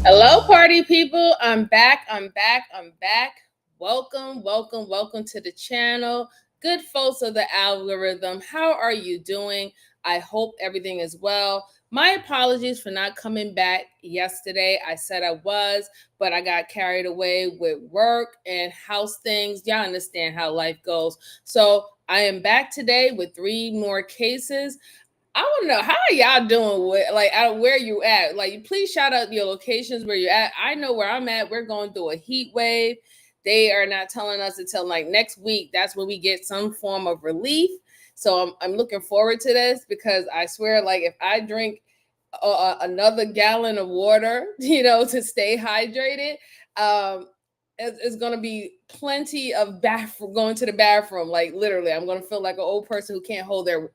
Hello, party people. I'm back. Welcome to the channel. Good folks of the algorithm. How are you doing? I hope everything is well. My apologies for not coming back yesterday. I said I was, but I got carried away with work and house things. Y'all understand how life goes. So I am back today with 3 more cases. I want to know, how are y'all doing with where you at? Like, please shout out your locations where you're at. I know where I'm at. We're going through a heat wave. They are not telling us until like next week. That's when we get some form of relief. So I'm looking forward to this, because I swear, like, if I drink another gallon of water, to stay hydrated, it's going to be plenty of going to the bathroom. Like, literally, I'm going to feel like an old person who can't hold their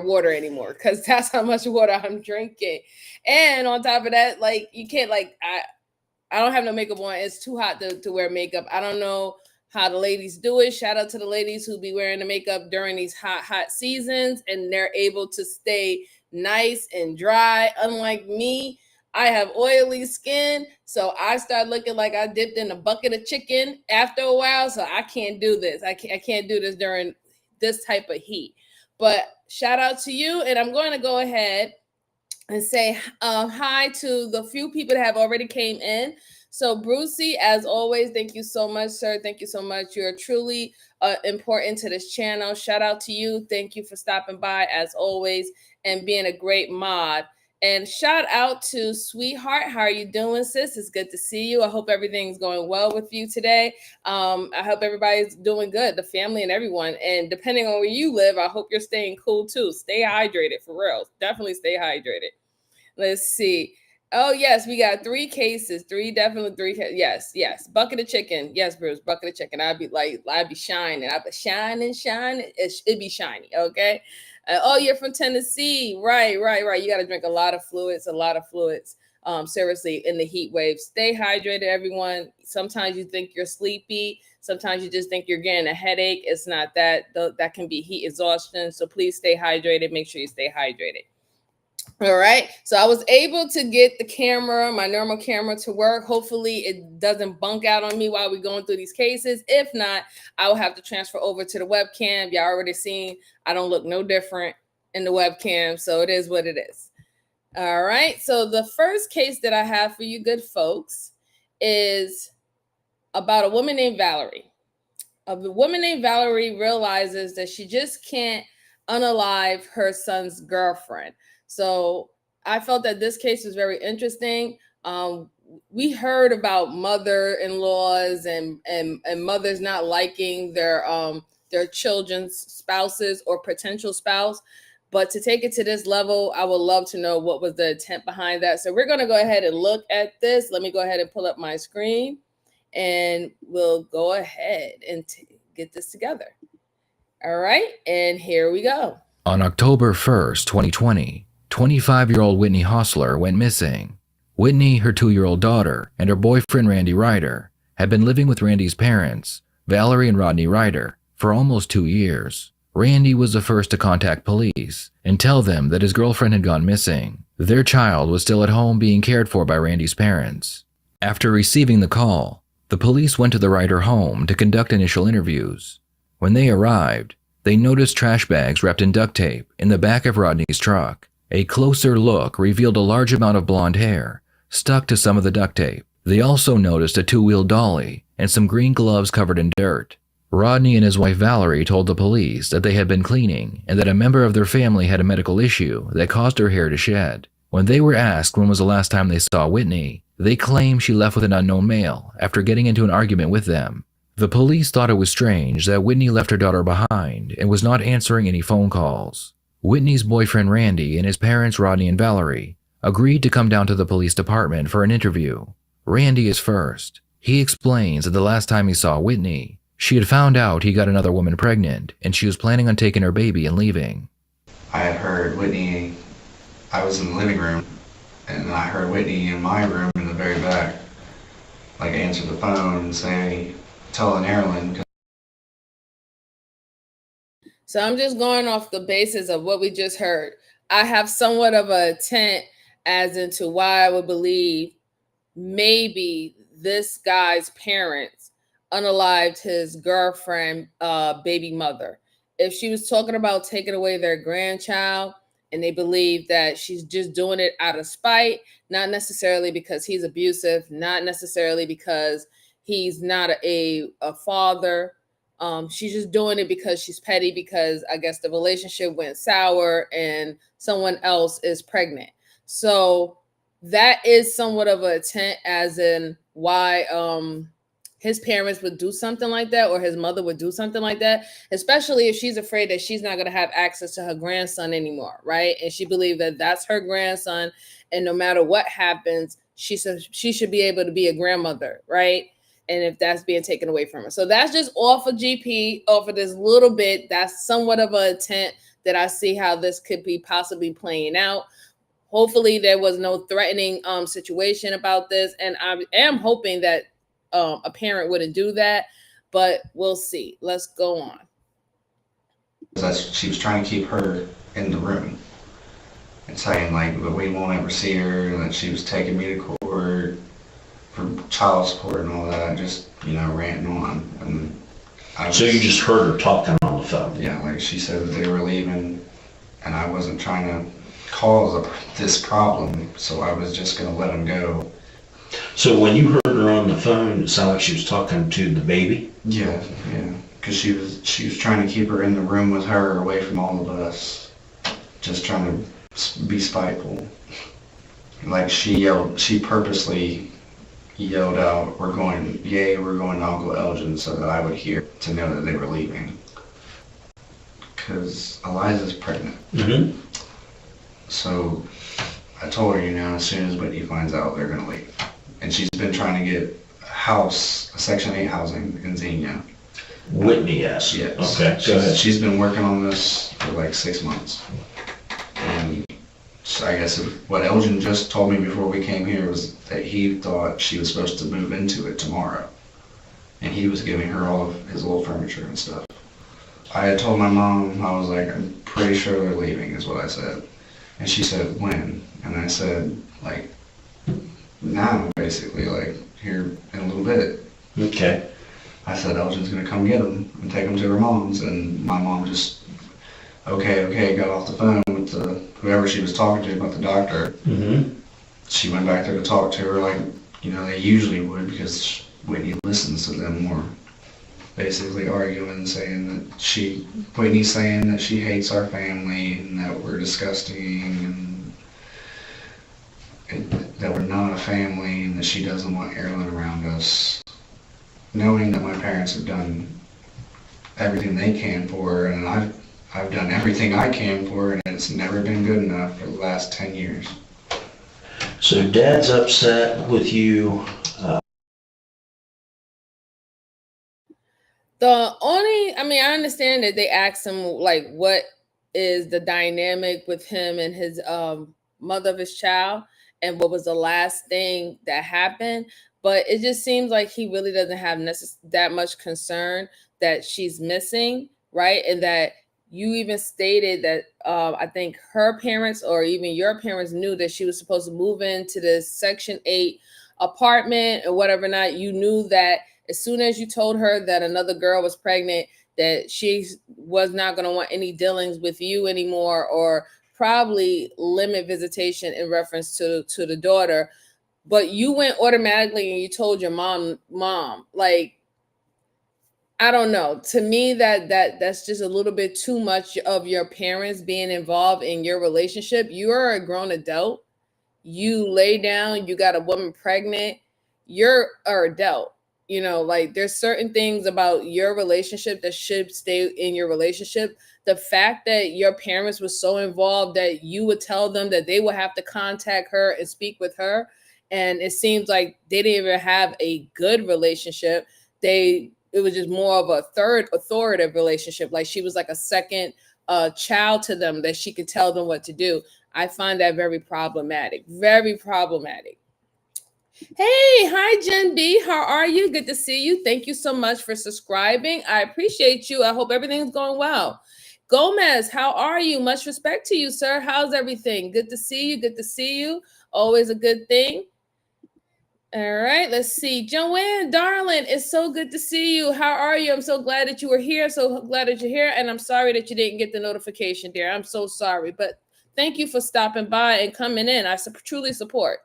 water anymore, because that's how much water I'm drinking. And on top of that, like, you can't, like, I don't have no makeup on. It's too hot to wear makeup. I don't know how the ladies do it. Shout out to the ladies who be wearing the makeup during these hot seasons, and they're able to stay nice and dry. Unlike me, I have oily skin, so I start looking like I dipped in a bucket of chicken after a while. So I can't do this. I can't do this during this type of heat. But shout out to you, and I'm going to go ahead and say hi to the few people that have already came in. So Brucey, as always, thank you so much, sir. Thank you so much. You're truly important to this channel. Shout out to you. Thank you for stopping by, as always, and being a great mod. And shout out to Sweetheart. How are you doing, sis? It's good to see you. I hope everything's going well with you today. I hope everybody's doing good, the family and everyone. And depending on where you live, I hope you're staying cool too. Stay hydrated, for real. Definitely stay hydrated. Let's see. Oh, yes, we got 3 cases. 3, definitely 3. Yes. Bucket of chicken. Yes, Bruce, bucket of chicken. I'd be shining. I'd be shining. It'd be shiny, okay? Oh, you're from Tennessee. Right. You got to drink a lot of fluids. Seriously, in the heat wave. Stay hydrated, everyone. Sometimes you think you're sleepy. Sometimes you just think you're getting a headache. It's not that. That can be heat exhaustion. So please stay hydrated. Make sure you stay hydrated. All right. So I was able to get the camera, my normal camera, to work. Hopefully it doesn't bunk out on me while we're going through these cases. If not, I will have to transfer over to the webcam. Y'all already seen I don't look no different in the webcam. So it is what it is. All right. So the first case that I have for you good folks is about a woman named Valerie. A woman named Valerie realizes that she just can't unalive her son's girlfriend. So I felt that this case was very interesting. We heard about mother-in-laws and mothers not liking their children's spouses or potential spouse. But to take it to this level, I would love to know what was the intent behind that. So we're going to go ahead and look at this. Let me go ahead and pull up my screen, and we'll go ahead and get this together. All right, and here we go. On October 1st, 2020, 25-year-old Whitney Hostler went missing. Whitney, her 2-year-old daughter, and her boyfriend Randy Ryder had been living with Randy's parents, Valerie and Rodney Ryder, for almost 2 years. Randy was the first to contact police and tell them that his girlfriend had gone missing. Their child was still at home being cared for by Randy's parents. After receiving the call, the police went to the Ryder home to conduct initial interviews. When they arrived, they noticed trash bags wrapped in duct tape in the back of Rodney's truck. A closer look revealed a large amount of blonde hair stuck to some of the duct tape. They also noticed a 2-wheel dolly and some green gloves covered in dirt. Rodney and his wife Valerie told the police that they had been cleaning and that a member of their family had a medical issue that caused her hair to shed. When they were asked when was the last time they saw Whitney, they claimed she left with an unknown male after getting into an argument with them. The police thought it was strange that Whitney left her daughter behind and was not answering any phone calls. Whitney's boyfriend Randy and his parents Rodney and Valerie agreed to come down to the police department for an interview. Randy is first. He explains that the last time he saw Whitney, she had found out he got another woman pregnant and she was planning on taking her baby and leaving. I had heard Whitney, I was in the living room, and I heard Whitney in my room in the very back, like answer the phone and say, tell an Maryland. So I'm just going off the basis of what we just heard. I have somewhat of a tent as into why I would believe maybe this guy's parents unalived his girlfriend, baby mother. If she was talking about taking away their grandchild and they believe that she's just doing it out of spite, not necessarily because he's abusive, not necessarily because he's not a father. She's just doing it because she's petty, because I guess the relationship went sour and someone else is pregnant. So that is somewhat of a intent as in why his parents would do something like that, or his mother would do something like that, especially if she's afraid that she's not going to have access to her grandson anymore, right? And she believed that that's her grandson, and no matter what happens, she should be able to be a grandmother, right? And if that's being taken away from her. So that's just off of GP, off of this little bit. That's somewhat of an intent that I see how this could be possibly playing out. Hopefully there was no threatening situation about this. And I am hoping that a parent wouldn't do that, but we'll see. Let's go on. She was trying to keep her in the room and saying like, we won't ever see her, and that she was taking me to court for child support and all that, just, ranting on. And so you just heard her talking on the phone? Yeah, like she said that they were leaving, and I wasn't trying to cause this problem, so I was just going to let them go. So when you heard her on the phone, it sounded like she was talking to the baby? Yeah, because she was trying to keep her in the room with her, away from all of us, just trying to be spiteful. Like she purposely yelled out, we're going to Uncle Elgin, so that I would hear, to know that they were leaving. Because Eliza's pregnant. Mm-hmm. So I told her, as soon as Whitney finds out, they're going to leave. And she's been trying to get a Section 8 housing in Xenia. Whitney, yes. Yes. Okay, go ahead. She's been working on this for like 6 months. And so I guess what Elgin just told me before we came here was that he thought she was supposed to move into it tomorrow. And he was giving her all of his old furniture and stuff. I had told my mom, I was like, I'm pretty sure they're leaving, is what I said. And she said, when? And I said, like, now, basically, like, here in a little bit. Okay. I said, Elgin's going to come get them and take them to her mom's. And my mom just, okay, got off the phone with whoever she was talking to about the doctor. Mm-hmm. She went back there to talk to her like, they usually would, because Whitney listens to them more. basically arguing, saying that Whitney's saying that she hates our family and that we're disgusting and that we're not a family and that she doesn't want Erilyn around us, knowing that my parents have done everything they can for her, and I've done everything I can for her, and it's never been good enough for the last 10 years. So Dad's upset with you. I understand that they asked him, like, what is the dynamic with him and his mother of his child, and what was the last thing that happened. But it just seems like he really doesn't have that much concern that she's missing, right? And that you even stated that I think her parents or even your parents knew that she was supposed to move into the Section 8 apartment or whatever not. You knew that as soon as you told her that another girl was pregnant, that she was not going to want any dealings with you anymore, or probably limit visitation in reference to the daughter. But you went automatically and you told your mom, like, I don't know. To me, that's just a little bit too much of your parents being involved in your relationship. You are a grown adult. You lay down, you got a woman pregnant, you're an adult. Like, there's certain things about your relationship that should stay in your relationship. The fact that your parents were so involved that you would tell them that they would have to contact her and speak with her, and it seems like they didn't even have a good relationship. It was just more of a third authoritative relationship. Like, she was like a second child to them, that she could tell them what to do. I find that very problematic. Very problematic. Hey, hi, Jen B. How are you? Good to see you. Thank you so much for subscribing. I appreciate you. I hope everything's going well. Gomez, how are you? Much respect to you, sir. How's everything? Good to see you. Good to see you. Always a good thing. All right, let's see. Joanne, darling, it's so good to see you. How are you? I'm so glad that you were here. So glad that you're here. And I'm sorry that you didn't get the notification, dear. I'm so sorry. But thank you for stopping by and coming in. I truly support.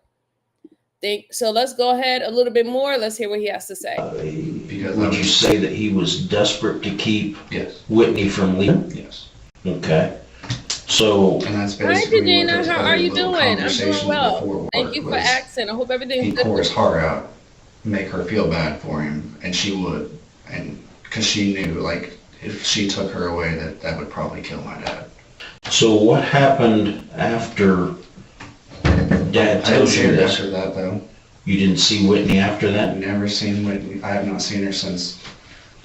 So let's go ahead a little bit more. Let's hear what he has to say. Would you say that he was desperate to keep Yes. Whitney from leaving? Yes. Okay. So, and that's Hi, basically what Regina. his How other are you little doing? I'm doing conversation well. before Thank you for was asking. I hope everything's he'd good. pour his heart out, make her feel bad for him, and she would, and because she knew, like, if she took her away, that would probably kill my dad. So what happened after Dad I didn't tells see you her this? after that, though. You didn't see Whitney after that? I've never seen Whitney. I have not seen her since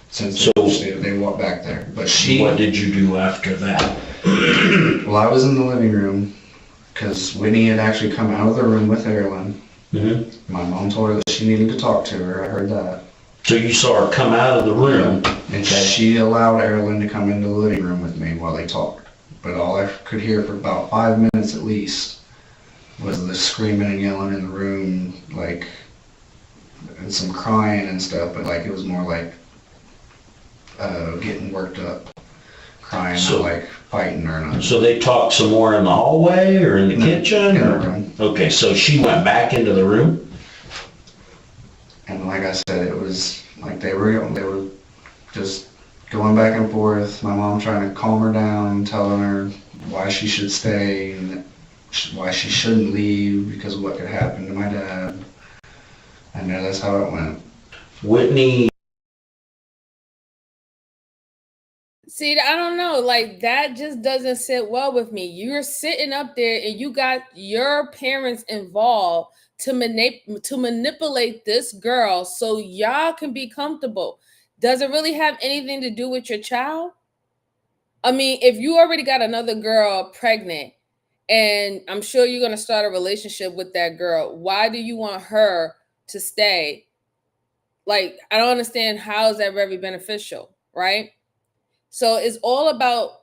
So- they walked back there. But What did you do after that? Well, I was in the living room because Whitney had actually come out of the room with Erilyn. Mm-hmm. My mom told her that she needed to talk to her. I heard that. So you saw her come out of the room. And she allowed Erilyn to come into the living room with me while they talked. But all I could hear for about 5 minutes at least was the screaming and yelling in the room, like, and some crying and stuff, but like it was more like getting worked up, crying, not like fighting or nothing. So they talked some more in the hallway or in the kitchen? In the room. Okay, so she went back into the room? And like I said, it was like they were just going back and forth. My mom trying to calm her down, telling her why she should stay and why she shouldn't leave because of what could happen to my dad. And that's how it went. Whitney. See, I don't know. Like, that just doesn't sit well with me. You're sitting up there and you got your parents involved to manipulate this girl so y'all can be comfortable. Does it really have anything to do with your child? I mean, if you already got another girl pregnant, and I'm sure you're going to start a relationship with that girl, why do you want her to stay? Like, I don't understand how is that very beneficial, right? So it's all about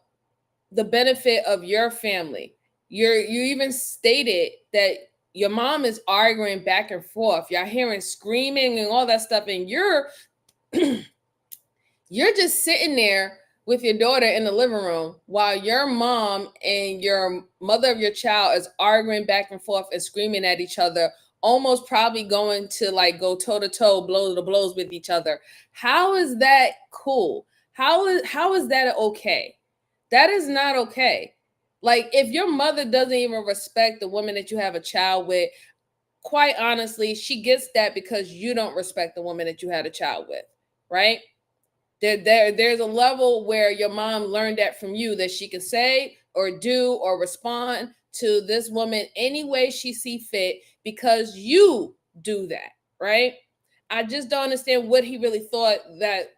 the benefit of your family. You even stated that your mom is arguing back and forth. Y'all hearing screaming and all that stuff, and you're you're just sitting there with your daughter in the living room while your mom and your mother of your child is arguing back and forth and screaming at each other almost probably going to like go toe to toe, blow to blows with each other. How is that cool? How is that okay? That is not okay. Like, if your mother doesn't even respect the woman that you have a child with, quite honestly, she gets that because you don't respect the woman that you had a child with, right? There's a level where your mom learned that from you, that she can say or do or respond to this woman any way she see fit because you do that, right? I just don't understand what he really thought that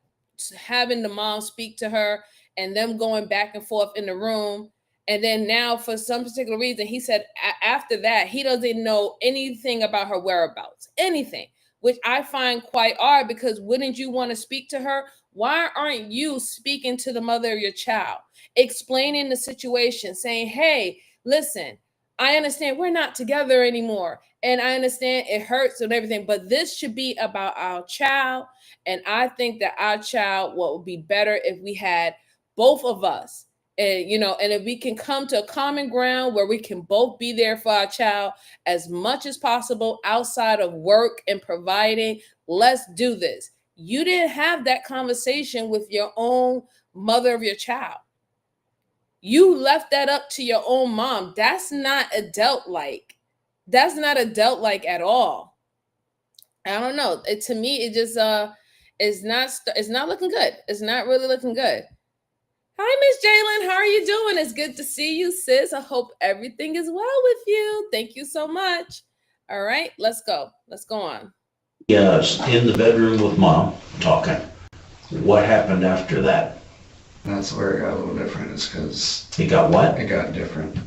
having the mom speak to her and them going back and forth in the room. And then now, for some particular reason, he said after that, he doesn't know anything about her whereabouts, anything, which I find quite odd, because wouldn't you want to speak to her? Why aren't you speaking to the mother of your child, explaining the situation, saying, hey, listen, I understand we're not together anymore, and I understand it hurts and everything, but this should be about our child. And I think that our child, what would be better if we had both of us, and and if we can come to a common ground where we can both be there for our child as much as possible outside of work and providing, let's do this. You didn't have that conversation with your own mother of your child. You left that up to your own mom. That's not adult-like. That's not adult-like at all. I don't know. To me, it just it's not looking good. It's not really looking good. Hi, Miss Jalen. How are you doing? It's good to see you, sis. I hope everything is well with you. Thank you so much. All right, let's go. Let's go on. Yes, in the bedroom with mom talking. What happened after that? That's where it got a little different, is because It got what? it got different.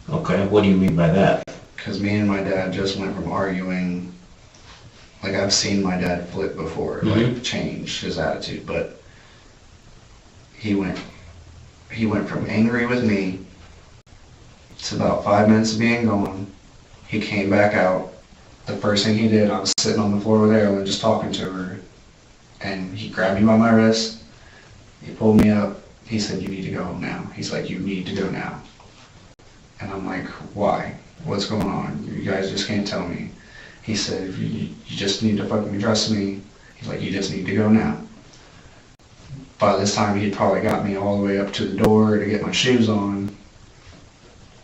Okay, what do you mean by that? Because me and my dad just went from arguing, like I've seen my dad flip before, like change his attitude, but he went from angry with me to about 5 minutes of being gone. He came back out. The first thing he did, I was sitting on the floor with Erin just talking to her, and he grabbed me by my wrist. He pulled me up. He said, you need to go home now. He's like, you need to go now. And I'm like, why? What's going on? You guys just can't tell me. He said, you just need to fucking trust me. He's like, you just need to go now. By this time, he'd probably got me all the way up to the door to get my shoes on.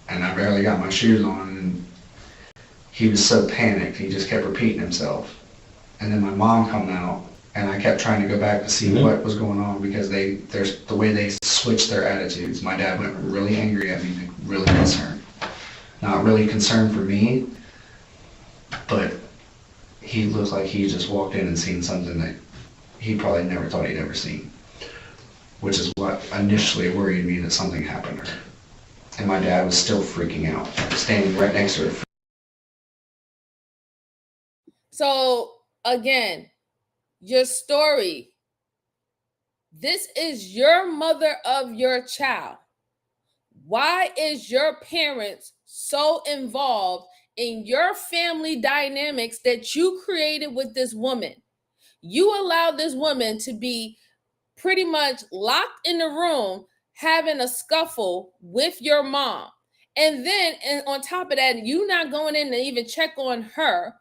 And I barely got my shoes on. And he was so panicked, he just kept repeating himself. And then my mom come out, and I kept trying to go back to see what was going on, because there's the way they switched their attitudes. My dad went really angry at me, like really concerned. Not really concerned for me, but he looked like he just walked in and seen something that he probably never thought he'd ever seen. Which is what initially worried me, that something happened to her. And my dad was still freaking out, standing right next to her. So, again, your story. This is your mother of your child. Why is your parents so involved in your family dynamics that you created with this woman? You allowed this woman to be pretty much locked in the room having a scuffle with your mom. And then, and on top of that, you not going in to even check on her.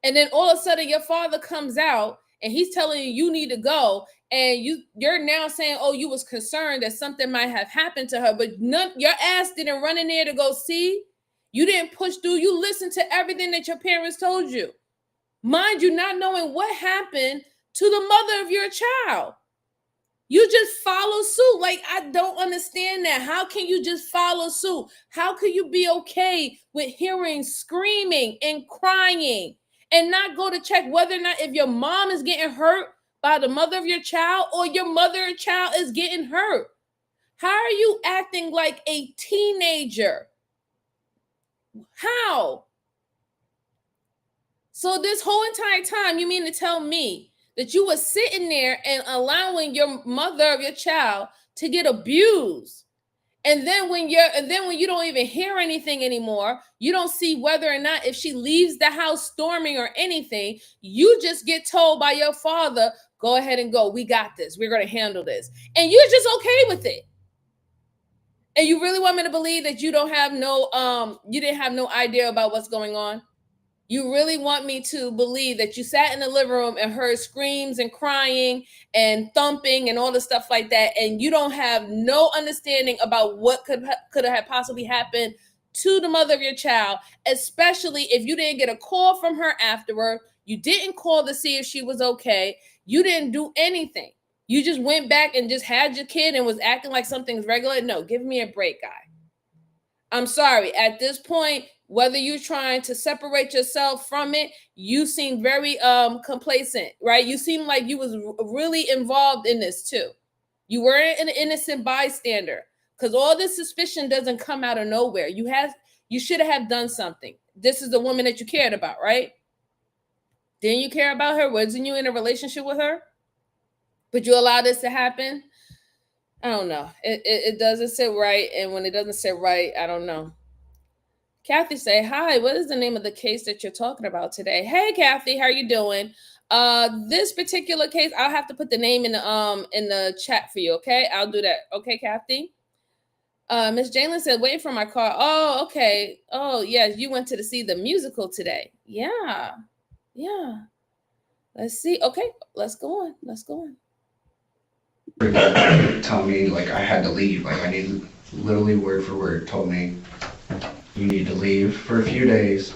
And then all of a sudden your father comes out and he's telling you you need to go. And you're now saying, oh, you was concerned that something might have happened to her, but your ass didn't run in there to go see. You didn't push through. You listened to everything that your parents told you. Mind you, not knowing what happened to the mother of your child. You just follow suit. Like, I don't understand that. How can you just follow suit? How can you be okay with hearing screaming and crying and not go to check whether or not if your mom is getting hurt by the mother of your child or your mother and child is getting hurt? How are you acting like a teenager? How? So this whole entire time, you mean to tell me that you were sitting there and allowing your mother of your child to get abused? And then when you don't even hear anything anymore, you don't see whether or not if she leaves the house storming or anything, you just get told by your father, go ahead and go. We got this. We're going to handle this. And you're just okay with it. And you really want me to believe that you didn't have no idea about what's going on? You really want me to believe that you sat in the living room and heard screams and crying and thumping and all the stuff like that, and you don't have no understanding about what could have possibly happened to the mother of your child, especially if you didn't get a call from her afterward. You didn't call to see if she was okay. You didn't do anything. You just went back and just had your kid and was acting like something's regular. No, give me a break, guy. I'm sorry. At this point, whether you're trying to separate yourself from it, you seem very complacent, right? You seem like you was really involved in this too. You weren't an innocent bystander, because all this suspicion doesn't come out of nowhere. You should have done something. This is the woman that you cared about, right? Didn't you care about her? Wasn't you in a relationship with her? But you allow this to happen? I don't know. It doesn't sit right. And when it doesn't sit right, I don't know. Kathy say, hi, what is the name of the case that you're talking about today? Hey, Kathy, how are you doing? This particular case, I'll have to put the name in the chat for you, okay? I'll do that. Okay, Kathy? Miss Jalen said, waiting for my car. Oh, okay. Oh, yes, you went to see the musical today. Yeah. Let's see. Okay, let's go on. Tell me like I had to leave. Like I needed, literally word for word, told me you need to leave for a few days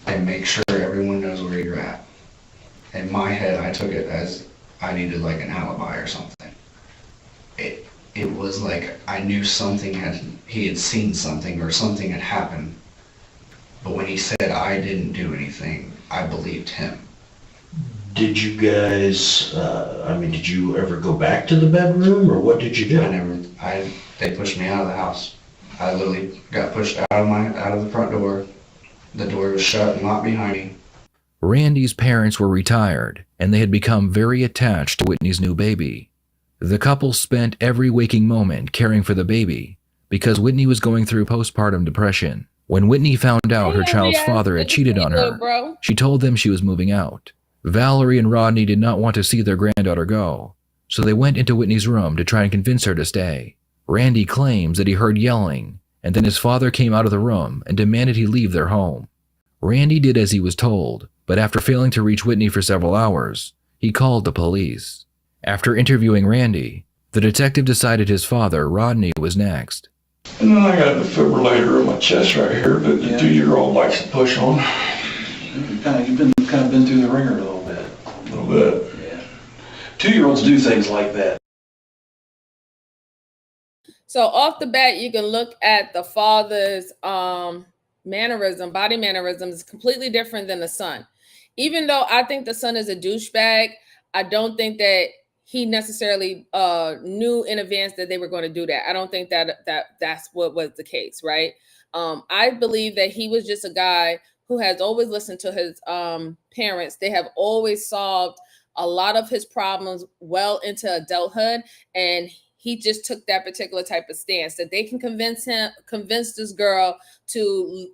and make sure everyone knows where you're at. In my head, I took it as I needed like an alibi or something. It was like I knew he had seen something or something had happened. But when he said I didn't do anything, I believed him. Did you guys, did you ever go back to the bedroom, or what did you do? They pushed me out of the house. I literally got pushed out of the front door. The door was shut and locked behind me. Randy's parents were retired, and they had become very attached to Whitney's new baby. The couple spent every waking moment caring for the baby, because Whitney was going through postpartum depression. When Whitney found out her child's father had cheated on her, she told them she was moving out. Valerie and Rodney did not want to see their granddaughter go, so they went into Whitney's room to try and convince her to stay. Randy claims that he heard yelling, and then his father came out of the room and demanded he leave their home. Randy did as he was told, but after failing to reach Whitney for several hours, he called the police. After interviewing Randy, the detective decided his father, Rodney, was next. And then I got a defibrillator in my chest right here that the 2-year-old likes to push on. You've been through the ringer a little bit. A little bit. Yeah. 2-year-olds do things like that. So off the bat, you can look at the father's body mannerism is completely different than the son. Even though I think the son is a douchebag, I don't think that he necessarily knew in advance that they were going to do that. I don't think that's what was the case, right? I believe that he was just a guy who has always listened to his parents. They have always solved a lot of his problems well into adulthood, and he just took that particular type of stance that they can convince this girl to,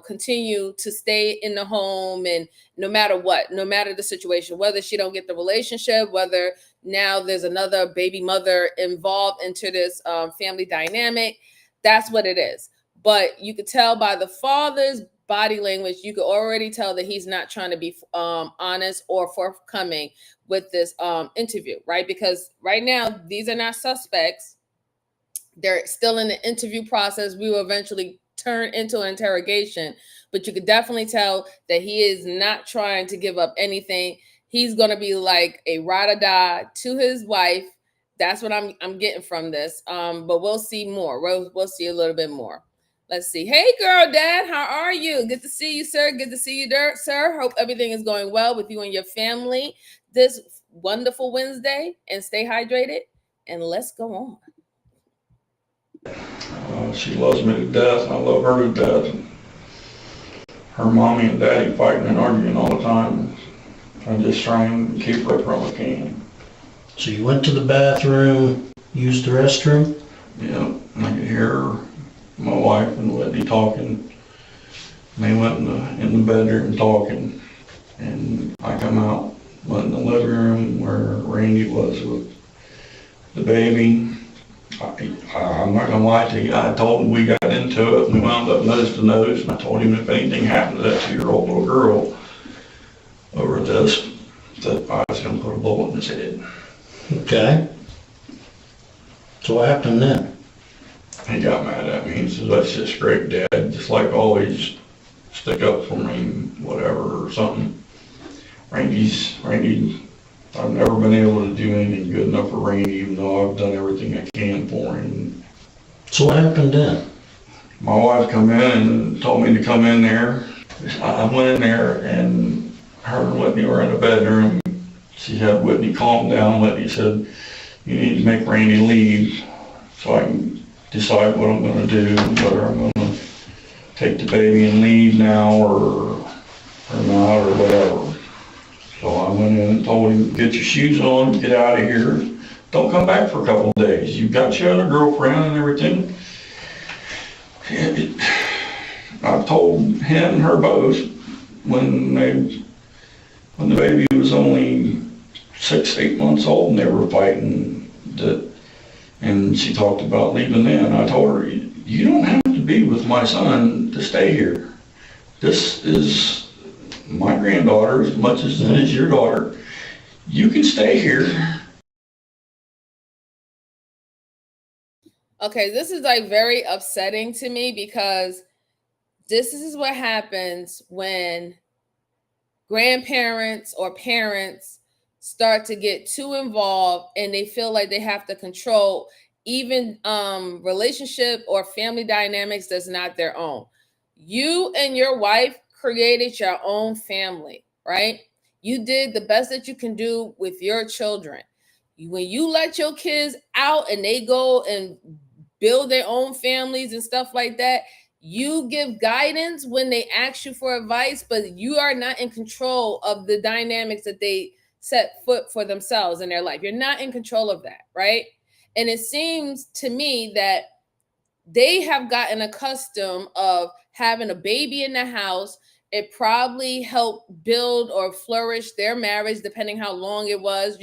continue to stay in the home, and no matter the situation, whether she don't get the relationship, whether now there's another baby mother involved into this family dynamic, that's what it is. But you could tell by the father's body language, you could already tell that he's not trying to be honest or forthcoming with this interview, right? Because right now, these are not suspects. They're still in the interview process. We will eventually turn into an interrogation, but you could definitely tell that he is not trying to give up anything. He's going to be like a ride or die to his wife. That's what I'm getting from this. But we'll see more. We'll see a little bit more. Let's see. Hey, girl, Dad, how are you? Good to see you, sir. Good to see you, sir. Hope everything is going well with you and your family this wonderful Wednesday. And stay hydrated. And let's go on. She loves me to death. I love her to death. Her mommy and daddy fighting and arguing all the time. I'm just trying to keep her from I can. So you went to the bathroom, used the restroom? Yeah, and I could hear my wife and Whitney talking. They went in the bedroom talking, and I come out, went in the living room where Randy was with the baby, I'm not gonna lie to you. I told him we got into it and we wound up nose to nose, and I told him if anything happened to that 2-year-old little girl over this, that I was gonna put a bullet in his head. Okay. So what happened then? He got mad at me. He says, "That's just great, Dad. Just like always, stick up for me, whatever, or something." Randy, I've never been able to do anything good enough for Randy, even though I've done everything I can for him. So what happened then? My wife come in and told me to come in there. I went in there and her and Whitney were in the bedroom. She had Whitney calm down. Whitney said, "You need to make Randy leave so I can decide what I'm gonna do, whether I'm gonna take the baby and leave now or not or whatever." So I went in and told him, "Get your shoes on, get out of here. Don't come back for a couple of days. You've got your other girlfriend and everything." I told him and her both when the baby was only 6, 8 months old and they were fighting, and she talked about leaving then. I told her, "You don't have to be with my son to stay here. This is my granddaughter as much as it is your daughter. You can stay here." Okay, this is like very upsetting to me because this is what happens when grandparents or parents start to get too involved and they feel like they have to control even relationship or family dynamics that's not their own. You and your wife created your own family, right? You did the best that you can do with your children. When you let your kids out and they go and build their own families and stuff like that, you give guidance when they ask you for advice, but you are not in control of the dynamics that they set foot for themselves in their life. You're not in control of that, right? And it seems to me that they have gotten accustomed of having a baby in the house. It probably helped build or flourish their marriage, depending how long it was,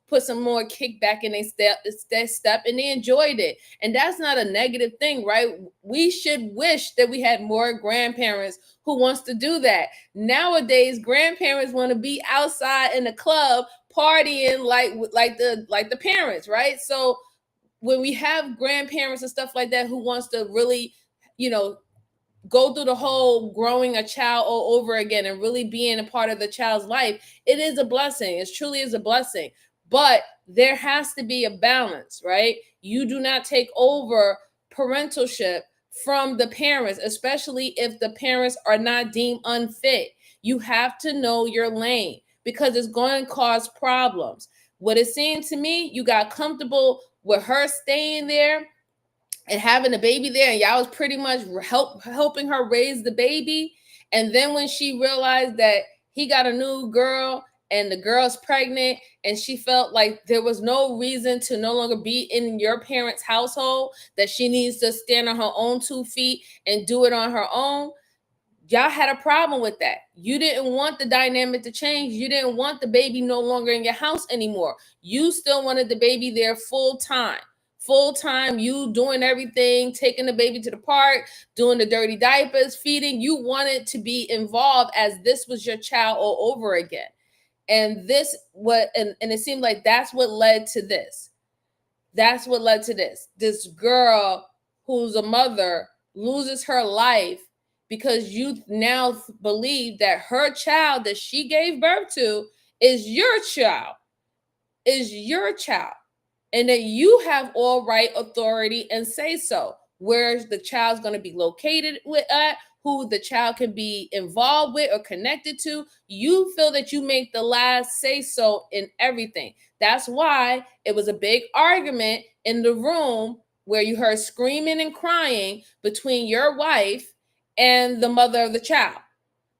put some more kickback in their step, and they enjoyed it. And that's not a negative thing, right? We should wish that we had more grandparents who wants to do that. Nowadays, grandparents want to be outside in the club partying like the parents, right? So when we have grandparents and stuff like that who wants to really, go through the whole growing a child all over again and really being a part of the child's life, it is a blessing. It truly is a blessing. But there has to be a balance, right? You do not take over parentalship from the parents, especially if the parents are not deemed unfit. You have to know your lane because it's going to cause problems. What it seemed to me, you got comfortable with her staying there and having a baby there, and y'all was pretty much helping her raise the baby. And then when she realized that he got a new girl and the girl's pregnant, and she felt like there was no reason to no longer be in your parents' household, that she needs to stand on her own 2 feet and do it on her own, y'all had a problem with that. You didn't want the dynamic to change. You didn't want the baby no longer in your house anymore. You still wanted the baby there full time, you doing everything, taking the baby to the park, doing the dirty diapers, feeding. You wanted to be involved as this was your child all over again. And it seemed like that's what led to this. This girl who's a mother loses her life because you now believe that her child that she gave birth to is your child, and that you have all right, authority, and say so. Where the child's going to be located at, who the child can be involved with or connected to. You feel that you make the last say so in everything. That's why it was a big argument in the room where you heard screaming and crying between your wife and the mother of the child.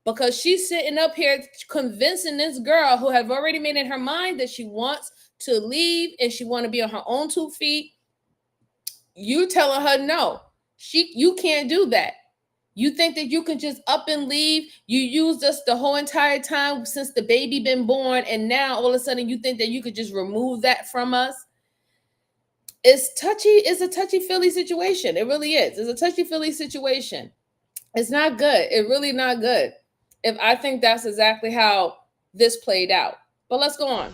Because she's sitting up here convincing this girl who have already made in her mind that she wants to leave and she want to be on her own 2 feet. You telling her no, you can't do that. You think that you can just up and leave? You used us the whole entire time since the baby been born, and now all of a sudden you think that you could just remove that from us? It's a touchy-feely situation. It really is. It's a touchy-feely situation. It's not good. It really not good. If I think that's exactly how this played out. But let's go on.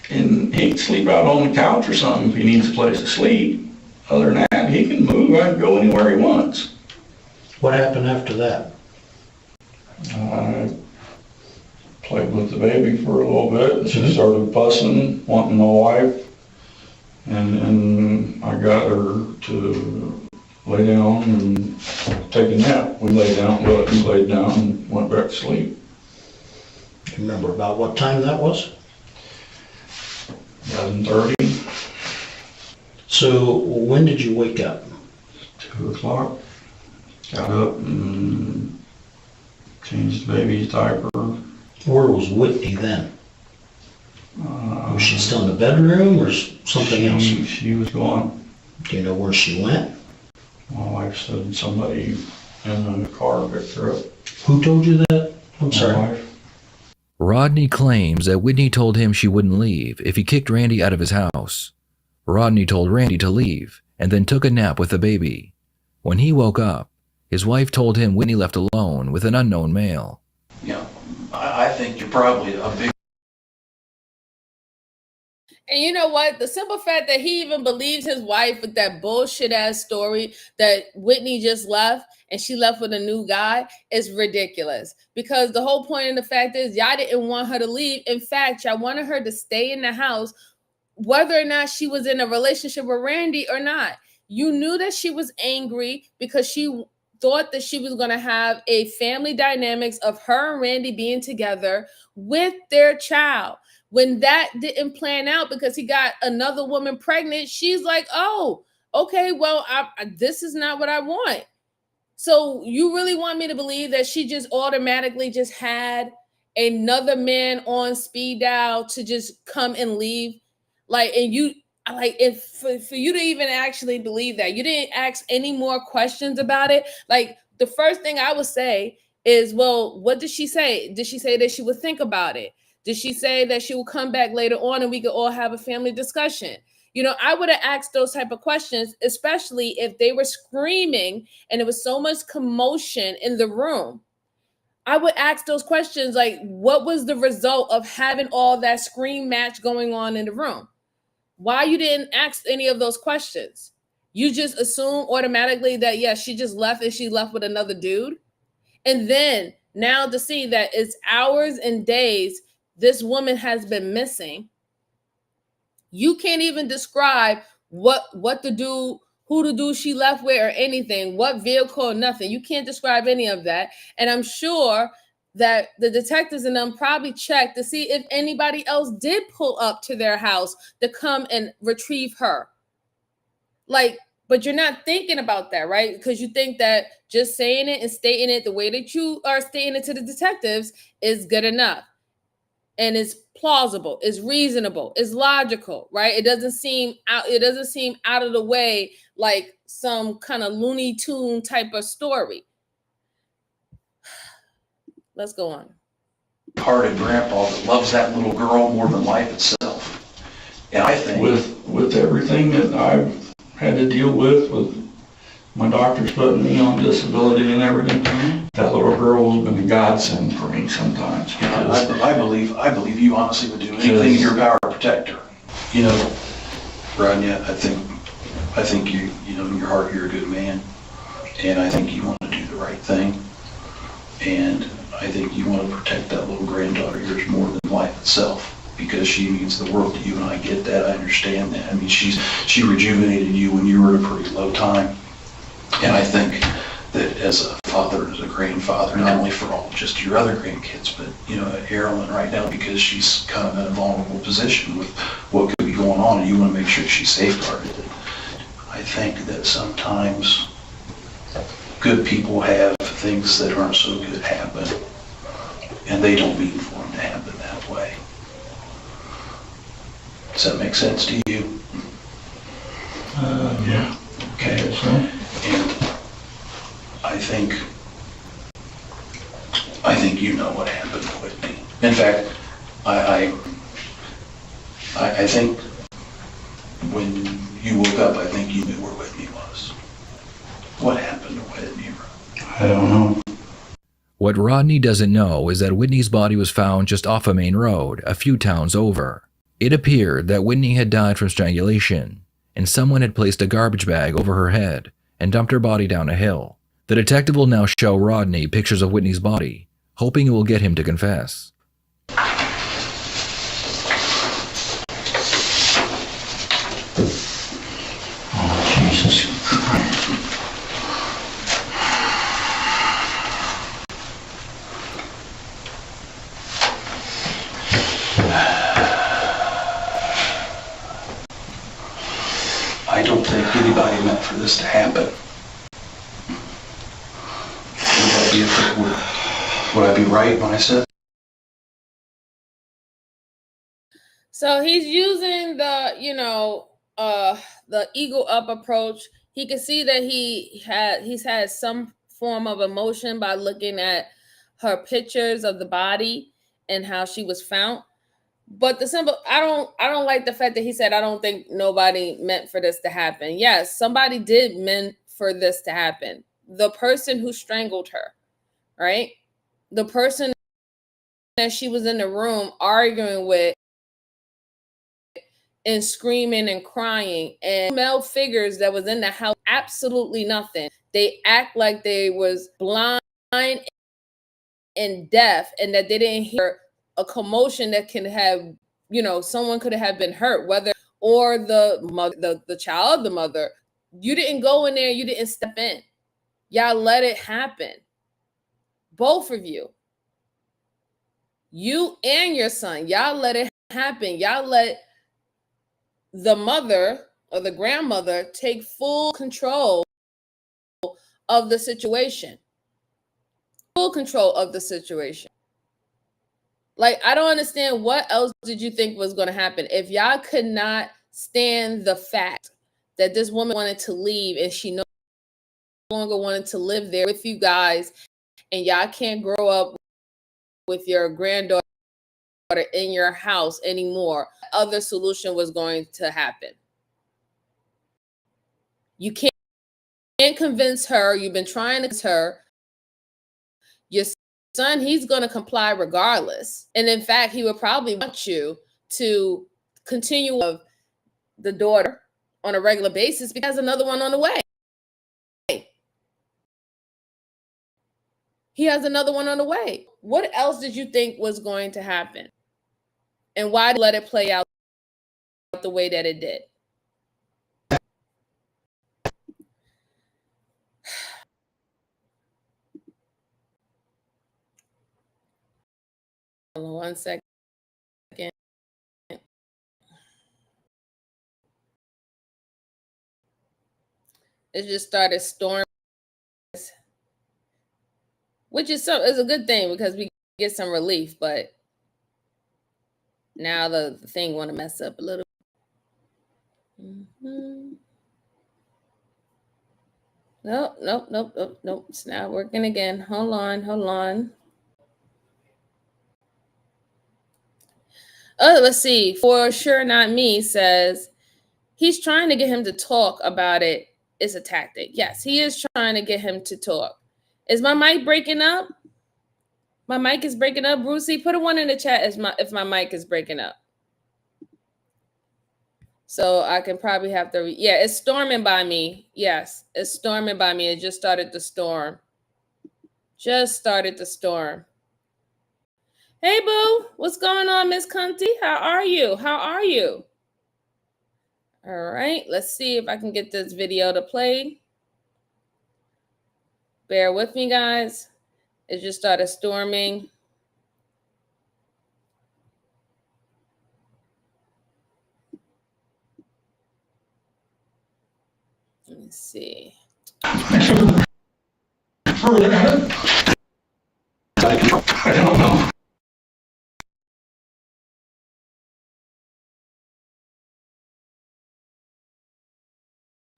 And he can sleep out on the couch or something if he needs a place to sleep. Other than that, he can move and go anywhere he wants. What happened after that? I played with the baby for a little bit, and she started fussing, wanting a wife, and I got her to lay down and take a nap. We laid down, but he laid down and went back to sleep. Do you remember about what time that was? 11:30, So when did you wake up? 2 o'clock. Got up and changed the baby's diaper. Where was Whitney then? Was she still in the bedroom or something else? She was gone. Do you know where she went? My wife said somebody in the car picked her up. Who told you that? I'm My sorry. wife. Rodney claims that Whitney told him she wouldn't leave if he kicked Randy out of his house. Rodney told Randy to leave and then took a nap with the baby. When he woke up, his wife told him Whitney left alone with an unknown male. You know, I think you're probably a big. And you know what? The simple fact that he even believes his wife with that bullshit ass story that Whitney just left and she left with a new guy is ridiculous. Because the whole point of the fact is y'all didn't want her to leave. In fact, y'all wanted her to stay in the house, whether or not she was in a relationship with Randy or not. You knew that she was angry because she thought that she was going to have a family dynamics of her and Randy being together with their child. When that didn't plan out because he got another woman pregnant, she's like, oh, okay, well, this is not what I want. So you really want me to believe that she just automatically just had another man on speed dial to just come and leave? Like, and you, like, if for you to even actually believe that, you didn't ask any more questions about it. Like, the first thing I would say is, well, what did she say? Did she say that she would think about it? Did she say that she will come back later on and we could all have a family discussion? You know, I would have asked those type of questions, especially if they were screaming and there was so much commotion in the room. I would ask those questions like, what was the result of having all that scream match going on in the room? Why you didn't ask any of those questions? You just assume automatically that, yes, she just left and she left with another dude. And then now to see that it's hours and days this woman has been missing. You can't even describe what the dude, who the dude she left with or anything, what vehicle or nothing. You can't describe any of that. And I'm sure that the detectives and them probably checked to see if anybody else did pull up to their house to come and retrieve her. Like, but you're not thinking about that, right? Because you think that just saying it and stating it the way that you are stating it to the detectives is good enough. And it's plausible, it's reasonable, it's logical, right? It doesn't seem out of the way like some kind of Looney Tune type of story. Let's go on. Hearted grandpa that loves that little girl more than life itself. And I think With everything that I've had to deal with my doctors putting me on disability and everything, that little girl has been a godsend for me sometimes. I believe you honestly would do anything in your power to protect her. You know, Rodney, I think you know in your heart you're a good man, and I think you want to do the right thing, and I think you want to protect that little granddaughter of yours more than life itself, because she means the world to you, and I get that, I understand that. I mean, she rejuvenated you when you were in a pretty low time. And I think that as a father, as a grandfather, not only for all just your other grandkids, but, you know, Erilyn right now, because she's kind of in a vulnerable position with what could be going on, and you want to make sure she's safeguarded. I think that sometimes good people have things that aren't so good happen, and they don't mean for them to happen that way. Does that make sense to you? Yeah. Okay. And I think you know what happened with me. In fact, I think when you woke up, I think you knew where Whitney was. What happened to Whitney? I don't know. What Rodney doesn't know is that Whitney's body was found just off a main road, a few towns over. It appeared that Whitney had died from strangulation, and someone had placed a garbage bag over her head and dumped her body down a hill. The detective will now show Rodney pictures of Whitney's body, hoping it will get him to confess. Oh, Jesus Christ. I don't think anybody meant for this to happen. Would I be right when I said? So he's using the, the ego up approach. He can see that he's had some form of emotion by looking at her pictures of the body and how she was found. But I don't like the fact that he said, I don't think nobody meant for this to happen. Yes, somebody did meant for this to happen. The person who strangled her, right? The person that she was in the room arguing with and screaming and crying, and male figures that was in the house, absolutely nothing. They act like they was blind and deaf and that they didn't hear a commotion that can have, someone could have been hurt, whether or the mother, the child, the mother. You didn't go in there, you didn't step in. Y'all let it happen. Both of you. You and your son, y'all let it happen. Y'all let the mother or the grandmother take full control of the situation. Full control of the situation. Like, I don't understand, what else did you think was going to happen? If y'all could not stand the fact that this woman wanted to leave and she no longer wanted to live there with you guys, and y'all can't grow up with your granddaughter in your house anymore, other solution was going to happen. You can't convince her. You've been trying to convince her. Your son, he's going to comply regardless. And in fact, he would probably want you to continue with the daughter on a regular basis because another one on the way. He has another one on the way. What else did you think was going to happen? And why let it play out the way that it did? Hold on 1 second. It just started storming, which is a good thing because we get some relief, but now the thing want to mess up a little. Nope. It's not working again. Hold on. Oh, let's see. For sure, not me says he's trying to get him to talk about it. It's a tactic. Yes, he is trying to get him to talk. Is my mic breaking up? My mic is breaking up, Brucey. Put a 1 in the chat if my mic is breaking up. So I can probably have to. Yeah, it's storming by me. Yes, it's storming by me. It just started to storm. Hey, boo. What's going on, Miss Cunty? How are you? All right. Let's see if I can get this video to play. Bear with me, guys. It just started storming. Let me see. I don't know.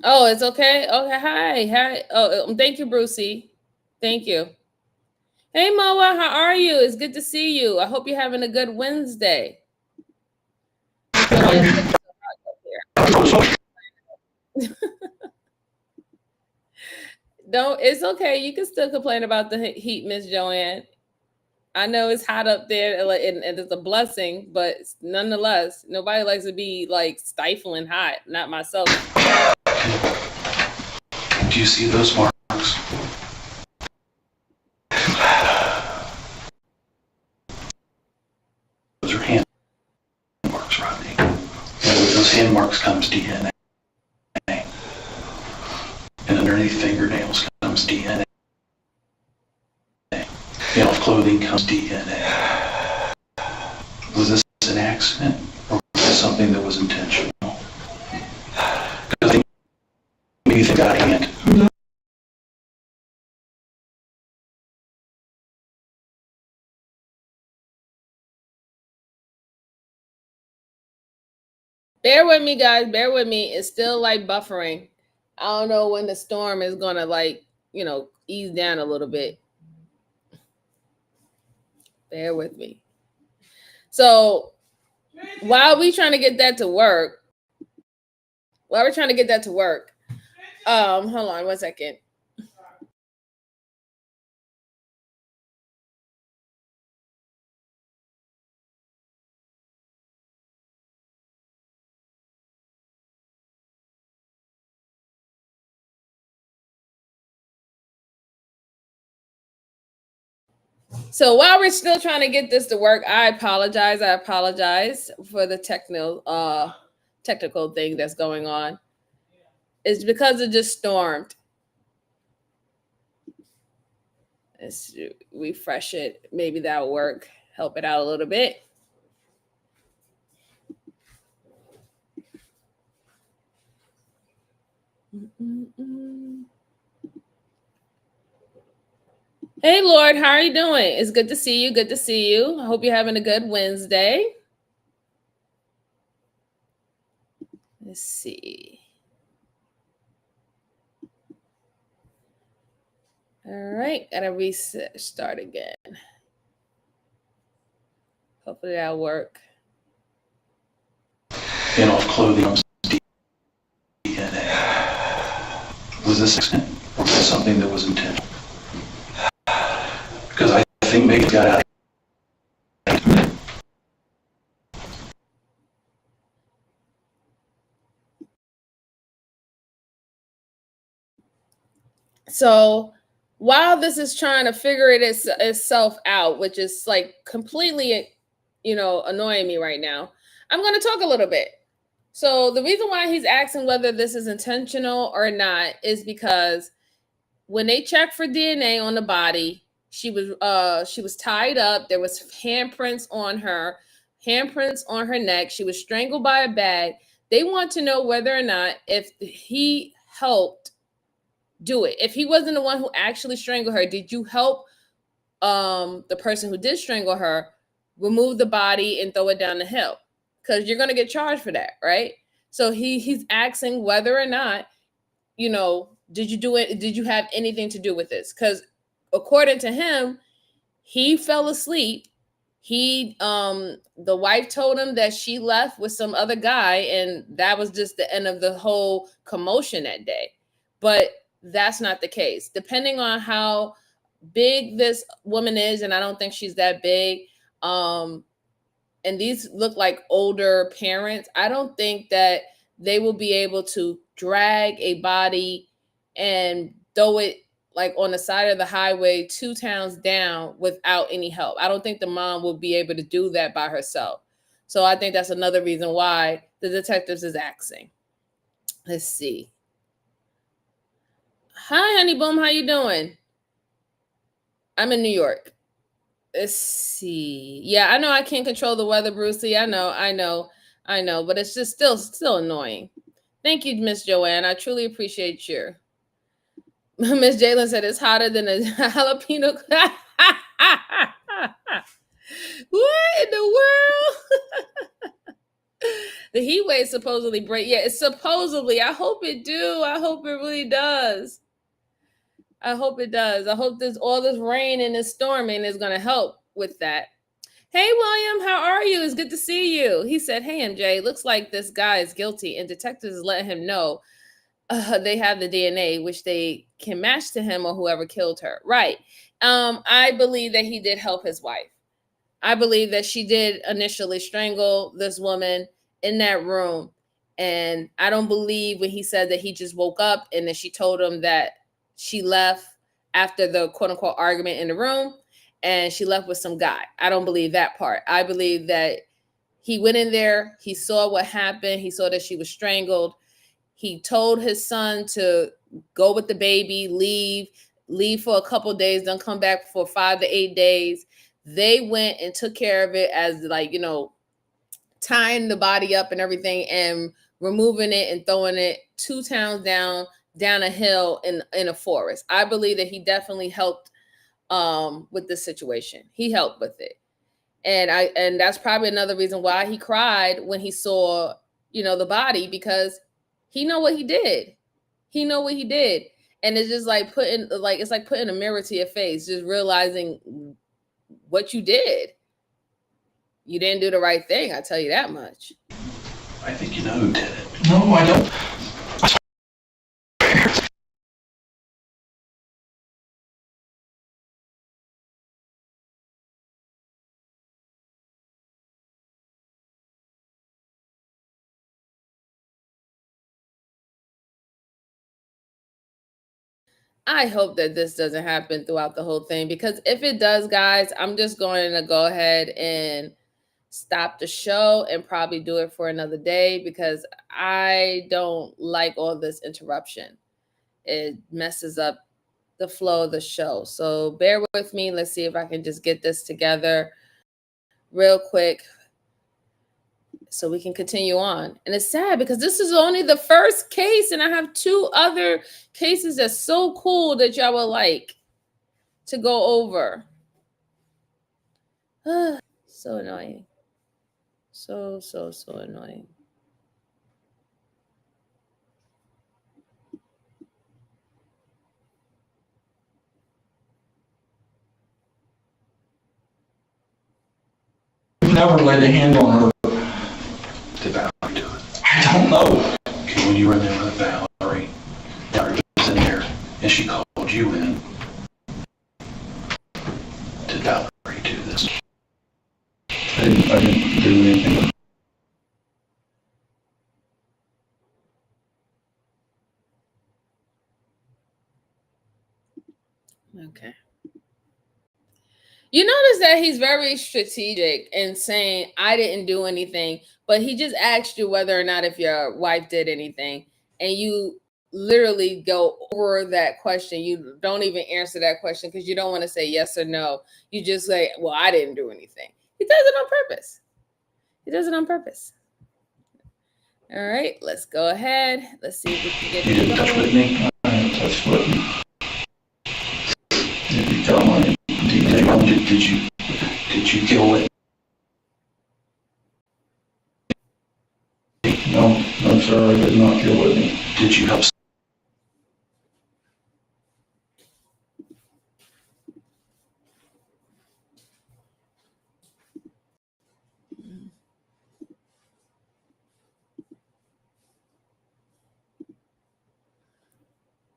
Oh, it's okay. Okay, hi. Oh, thank you, Brucey. Thank you. Hey, Moa, how are you? It's good to see you. I hope you're having a good Wednesday. Don't. It's okay. You can still complain about the heat, Miss Joanne. I know it's hot up there, and it's a blessing, but nonetheless, nobody likes to be like stifling hot. Not myself. Do you see those marks? Those are hand marks, Rodney. And with those hand marks comes DNA. And underneath fingernails comes DNA. And off clothing comes DNA. Was this an accident, or was this something that was intentional? Because maybe they got a hand. Bear with me, guys. Bear with me. It's still like buffering. I don't know when the storm is gonna ease down a little bit. Bear with me. So while we're trying to get that to work, hold on 1 second. So while we're still trying to get this to work, I apologize for the technical thing that's going on. It's because it just stormed. Let's refresh it. Maybe that'll work. Help it out a little bit. Hey, Lord, how are you doing? It's good to see you. Good to see you. I hope you're having a good Wednesday. Let's see. All right, gotta restart again. Hopefully that'll work. And off clothing comes DNA. Was this an accident, or was this something that was intentional? Because I think maybe it got out of hand. So while this is trying to figure itself out, which is like completely, annoying me right now, I'm going to talk a little bit. So the reason why he's asking whether this is intentional or not is because when they checked for DNA on the body, she was tied up. There was handprints on her neck. She was strangled by a bag. They want to know whether or not if he helped do it. If he wasn't the one who actually strangled her, did you help the person who did strangle her remove the body and throw it down the hill? Because you're going to get charged for that, right? So he's asking whether or not, did you do it? Did you have anything to do with this? Because according to him, he fell asleep. The wife told him that she left with some other guy, and that was just the end of the whole commotion that day. But that's not the case. Depending on how big this woman is, and I don't think she's that big, and these look like older parents, I don't think that they will be able to drag a body and throw it like on the side of the highway 2 towns down without any help. I don't think the mom will be able to do that by herself. So I think that's another reason why the detectives is asking. Let's see. Hi, Honey Boom. How you doing? I'm in New York. Let's see. Yeah, I know I can't control the weather, Brucey. I know. But it's just still annoying. Thank you, Miss Joanne. I truly appreciate you. Miss Jalen said it's hotter than a jalapeno. What in the world? The heat wave supposedly break. Yeah, it's supposedly. I hope it do. I hope it really does. I hope it does. I hope all this rain and this storming is going to help with that. Hey, William, how are you? It's good to see you. He said, hey, MJ, looks like this guy is guilty and detectives let him know they have the DNA, which they can match to him or whoever killed her. Right. I believe that he did help his wife. I believe that she did initially strangle this woman in that room. And I don't believe when he said that he just woke up and then she told him that she left after the quote unquote argument in the room and she left with some guy. I don't believe that part. I believe that he went in there, he saw what happened, he saw that she was strangled. He told his son to go with the baby, leave for a couple days, then come back for 5 to 8 days. They went and took care of it as like, tying the body up and everything and removing it and throwing it 2 towns down a hill in a forest. I believe that he definitely helped with this situation. He helped with it. And that's probably another reason why he cried when he saw, the body, because he know what he did. He know what he did. And it's just like putting a mirror to your face, just realizing what you did. You didn't do the right thing, I tell you that much. I think you know who did it. No, I don't. I hope that this doesn't happen throughout the whole thing, because if it does, guys, I'm just going to go ahead and stop the show and probably do it for another day, because I don't like all this interruption. It messes up the flow of the show. So bear with me. Let's see if I can just get this together real quick so we can continue on. And it's sad because this is only the first case, and I have 2 other cases that's so cool that y'all would like to go over. So annoying. So annoying. Never laid a hand on her. Did Valerie do it? I don't know. Okay, when you were in there with Valerie was in there, and she called you in. Did Valerie do this? I didn't do anything. Okay. You notice that he's very strategic in saying, I didn't do anything, but he just asked you whether or not if your wife did anything. And you literally go over that question. You don't even answer that question because you don't want to say yes or no. You just say, well, I didn't do anything. He does it on purpose. He does it on purpose. All right, let's go ahead. Let's see if we can get You didn't touch Whitney? I didn't touch Whitney. Did you tell me? Did you kill Whitney? No, sir, I did not kill Whitney. Did you help?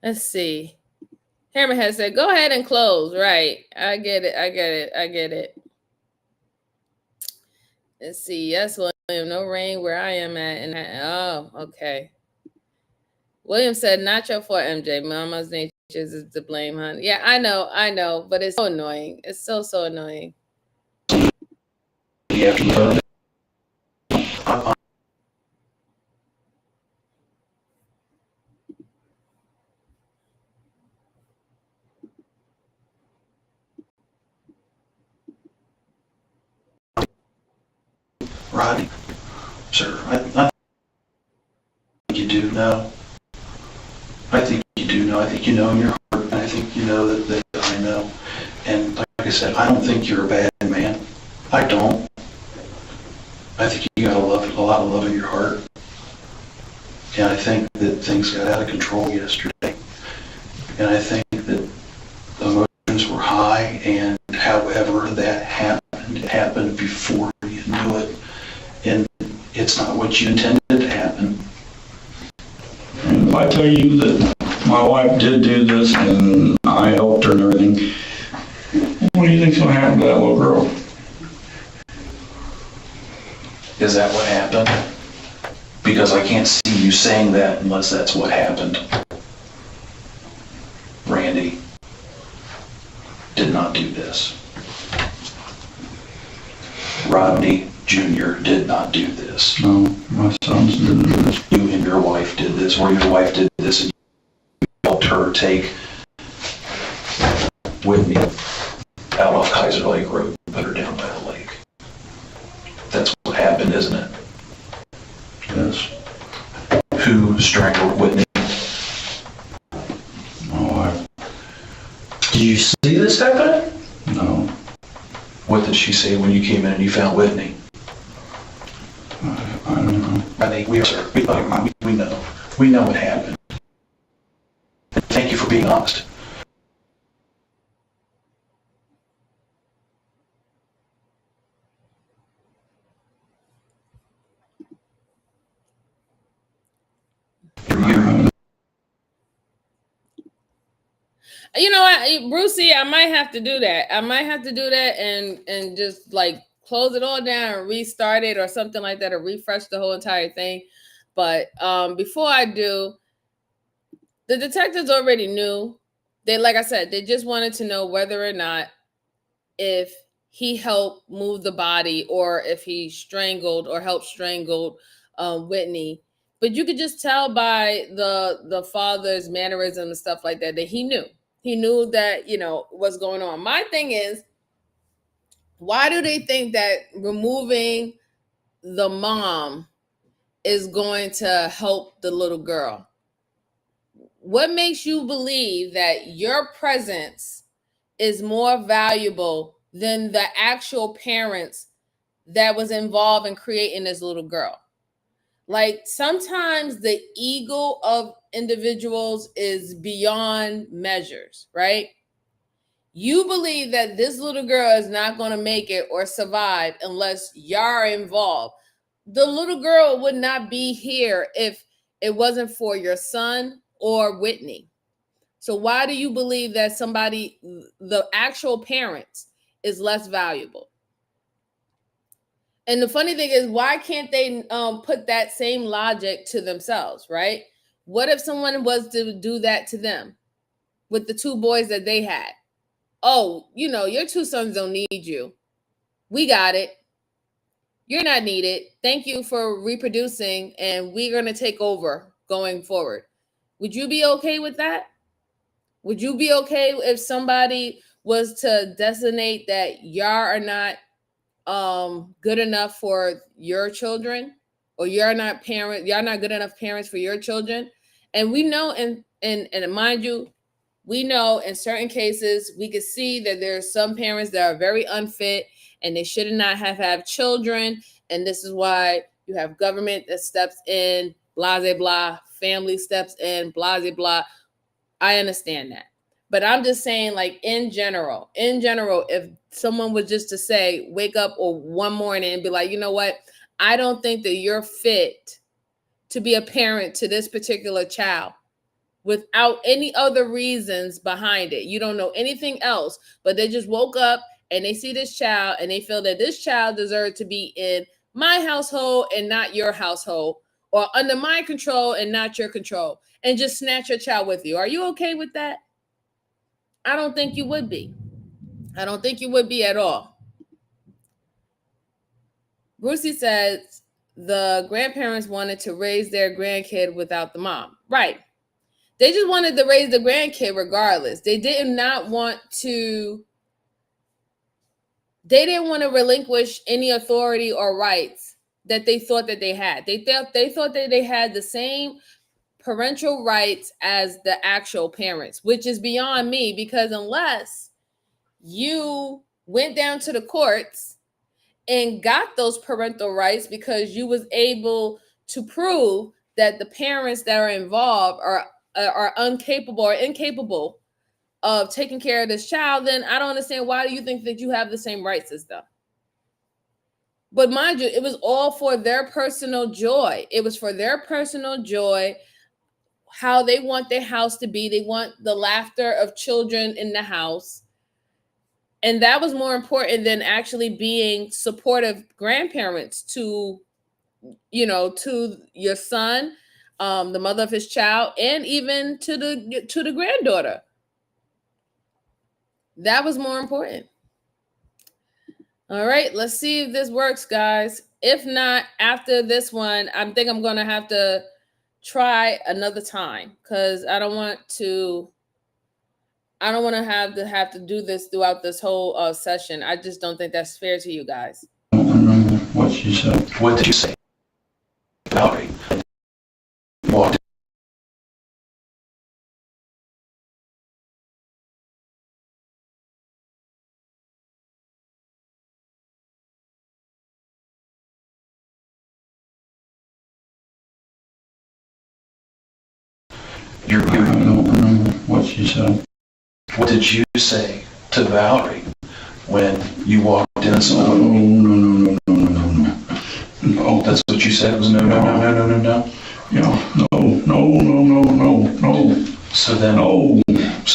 Let's see. Hammerhead said, go ahead and close. Right. I get it. Let's see. Yes, William, no rain where I am at. Oh, okay. William said, not your fault, MJ. Mama's nature is to blame, honey. Yeah, I know, but it's so annoying. It's so annoying. Yeah. Rodney, sir, I think you do know. I think you do know. I think you know in your heart, and I think you know that I know. And like I said, I don't think you're a bad man. I don't. I think you got a lot of love in your heart. And I think that things got out of control yesterday. And I think that emotions were high, and however that happened, it happened before you knew it. And it's not what you intended to happen. And I tell you that my wife did do this and I helped her and everything, what do you think's gonna happen to that little girl? Is that what happened? Because I can't see you saying that unless that's what happened. Randy did not do this. Rodney Jr. did not do this. No, my sons didn't do this. You and your wife did this, or your wife did this, and you helped her take Whitney out off Kaiser Lake Road and put her down by the lake. That's what happened, isn't it? Yes. Who strangled Whitney? My wife. Did you see this happening? No. What did she say when you came in and you found Whitney? I don't know. I think we know. We know what happened. Thank you for being honest. You know what, Brucey, I might have to do that. I might have to do that and just like close it all down and restart it or something like that, or refresh the whole entire thing. But before I do, the detectives already knew. They, like I said, they just wanted to know whether or not if he helped move the body or if he strangled or helped strangle Whitney. But you could just tell by the father's mannerism and stuff like that that he knew. He knew that, you know, what's going on. My thing is, why do they think that removing the mom is going to help the little girl? What makes you believe that your presence is more valuable than the actual parents that was involved in creating this little girl? Like, sometimes the ego of individuals is beyond measures, right? You believe that this little girl is not going to make it or survive unless y'all are involved. The little girl would not be here if it wasn't for your son or Whitney. So why do you believe that somebody, the actual parents, is less valuable? And the funny thing is, why can't they put that same logic to themselves, right? What if someone was to do that to them with the two boys that they had? Oh, you know, your two sons don't need you. We got it. You're not needed. Thank you for reproducing, and we're going to take over going forward. Would you be okay with that? Would you be okay if somebody was to designate that y'all are not good enough for your children, or you're not good enough parents for your children? And we know, and mind you, we know in certain cases we can see that there are some parents that are very unfit and they should not have children, and this is why you have government that steps in, blah blah blah, family steps in, blah blah blah. I understand that. But I'm just saying, like, in general, if someone was just to say, wake up or one morning and be like, you know what? I don't think that you're fit to be a parent to this particular child, without any other reasons behind it. You don't know anything else, but they just woke up and they see this child and they feel that this child deserves to be in my household and not your household, or under my control and not your control, and just snatch your child with you. Are you okay with that? I don't think you would be. I don't think you would be at all. Brucey says the grandparents wanted to raise their grandkid without the mom. Right. They just wanted to raise the grandkid regardless. They didn't want to relinquish any authority or rights that they thought that they had. They thought that they had the same parental rights as the actual parents, which is beyond me, because unless you went down to the courts and got those parental rights because you was able to prove that the parents that are involved are incapable or incapable of taking care of this child, then I don't understand why do you think that you have the same rights as them. But mind you, it was all for their personal joy. It was for their personal joy. how they want their house to be. They want the laughter of children in the house. And that was more important than actually being supportive grandparents to, to your son, the mother of his child, and even to the granddaughter. That was more important. All right, let's see if this works, guys. If not, after this one, I think I'm gonna have to try another time because I don't want to have to do this throughout this whole session. I just don't think that's fair to you guys. I don't remember what she said. What did you say, Valerie? Walked in. I don't remember what she said. What did you say to Valerie when you walked in and saw? No. Oh, that's what you said. It was no. Yeah, no. So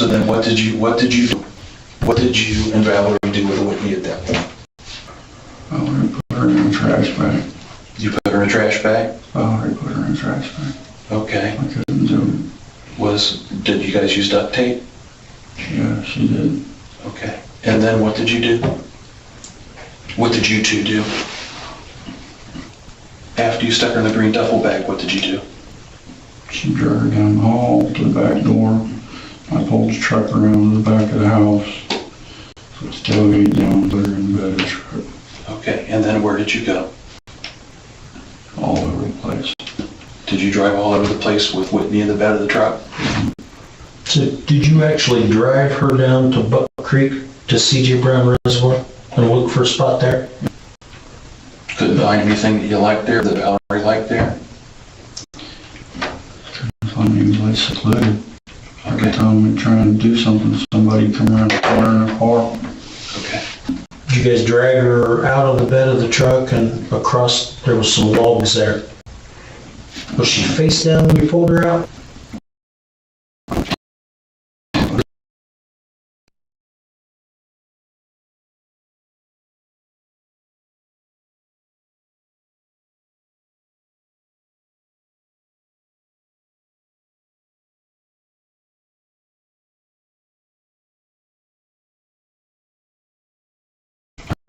then, what did you and Valerie do with Whitney at that point? Valerie put her in a trash bag. You put her in a trash bag? Valerie put her in a trash bag. Okay. I couldn't do it. Did you guys use duct tape? Yeah, she did. Okay. And then what did you do? What did you two do? After you stuck her in the green duffel bag, what did you do? She drove her down the hall to the back door. I pulled the truck around to the back of the house. So it's tailgate down, put her in the bed of the truck. Okay. And then where did you go? All over the place. Did you drive all over the place with Whitney in the bed of the truck? So did you actually drive her down to Buck Creek to C.J. Brown Reservoir and look for a spot there? Couldn't find anything that you liked there, that Valerie liked there? Couldn't find any place secluded. Every time we trying to do something, somebody come around the corner in a car. Okay. Did you guys drag her out of the bed of the truck and across, there was some logs there? Was she face down when you pulled her out?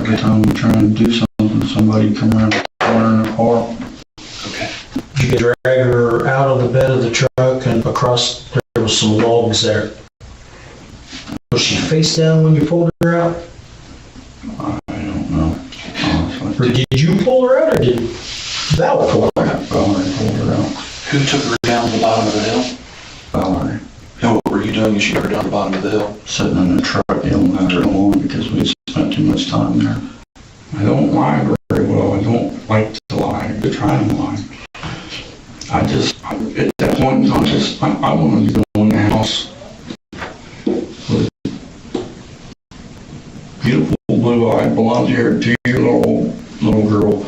Every time we trying to do something, somebody come around the corner in a car. Okay. Did you drag her out of the bed of the truck and across, there was some logs there? Was she face down when you pulled her out? I don't know, honestly. Or did you pull her out or did Val pull her out? Valerie pulled her out. Who took her down to the bottom of the hill? Valerie. And what were you doing as you took her down to the bottom of the hill? Sitting in the truck yelling at her along because we spent too much time there. I don't lie very well. I don't like to lie. I try to lie. At that point in time, I wanted to go in the house with a beautiful blue-eyed, blonde-haired, 2-year-old little girl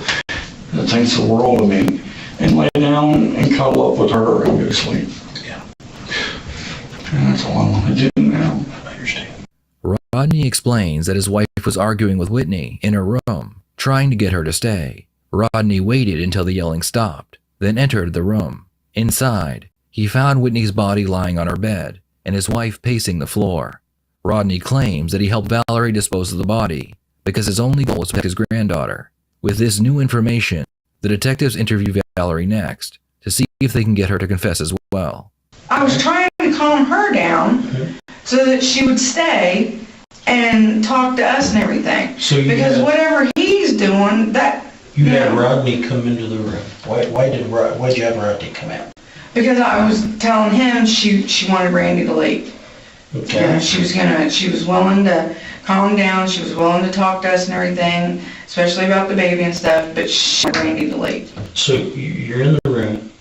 that thinks the world of me and lay down and cuddle up with her and go to sleep. Yeah. And that's all I want to do now. I understand. Rodney explains that his wife was arguing with Whitney in her room, trying to get her to stay. Rodney waited until the yelling stopped, then entered the room. Inside, he found Whitney's body lying on her bed and his wife pacing the floor. Rodney claims that he helped Valerie dispose of the body because his only goal was to protect his granddaughter. With this new information, the detectives interview Valerie next to see if they can get her to confess as well. I was trying to calm her down so that she would stay and talk to us and everything. So because whatever he's doing, that... You had Rodney come into the room. Why'd you have Rodney come out? Because I was telling him she wanted Randy to leave. Okay. And she was willing to calm down, she was willing to talk to us and everything, especially about the baby and stuff, but she wanted Randy to leave. So you're in the room,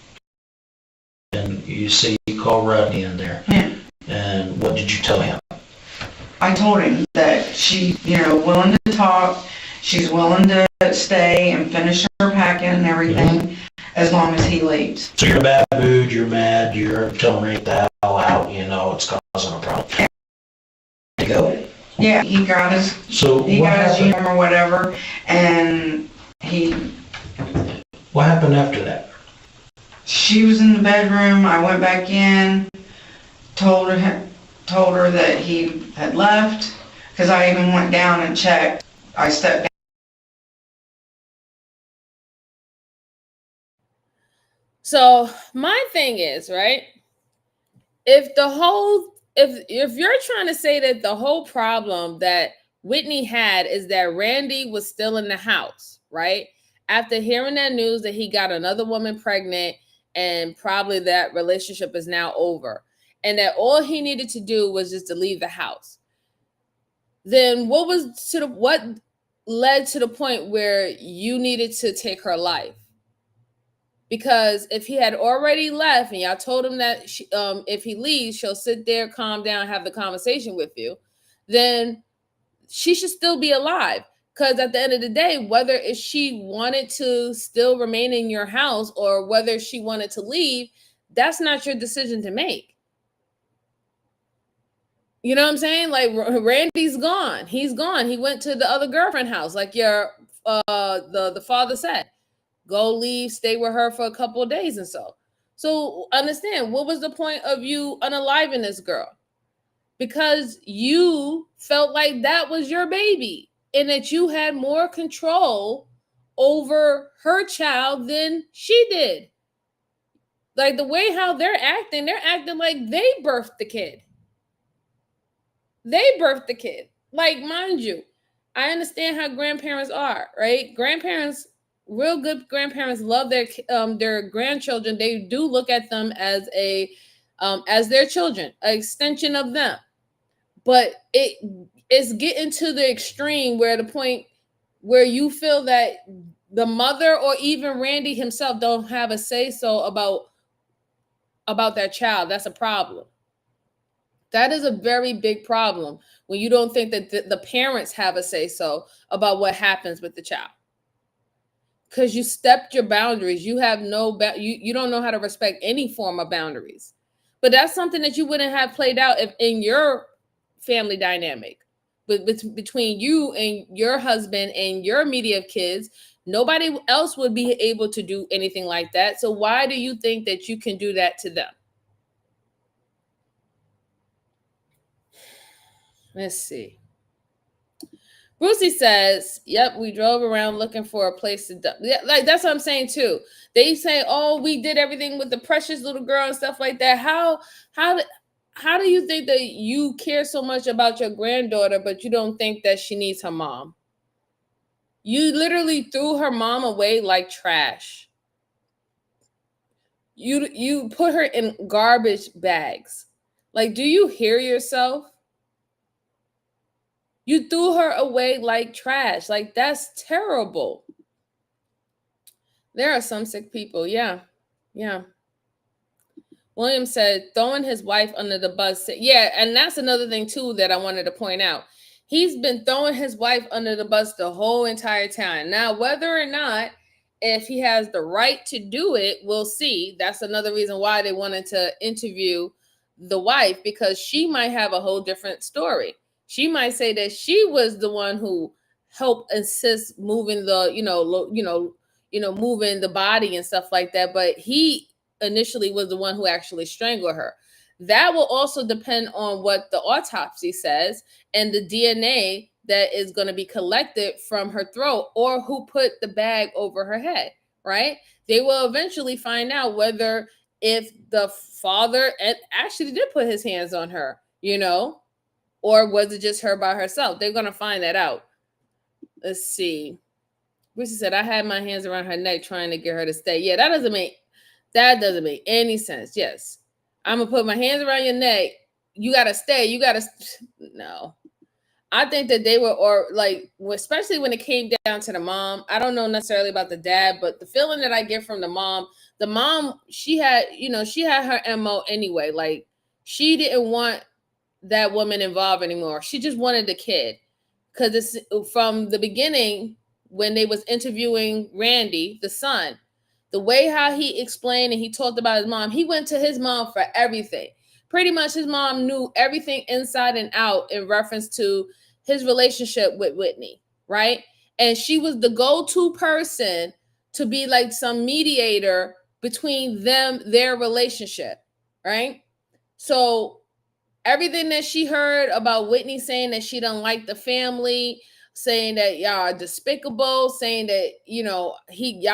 and you say you call Rodney in there. Yeah. And what did you tell him? I told him that she, willing to talk, she's willing to stay and finish her packing and everything. as long as he leaves. So you're in a bad mood, you're mad, you're telling me the hell out, it's causing a problem. To go? Yeah, he got his uniform or whatever, and What happened after that? she was in the bedroom. I went back in, told her that he had left, because I even went down and checked. I stepped down. So my thing is, right? If you're trying to say that the whole problem that Whitney had is that Randy was still in the house, right? After hearing that news that he got another woman pregnant and probably that relationship is now over, and that all he needed to do was just to leave the house, then what led to the point where you needed to take her life? Because if he had already left and y'all told him that if he leaves, she'll sit there, calm down, have the conversation with you, then she should still be alive. Because at the end of the day, whether if she wanted to still remain in your house or whether she wanted to leave, that's not your decision to make. You know what I'm saying? Like, Randy's gone. He's gone. He went to the other girlfriend house, like the father said. Go leave, stay with her for a couple of days and so. So understand, what was the point of you unaliving this girl? Because you felt like that was your baby and that you had more control over her child than she did. Like the way how they're acting like they birthed the kid. They birthed the kid. Like, mind you, I understand how grandparents are, right? Real good grandparents love their grandchildren. They do look at them as their children, an extension of them. But it's getting to the extreme where the point where you feel that the mother or even Randy himself don't have a say-so about that child. That's a problem. That is a very big problem when you don't think that the parents have a say-so about what happens with the child. Because you stepped your boundaries. You have you don't know how to respect any form of boundaries. But that's something that you wouldn't have played out if in your family dynamic. But between you and your husband and your immediate kids, nobody else would be able to do anything like that. So why do you think that you can do that to them? Let's see. Brucey says, yep, we drove around looking for a place to dump. Yeah, like that's what I'm saying too. They say, oh, we did everything with the precious little girl and stuff like that. How do you think that you care so much about your granddaughter, but you don't think that she needs her mom? You literally threw her mom away like trash. You put her in garbage bags. Like, do you hear yourself? You threw her away like trash. Like, that's terrible. There are some sick people. Yeah. William said, throwing his wife under the bus. Yeah, and that's another thing, too, that I wanted to point out. He's been throwing his wife under the bus the whole entire time. Now, whether or not, if he has the right to do it, we'll see. That's another reason why they wanted to interview the wife, because she might have a whole different story. She might say that she was the one who helped assist moving the, moving the body and stuff like that. But he initially was the one who actually strangled her. That will also depend on what the autopsy says and the DNA that is going to be collected from her throat, or who put the bag over her head, right? They will eventually find out whether if the father actually did put his hands on her, or was it just her by herself? They're going to find that out. Let's see. Brucey said, I had my hands around her neck trying to get her to stay. Yeah, that doesn't make any sense. Yes. I'm going to put my hands around your neck. You got to stay. No. I think that they were, or like, especially when it came down to the mom. I don't know necessarily about the dad, but the feeling that I get from the mom, she had her MO anyway. Like, she didn't want that woman involved anymore. She just wanted the kid. Because it's from the beginning, when they was interviewing Randy, the son, the way how he explained and he talked about his mom, he went to his mom for everything. Pretty much his mom knew everything inside and out in reference to his relationship with Whitney, right? And she was the go-to person to be like some mediator between them, their relationship, right? So everything that she heard about Whitney saying that she don't like the family, saying that y'all are despicable, saying that, y'all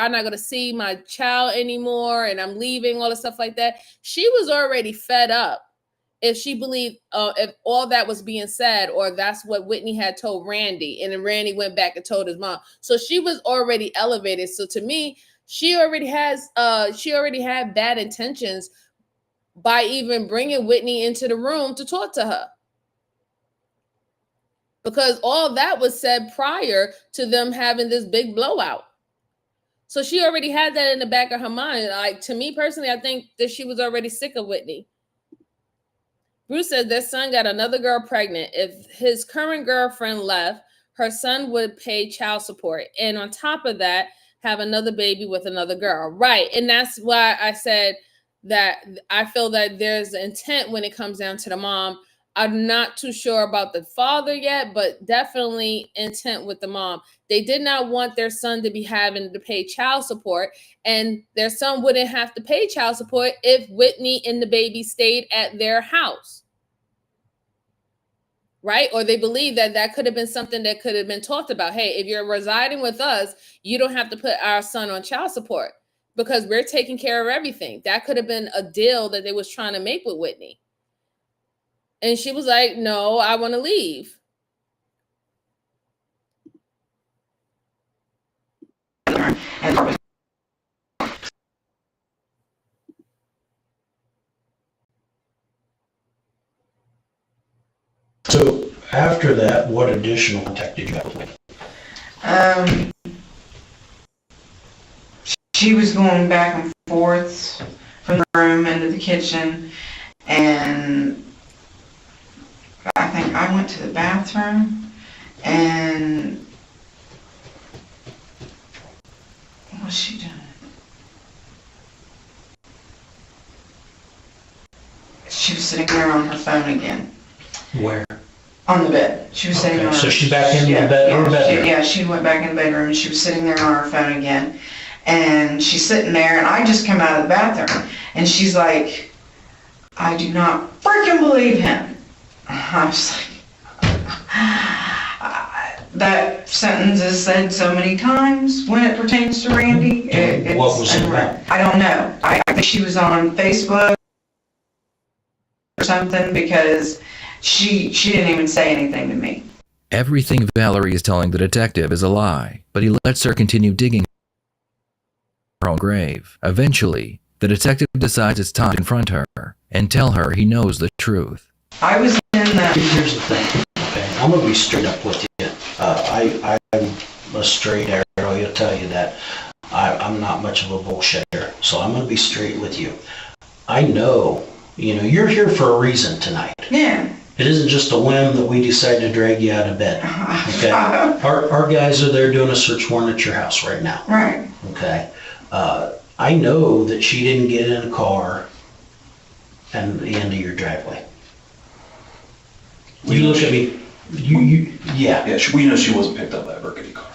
not gonna see my child anymore and I'm leaving, all the stuff like that. She was already fed up if she believed if all that was being said, or that's what Whitney had told Randy, and then Randy went back and told his mom. So she was already elevated. So to me, she already had bad intentions by even bringing Whitney into the room to talk to her. Because all that was said prior to them having this big blowout. So she already had that in the back of her mind. Like, to me personally, I think that she was already sick of Whitney. Bruce said their son got another girl pregnant. If his current girlfriend left, her son would pay child support. And on top of that, have another baby with another girl. Right. And that's why I said that I feel that there's intent when it comes down to the mom. I'm not too sure about the father yet, but definitely intent with the mom. They did not want their son to be having to pay child support, and their son wouldn't have to pay child support if Whitney and the baby stayed at their house. Right? Or they believe that that could have been something that could have been talked about. Hey, if you're residing with us, you don't have to put our son on child support because we're taking care of everything. That could have been a deal that they was trying to make with Whitney. And she was like, no, I want to leave. So after that, what additional contact did you have with Whitney? She was going back and forth from the room into the kitchen, and I think I went to the bathroom, and what was she doing? She was sitting there on her phone again. Where? On the bed. She was sitting on her... So she back in the bedroom? Yeah, she went back in the bedroom and she was sitting there on her phone again. And she's sitting there and I just come out of the bathroom and she's like, I do not freaking believe him. I was like, that sentence is said so many times when it pertains to Randy. What was it about? I don't know. I think she was on Facebook or something because she didn't even say anything to me. Everything Valerie is telling the detective is a lie, but he lets her continue digging her own grave. Eventually, the detective decides it's time to confront her and tell her he knows the truth. I was in the... Here's the thing, okay? I'm going to be straight up with you. I'm a straight arrow, he'll tell you that. I'm not much of a bullshitter, so I'm going to be straight with you. I know, you're here for a reason tonight. Yeah. It isn't just a whim that we decide to drag you out of bed, okay? Our guys are there doing a search warrant at your house right now. Right. Okay? I know that she didn't get in a car and the end of your driveway. You look at me, yeah. Yeah, we know she wasn't picked up by a burgundy car.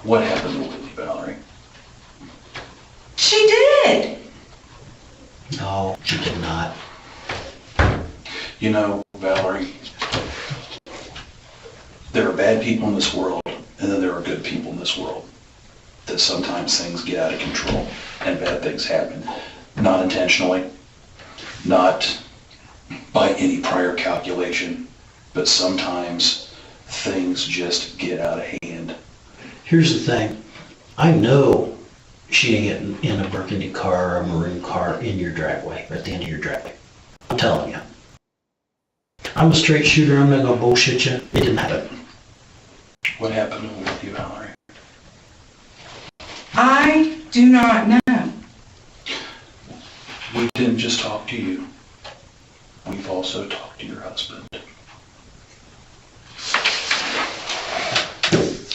What happened to Whitney, Valerie? She did. No, she did not. Valerie, there are bad people in this world, and then there are good people in this world. That sometimes things get out of control, and bad things happen. Not intentionally, not by any prior calculation, but sometimes things just get out of hand. Here's the thing. I know she didn't get in a burgundy car or a maroon car in your driveway, or at the end of your driveway. I'm telling you. I'm a straight shooter. I'm not going to bullshit you. It didn't happen. What happened with you, Valerie? I do not know. We didn't just talk to you. We've also talked to your husband.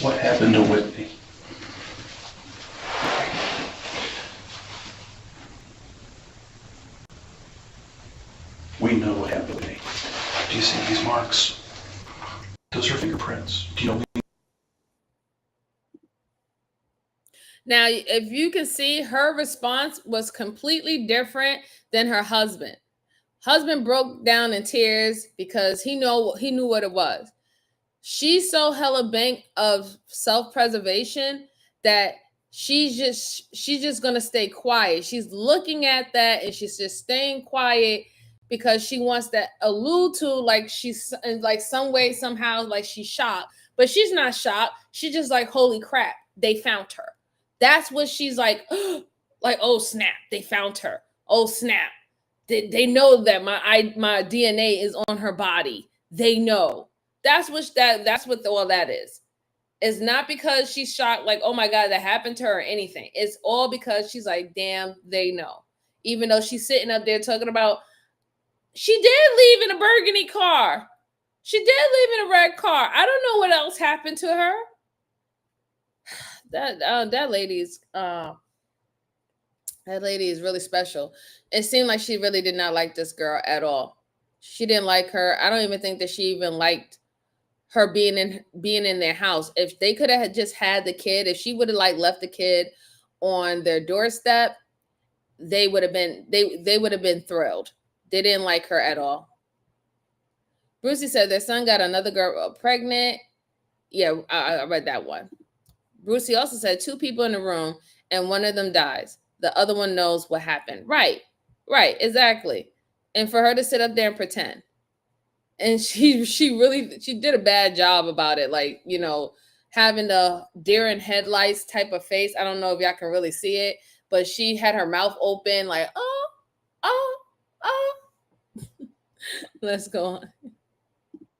What happened to Whitney? happened to me. Do you see these marks? Those are fingerprints. Do you know? Now, if you can see, her response was completely different than her husband. Husband broke down in tears because he knew what it was. She's so hella bent of self-preservation that she's just gonna stay quiet. She's looking at that and she's just staying quiet because she wants to allude to like she's in like some way, somehow, like she's shocked. But she's not shocked. She's just like, holy crap, they found her. That's what she's like, like, oh snap, they found her. Oh snap. They know that my DNA is on her body. They know. That's what all that is. It's not because she's shocked, like, oh my God, that happened to her or anything. It's all because she's like, damn, they know. Even though she's sitting up there talking about, she did leave in a burgundy car. She did leave in a red car. I don't know what else happened to her. That lady is really special. It seemed like she really did not like this girl at all. She didn't like her. I don't even think that she even liked her being in their house. If they could have just had the kid, if she would have like left the kid on their doorstep, they would have been thrilled. They didn't like her at all. Brucey said their son got another girl pregnant. Yeah, I read that one. Brucey also said 2 people in the room and one of them dies. The other one knows what happened. Right, exactly. And for her to sit up there and pretend. And she did a bad job about it. Like, you know, having the deer in headlights type of face. I don't know if y'all can really see it, but she had her mouth open like, oh. Let's go on.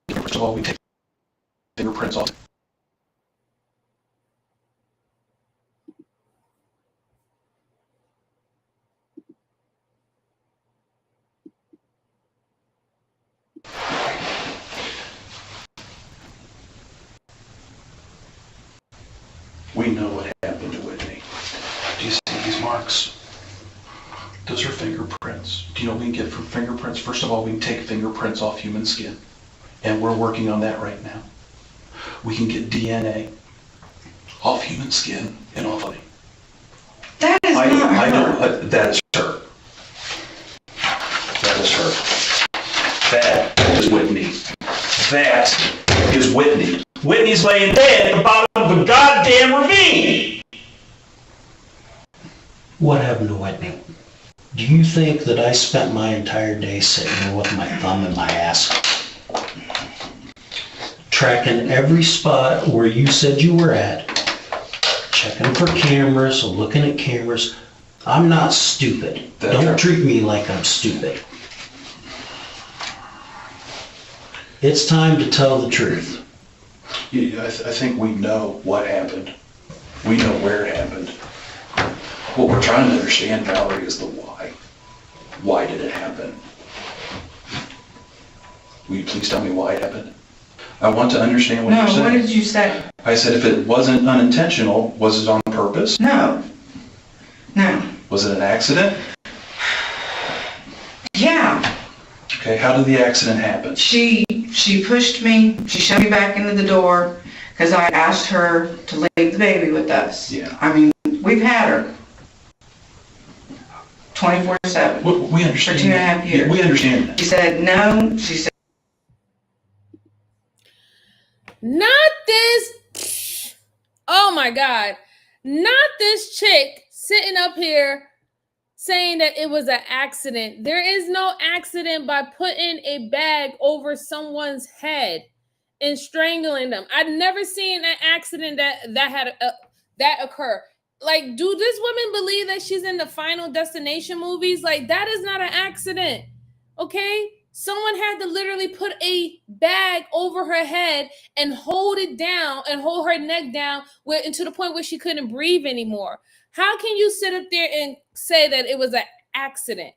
First of all, we take fingerprints off. We know what happened to Whitney. Do you see these marks? Those are fingerprints. Do you know what we can get from fingerprints? First of all, we can take fingerprints off human skin. And we're working on that right now. We can get DNA off human skin and off body. That is not her. I know, that is her. That is her. That is Whitney. That is Whitney. Whitney's laying dead at the bottom of a goddamn ravine. What happened to Whitney? Do you think that I spent my entire day sitting here with my thumb in my ass, tracking every spot where you said you were at, checking for cameras, looking at cameras? I'm not stupid. Don't treat me like I'm stupid. It's time to tell the truth. I think we know what happened. We know where it happened. What we're trying to understand, Valerie, is the why. Why did it happen? Will you please tell me why it happened? I want to understand what you're saying. No, what did you say? I said if it wasn't unintentional, was it on purpose? No. Was it an accident? Yeah. Okay, how did the accident happen? She pushed me. She shoved me back into the door because I asked her to leave the baby with us. Yeah. I mean, we've had her 24/7. We understand. For 2.5 years. We understand that. She said no. She said, Not this. Oh my God. Not this chick sitting up here saying that it was an accident. There is no accident by putting a bag over someone's head and strangling them. I've never seen an accident that occur. Like, do this woman believe that she's in the Final Destination movies? Like, that is not an accident. Okay? Someone had to literally put a bag over her head and hold it down and hold her neck down and to the point where she couldn't breathe anymore. How can you sit up there and say that it was an accident?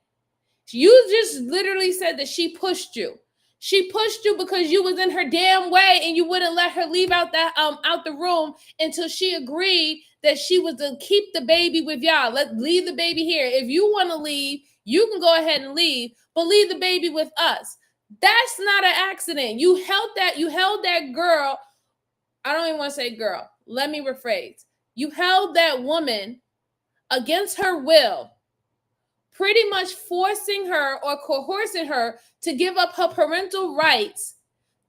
You just literally said that she pushed you. She pushed you because you was in her damn way and you wouldn't let her leave out the room until she agreed that she was to keep the baby with y'all. Leave the baby here. If you want to leave, you can go ahead and leave, but leave the baby with us. That's not an accident. You held that girl. I don't even want to say girl. Let me rephrase. You held that woman against her will, pretty much forcing her or coercing her to give up her parental rights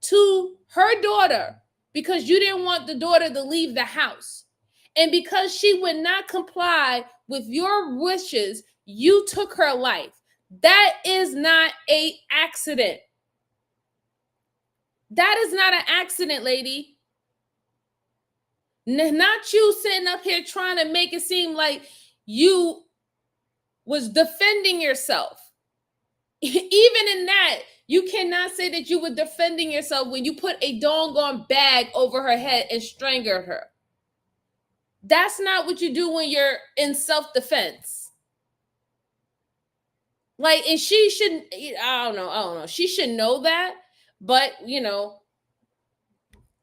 to her daughter because you didn't want the daughter to leave the house. And because she would not comply with your wishes, you took her life. That is not an accident. That is not an accident, lady. Not you sitting up here trying to make it seem like you was defending yourself. Even in that, you cannot say that you were defending yourself when you put a doggone bag over her head and strangled her. That's not what you do when you're in self-defense. Like, and she shouldn't, I don't know. She should know that, but, you know,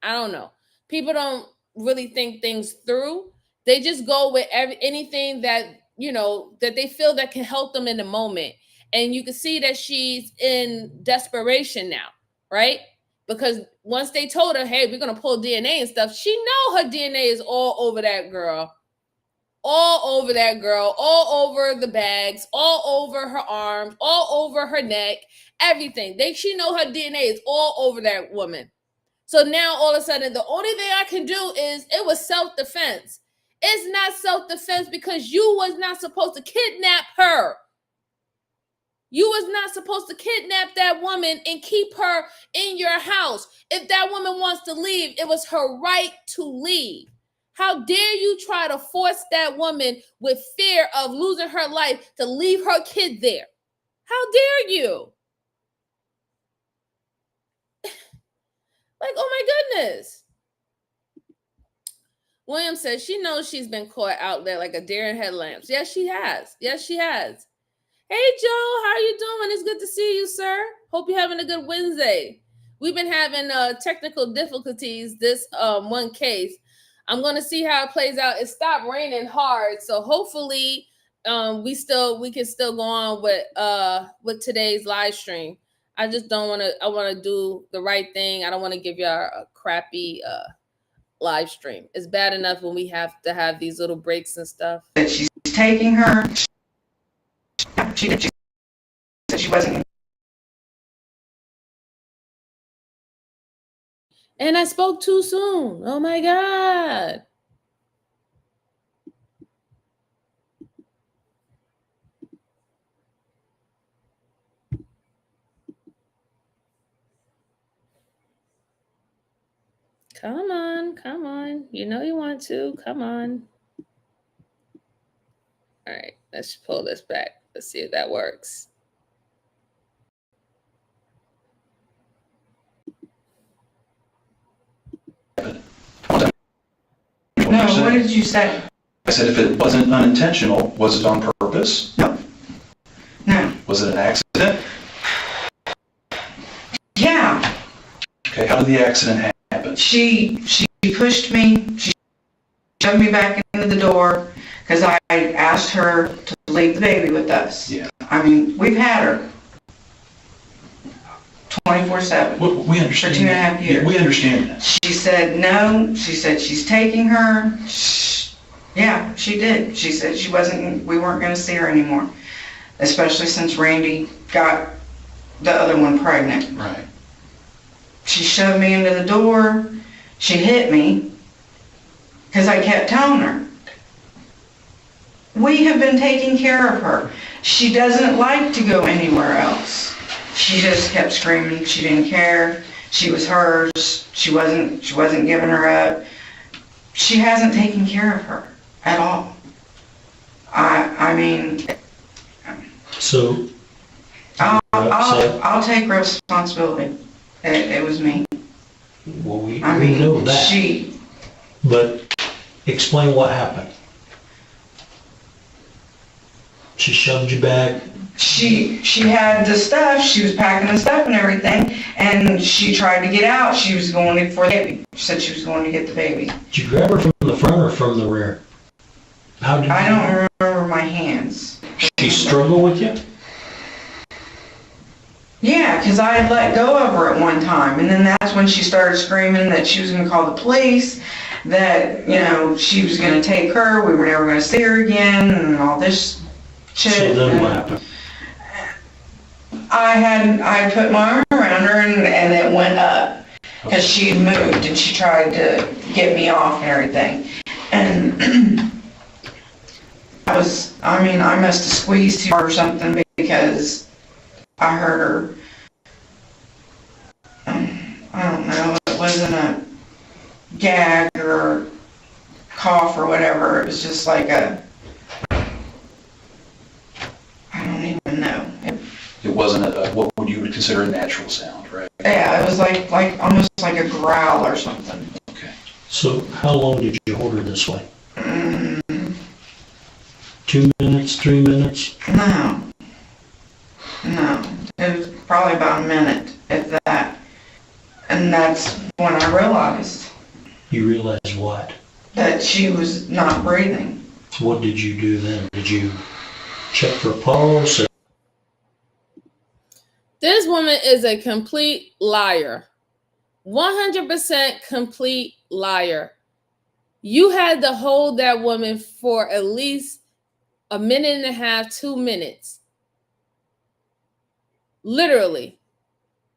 I don't know. People don't really think things through. They just go with anything that, you know, that they feel that can help them in the moment. And you can see that she's in desperation now, right? Because once they told her, hey, we're going to pull DNA and stuff, she know her DNA is all over that girl. All over that girl, all over the bags, all over her arms, all over her neck, everything. She know her DNA is all over that woman. So now all of a sudden, the only thing I can do is it was self-defense. It's not self-defense because you was not supposed to kidnap her. You was not supposed to kidnap that woman and keep her in your house. If that woman wants to leave, it was her right to leave. How dare you try to force that woman with fear of losing her life to leave her kid there? How dare you? Like, oh my goodness. William says she knows she's been caught out there like a deer in headlamps. Yes, she has. Yes, she has. Hey, Joe, how are you doing? It's good to see you, sir. Hope you're having a good Wednesday. We've been having technical difficulties this one case. I'm going to see how it plays out. It stopped raining hard, so hopefully we can still go on with today's live stream. I just don't want to. I want to do the right thing. I don't want to give y'all a crappy live stream. It's bad enough when we have to have these little breaks and stuff. That she's taking her. She said she wasn't. And I spoke too soon. Oh my God. Come on, come on. You know you want to. Come on. All right, let's pull this back. Let's see if that works. No, what did you say? I said if it wasn't unintentional, was it on purpose? No. No. Was it an accident? Yeah. Okay, how did the accident happen? She pushed me. She shoved me back into the door because I asked her to leave the baby with us. Yeah. I mean, we've had her 24/7. We understand for 2.5 years. Yeah, we understand that. She said no. She said she's taking her. Yeah, she did. She said we weren't going to see her anymore, especially since Randy got the other one pregnant. Right. She shoved me into the door. She hit me because I kept telling her, we have been taking care of her. She doesn't like to go anywhere else. She just kept screaming. She didn't care. She was hers. She wasn't giving her up. She hasn't taken care of her at all. I mean, So, I'll take responsibility. It was me. well, we I mean, know that. But explain what happened. She shoved you back. She had the stuff. She was packing the stuff and everything, and she tried to get out. She was going for the baby. She said she was going to get the baby. Did you grab her from the front or from the rear? How did I don't remember my hands. she struggle with you? Yeah, Yeah, because I had let go of her at one time, and then that's when she started screaming that she was going to call the police, that, she was going to take her, we were never going to see her again, and all this shit. So then what happened? I put my arm around her, and it went up, because she had moved, and she tried to get me off and everything. And I must have squeezed too hard or something, because I heard her, I don't know, it wasn't a gag or cough or whatever, it was just like I don't even know. It wasn't what would you would consider a natural sound, right? Yeah, it was like almost like a growl or something. Okay. So how long did you hold her this way? 2 minutes, 3 minutes? No. It was probably about a minute, if that. And that's when I realized You realized what? that she was not breathing. What did you do then? Did you check for pulse? This woman is a complete liar. 100% complete liar. You had to hold that woman for at least a minute and a half, 2 minutes. Literally.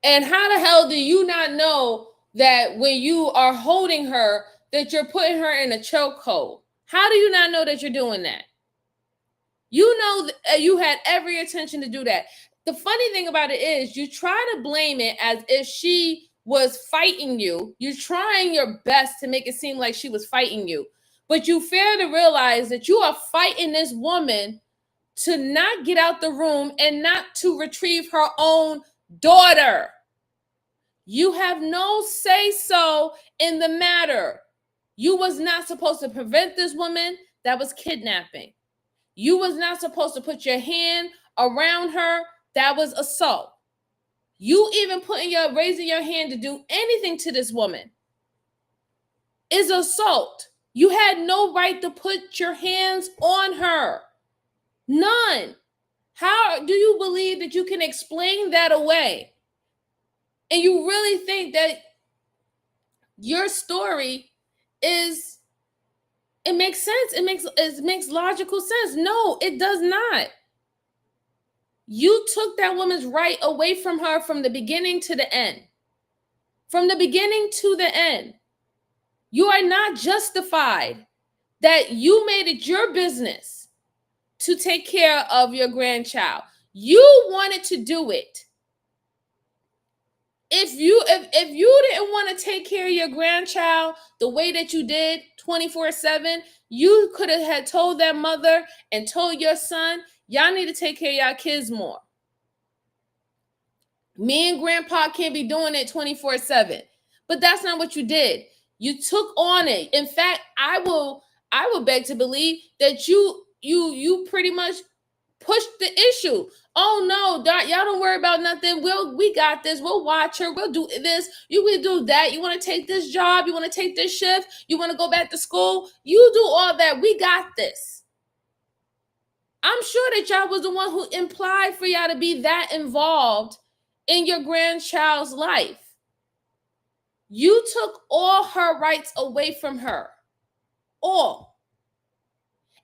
And how the hell do you not know that when you are holding her, that you're putting her in a chokehold? How do you not know that you're doing that? You know you had every intention to do that. The funny thing about it is you try to blame it as if she was fighting you. You're trying your best to make it seem like she was fighting you. But you fail to realize that you are fighting this woman to not get out the room and not to retrieve her own daughter. You have no say-so in the matter. You was not supposed to prevent this woman. That was kidnapping. You was not supposed to put your hand around her. That was assault. You even raising your hand to do anything to this woman is assault. You had no right to put your hands on her. None. How do you believe that you can explain that away? And you really think that your story it makes sense. It makes logical sense. No, it does not. You took that woman's right away from her from the beginning to the end. From the beginning to the end. You are not justified that you made it your business to take care of your grandchild. You wanted to do it. If you didn't want to take care of your grandchild the way that you did 24/7, you could have had told that mother and told your son, y'all need to take care of y'all kids more. Me and grandpa can't be doing it 24/7. But that's not what you did. You took on it. In fact, I will beg to believe that you pretty much pushed the issue. Oh no, Doc, y'all don't worry about nothing. We got this. We'll watch her. We'll do this. You will do that. You want to take this job? You want to take this shift? You want to go back to school? You do all that. We got this. I'm sure that y'all was the one who implied for y'all to be that involved in your grandchild's life. You took all her rights away from her. All.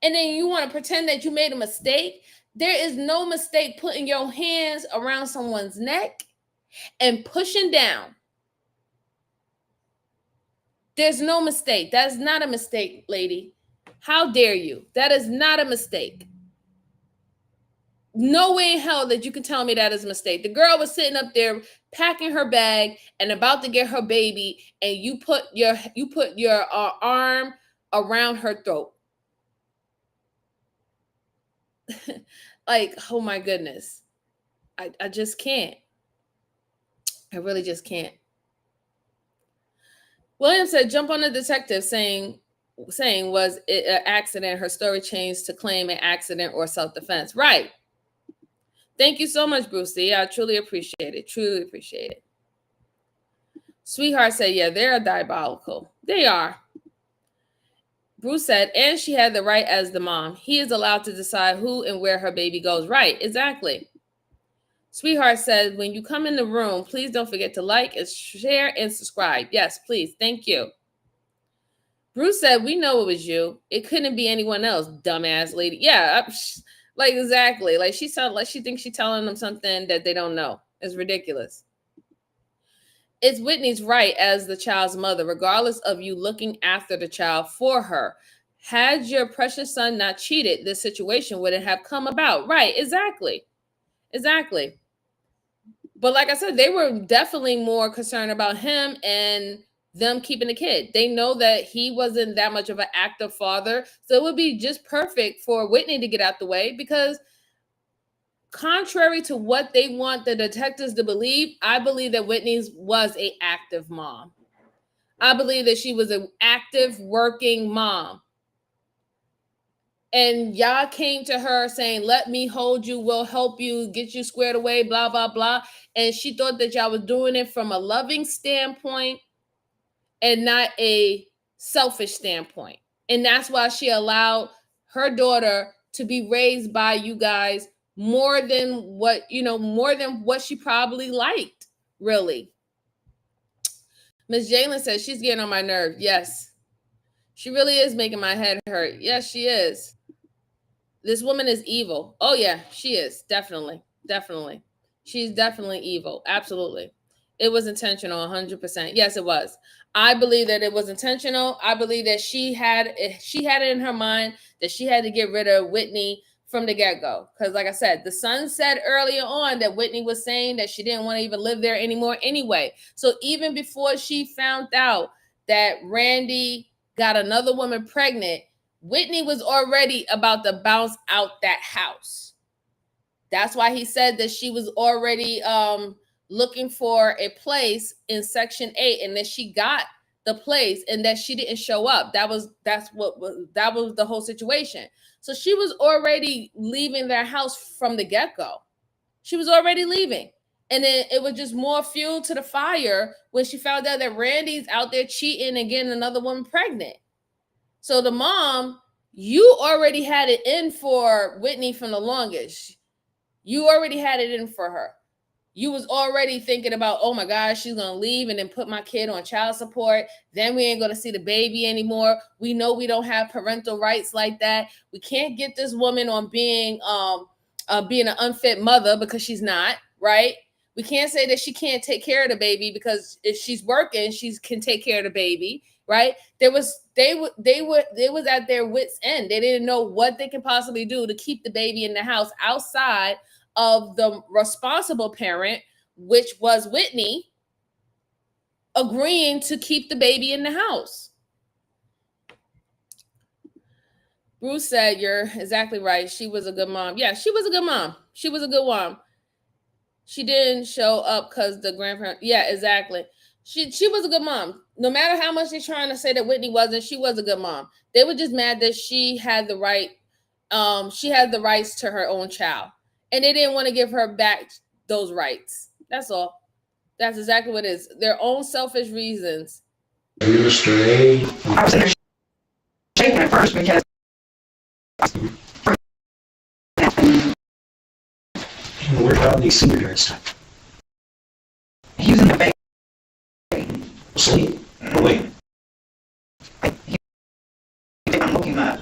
And then you want to pretend that you made a mistake? There is no mistake putting your hands around someone's neck and pushing down. There's no mistake. That's not a mistake, lady. How dare you? That is not a mistake. No way in hell that you can tell me that is a mistake. The girl was sitting up there packing her bag and about to get her baby, and you put your arm around her throat. Like, oh my goodness. I just can't. I really just can't. William said, jump on the detective saying was it an accident? Her story changed to claim an accident or self-defense. Right. Thank you so much, Brucey. I truly appreciate it. Truly appreciate it. Sweetheart said, yeah, they're diabolical. They are. Bruce said, and she had the right as the mom. He is allowed to decide who and where her baby goes. Right, exactly. Sweetheart says, when you come in the room, please don't forget to like and share and subscribe. Yes, please. Thank you. Bruce said, we know it was you. It couldn't be anyone else, dumbass lady. Yeah, like exactly. Like she thinks she's telling them something that they don't know. It's ridiculous. It's Whitney's right as the child's mother, regardless of you looking after the child for her. Had your precious son not cheated, this situation wouldn't have come about. Right, exactly. Exactly. But like I said, they were definitely more concerned about him and them keeping the kid. They know that he wasn't that much of an active father. So it would be just perfect for Whitney to get out the way, because contrary to what they want the detectives to believe, I believe that Whitney was an active mom. I believe that she was an active working mom. And y'all came to her saying, let me hold you, we'll help you, get you squared away, blah, blah, blah. And she thought that y'all was doing it from a loving standpoint and not a selfish standpoint. And that's why she allowed her daughter to be raised by you guys more than what she probably liked, really. Miss Jalen says she's getting on my nerve. Yes, she really is making my head hurt. Yes, she is. This woman is evil. Oh, yeah, she is. Definitely. Definitely. She's definitely evil. Absolutely. It was intentional, 100%. Yes, it was. I believe that it was intentional. I believe that she had it in her mind that she had to get rid of Whitney from the get-go. Because like I said, the son said earlier on that Whitney was saying that she didn't want to even live there anymore anyway. So even before she found out that Randy got another woman pregnant, Whitney was already about to bounce out that house. That's why he said that she was already looking for a place in Section 8, and that she got the place and that she didn't show up. That was the whole situation. So she was already leaving their house from the get-go. She was already leaving. And then it was just more fuel to the fire when she found out that Randy's out there cheating and getting another woman pregnant. So the mom, you already had it in for Whitney from the longest. You already had it in for her. You was already thinking about, oh my gosh, she's going to leave and then put my kid on child support. Then we ain't going to see the baby anymore. We know we don't have parental rights like that. We can't get this woman on being an unfit mother because she's not, right? We can't say that she can't take care of the baby because if she's working, she can take care of the baby, right? They was at their wits' end. They didn't know what they can possibly do to keep the baby in the house outside of the responsible parent, which was Whitney, agreeing to keep the baby in the house. Bruce said, you're exactly right. She was a good mom. Yeah, she was a good mom. She was a good mom. She didn't show up because the grandparent. Yeah, exactly. She was a good mom. No matter how much they're trying to say that Whitney wasn't, she was a good mom. They were just mad that she had the right. She had the rights to her own child, and they didn't want to give her back those rights. That's all. That's exactly what it is. Their own selfish reasons. Are you straight? I was shaking at first because Where's Rodney Senior during this time? he was in the bed. Asleep? Or wait. I'm looking up.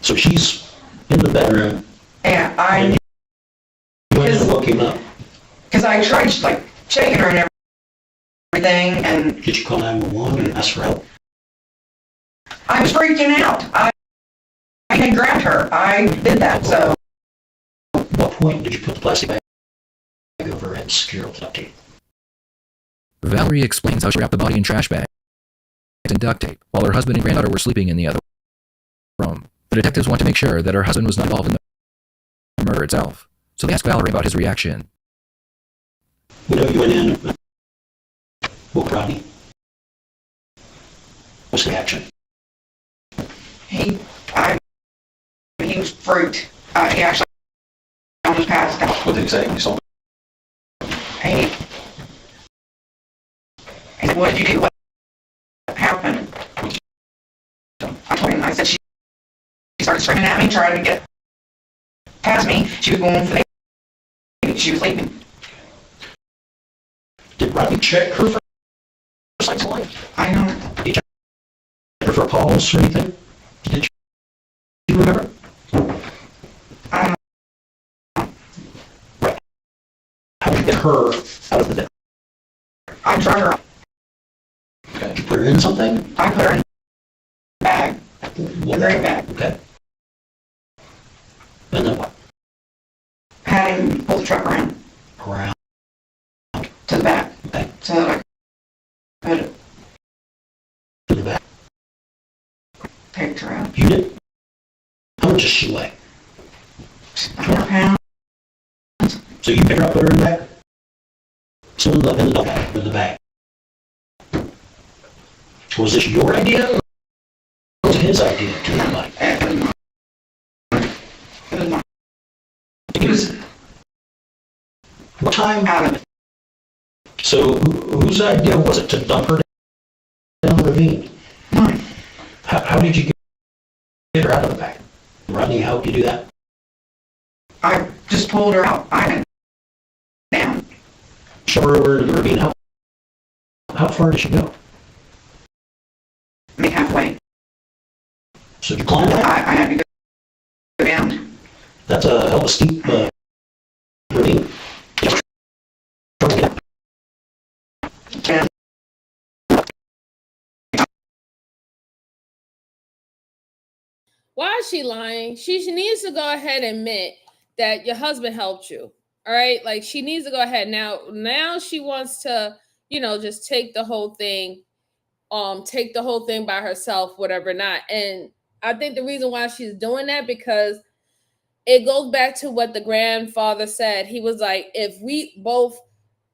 So she's in the bedroom. And And you went to look him up. because I tried like shaking her and everything, and Did you call 911 and ask for help? I was freaking out. I had grabbed her. I did that. So At what point did you put the plastic bag over and secure it with duct tape? Valerie explains how she wrapped the body in trash bags and duct tape while her husband and granddaughter were sleeping in the other room. The detectives want to make sure that her husband was not involved in the murder itself, so they ask Valerie about his reaction. You know, you went in, woke Rodney. What's the reaction? he was freaked. He actually almost passed out. What did he say when you saw him? He said, what did you do? What happened? I told him, I said, she started screaming at me, trying to get past me. She was going for the baby. week she was leaving. Did Rodney check her for signs of life? I don't, Did he check her for a pulse or anything? Did you remember? I don't, How did you get her out of the bed? I drug her. Okay. Did you put her in something? I put her in a bag, What a green bag. Okay. And then what? Had him pull the truck around Around. to the back Okay. so that I could To the back. pick her out. You did? How much does she weigh? 100 pounds. So you pick her up, put her in the bag? So in the dog bag, in the bag. Was this your idea? Or was it his idea to the body? It was mine. It was mine. It was What time? out of it. So whose idea was it to dump her down the ravine? Mine. How did you get her out of the bag? Rodney helped you do that? I just pulled her out. I went down. Shove her over to the ravine. How far did she go? Me halfway. So did you climb that? I had to go down. That's a hell of a steep ravine. And Why is she lying? She needs to go ahead and admit that your husband helped you. All right. Like she needs to go ahead. Now she wants to, just take the whole thing by herself, whatever not. And I think the reason why she's doing that, because it goes back to what the grandfather said. He was like, if we both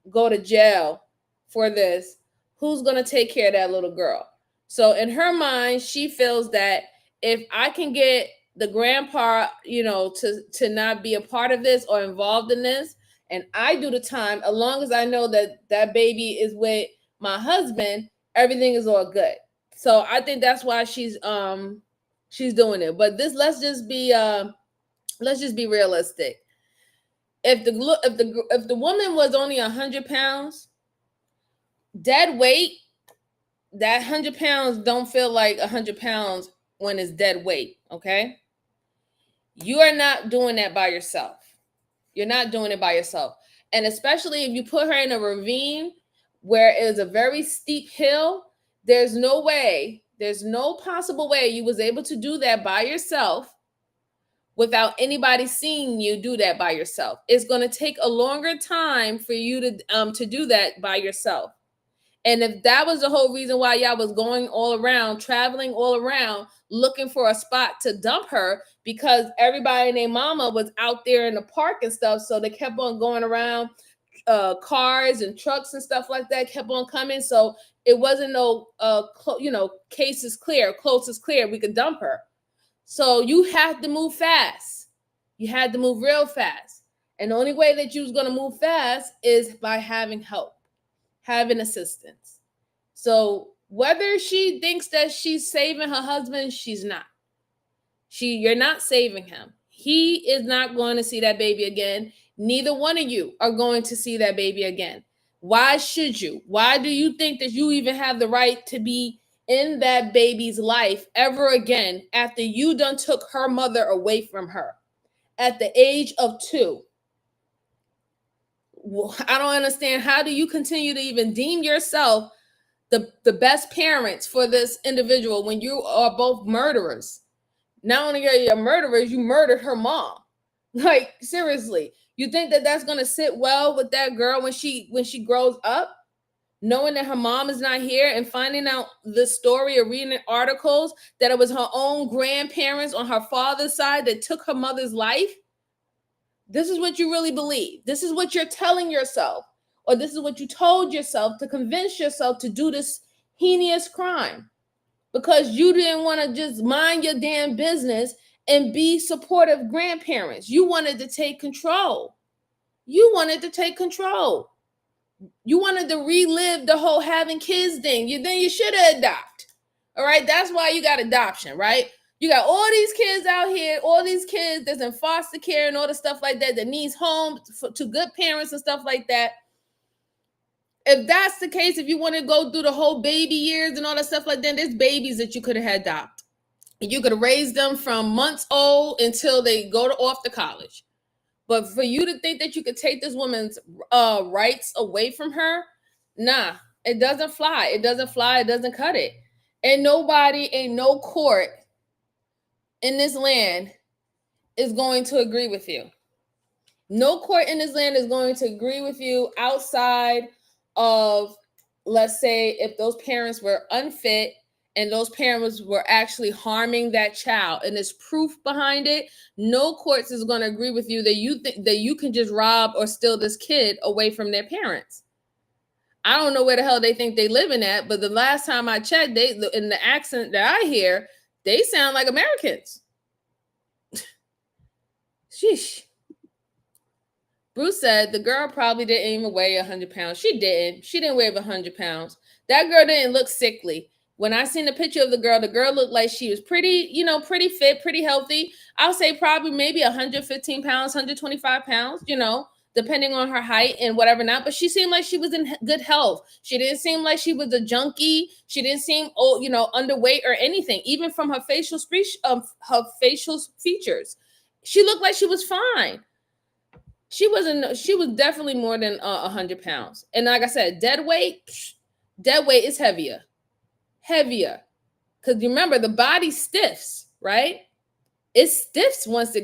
go to jail for this, who's going to take care of that little girl? So in her mind, she feels that if I can get the grandpa, to not be a part of this or involved in this, and I do the time, as long as I know that that baby is with my husband, everything is all good. So I think that's why she's doing it. But let's just be realistic. If the woman was only 100 pounds, dead weight, that 100 pounds don't feel like 100 pounds when it's dead weight. Okay, you are not doing that by yourself. You're not doing it by yourself, and especially if you put her in a ravine where it is a very steep hill. There's no possible way you was able to do that by yourself without anybody seeing you do that by yourself. It's going to take a longer time for you to do that by yourself. And if that was the whole reason why y'all was going all around, traveling all around, looking for a spot to dump her, because everybody and their mama was out there in the park and stuff, so they kept on going around, cars and trucks and stuff like that kept on coming. So it wasn't no, case is clear, close is clear, we could dump her. So you had to move fast. You had to move real fast. And the only way that you was going to move fast is by having help, having assistance. So whether she thinks that she's saving her husband, she's not. You're not saving him. He is not going to see that baby again. Neither one of you are going to see that baby again. Why should you? Why do you think that you even have the right to be in that baby's life ever again after you done took her mother away from her at the age of 2? I don't understand. How do you continue to even deem yourself the best parents for this individual when you are both murderers? Not only are you murderers, you murdered her mom. Like, seriously, you think that that's going to sit well with that girl when she grows up, knowing that her mom is not here and finding out the story or reading articles that it was her own grandparents on her father's side that took her mother's life? This is what you really believe. This is what you're telling yourself, or this is what you told yourself to convince yourself to do this heinous crime, because you didn't want to just mind your damn business and be supportive grandparents. You wanted to take control. You wanted to relive the whole having kids thing. Then you should have adopted. All right. That's why you got adoption, right? You got all these kids out here, all these kids that's in foster care and all the stuff like that needs homes to good parents and stuff like that. If that's the case, if you want to go through the whole baby years and all that stuff like that, there's babies that you could have adopted. You could have raised them from months old until they go off to college. But for you to think that you could take this woman's rights away from her, nah, it doesn't fly. It doesn't fly. It doesn't cut it. And ain't no court in this land is going to agree with you. No court in this land is going to agree with you outside of, let's say, if those parents were unfit and those parents were actually harming that child and there's proof behind it. No courts is going to agree with you that you think that you can just rob or steal this kid away from their parents. I don't know where the hell they think they living at, but the last time I checked, they, in the accent that I hear, they sound like Americans. Sheesh. Bruce said the girl probably didn't even weigh 100 pounds. She didn't. She didn't weigh 100 pounds. That girl didn't look sickly. When I seen the picture of the girl looked like she was pretty, pretty fit, pretty healthy. I'll say probably maybe 115 pounds, 125 pounds, depending on her height and whatever not. But she seemed like she was in good health. She didn't seem like she was a junkie. She didn't seem, underweight or anything, even from her facial features. She looked like she was fine. She was definitely more than 100 pounds. And like I said, dead weight is heavier. Because remember, the body stiffs, right? It stiffs once the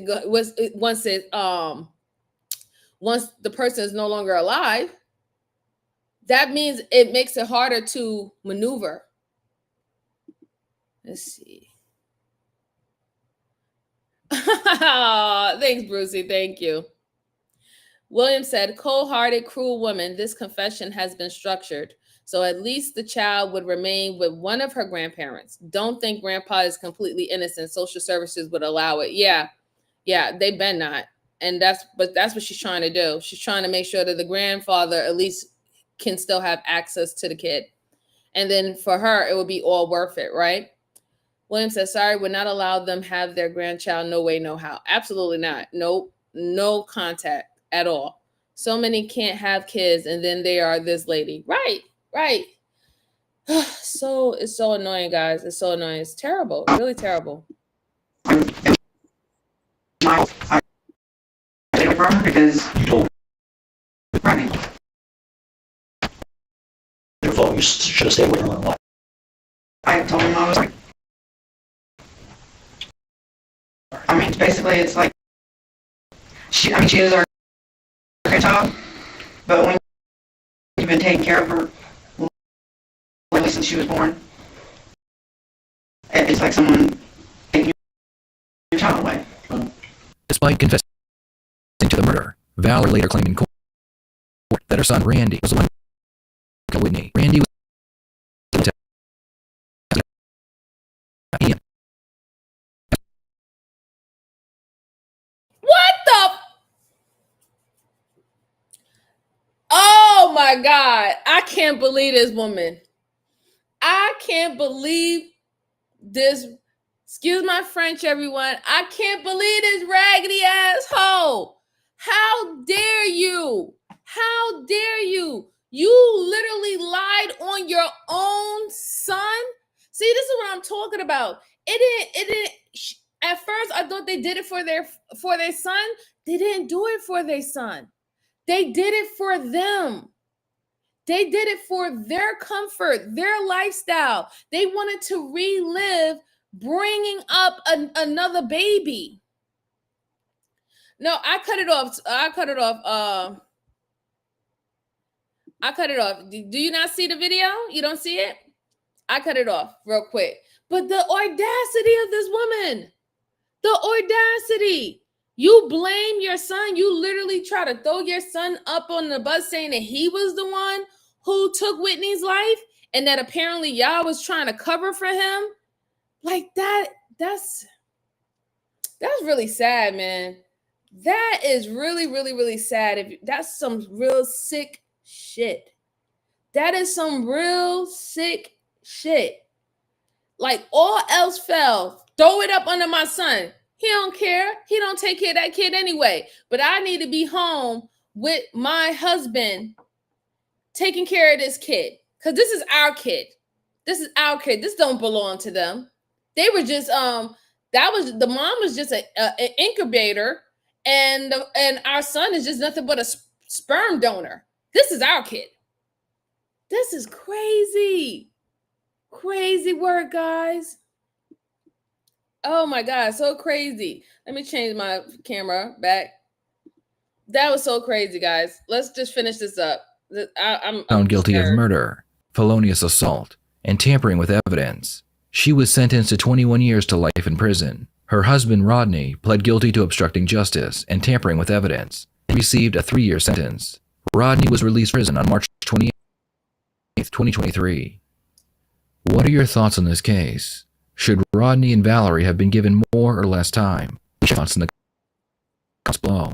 person is no longer alive. That means it makes it harder to maneuver. Let's see. Thanks, Brucey. Thank you. William said, cold-hearted, cruel woman, this confession has been structured, so at least the child would remain with one of her grandparents. Don't think grandpa is completely innocent. Social services would allow it. Yeah, they been not. And that's what she's trying to do. She's trying to make sure that the grandfather at least can still have access to the kid. And then for her, it would be all worth it, right? William says, sorry, would not allow them have their grandchild. No way, no how. Absolutely not. Nope. No contact at all. So many can't have kids, and then they are this lady. Right. So it's so annoying, guys. It's so annoying. It's terrible. It's really terrible. Because You told Rodney, your phone, you should have stayed away from her. I told him I was like, basically it's like, she is our child, but when you've been taking care of her literally since she was born, it's like someone taking your child away. Despite confessing to the murder, Valerie later claimed in court that her son Randy was the one who killed Whitney. Randy was What the? Oh my God. I can't believe this woman. I can't believe this. Excuse my French, everyone. I can't believe this raggedy asshole. How dare you? How dare you? You literally lied on your own son. See, this is what I'm talking about. It didn't. At first, I thought they did it for their son. They didn't do it for their son. They did it for them. They did it for their comfort, their lifestyle. They wanted to relive bringing up another baby. No, I cut it off. I cut it off. Do you not see the video? You don't see it? I cut it off real quick. But the audacity of this woman. The audacity. You blame your son. You literally try to throw your son up on the bus saying that he was the one who took Whitney's life and that apparently y'all was trying to cover for him. Like that's really sad, man. That is really, really, really sad. That's some real sick shit. That is some real sick shit. Like all else fell, Throw it up under my son. He don't care. He don't take care of that kid anyway. But I need to be home with my husband taking care of this kid. Because this is our kid. This is our kid. This don't belong to them. They were just, the mom was just an incubator, and our son is just nothing but a sperm donor. This is our kid. This is crazy. Crazy work, guys. Oh my God, so crazy. Let me change my camera back. That was so crazy, guys. Let's just finish this up. I'm found guilty of murder, felonious assault, and tampering with evidence. She was sentenced to 21 years to life in prison. Her husband, Rodney, pled guilty to obstructing justice and tampering with evidence and received a 3-year sentence. Rodney was released from prison on March 28, 2023. What are your thoughts on this case? Should Rodney and Valerie have been given more or less time? Thoughts in the comments below.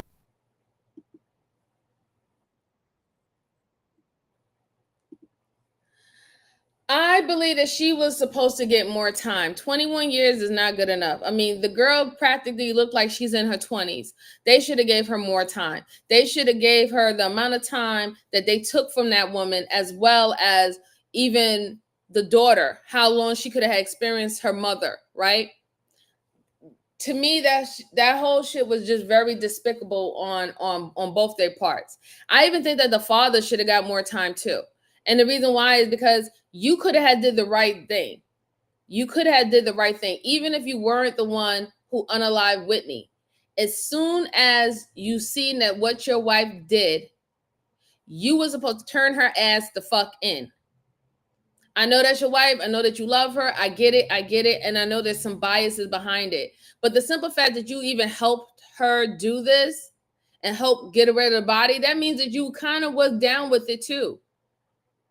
I believe that she was supposed to get more time. 21 years is not good enough. I mean, the girl practically looked like she's in her 20s. They should have gave her more time. They should have gave her the amount of time that they took from that woman, as well as even the daughter, how long she could have experienced her mother, right? To me, that whole shit was just very despicable on both their parts. I even think that the father should have got more time too. And the reason why is because you could have did the right thing. You could have did the right thing, even if you weren't the one who unalived Whitney. As soon as you seen that what your wife did, you were supposed to turn her ass the fuck in. I know that's your wife. I know that you love her. I get it. And I know there's some biases behind it. But the simple fact that you even helped her do this and help get rid of the body, that means that you kind of was down with it too.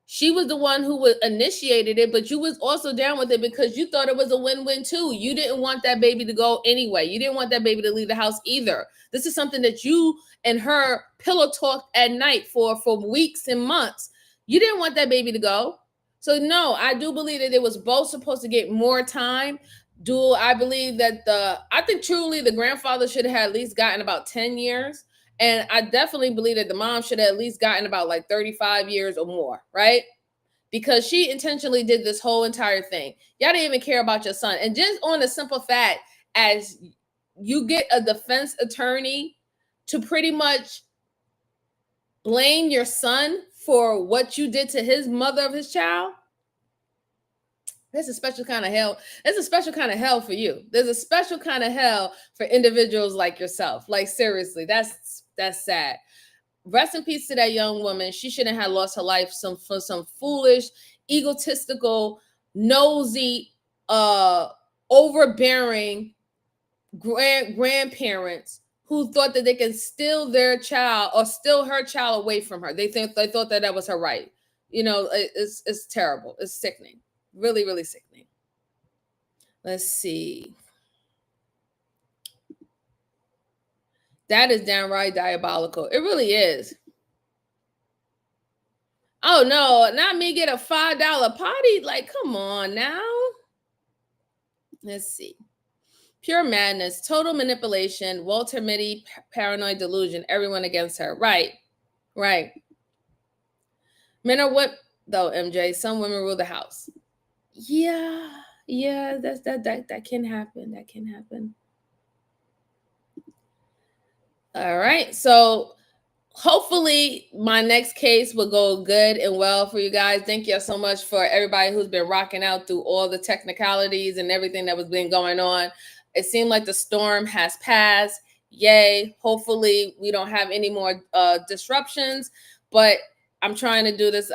She was the one who initiated it, but you was also down with it because you thought it was a win-win too. You didn't want that baby to go anyway. You didn't want that baby to leave the house either. This is something that you and her pillow talked at night for weeks and months. You didn't want that baby to go. So no, I do believe that they was both supposed to get more time. I believe that I think truly the grandfather should have at least gotten about 10 years. And I definitely believe that the mom should have at least gotten about like 35 years or more, right? Because she intentionally did this whole entire thing. Y'all didn't even care about your son. And just on the simple fact, as you get a defense attorney to pretty much blame your son for what you did to his mother of his child, there's a special kind of hell. There's a special kind of hell for you. There's a special kind of hell for individuals like yourself. Like, seriously, that's sad. Rest in peace to that young woman. She shouldn't have lost her life for some foolish, egotistical, nosy, overbearing grandparents who thought that they can steal their child or steal her child away from her. They thought that was her right. You know, it's terrible. It's sickening. Really, really sickening. Let's see. That is downright diabolical. It really is. Oh no, not me get a $5 potty. Like, come on now. Let's see. Pure madness, total manipulation, Walter Mitty, paranoid delusion, everyone against her. Right. Men are what though, MJ? Some women rule the house. Yeah, that can happen. That can happen. All right. So hopefully my next case will go good and well for you guys. Thank you so much for everybody who's been rocking out through all the technicalities and everything that was been going on. It seemed like the storm has passed. Yay. Hopefully we don't have any more disruptions, but I'm trying to do this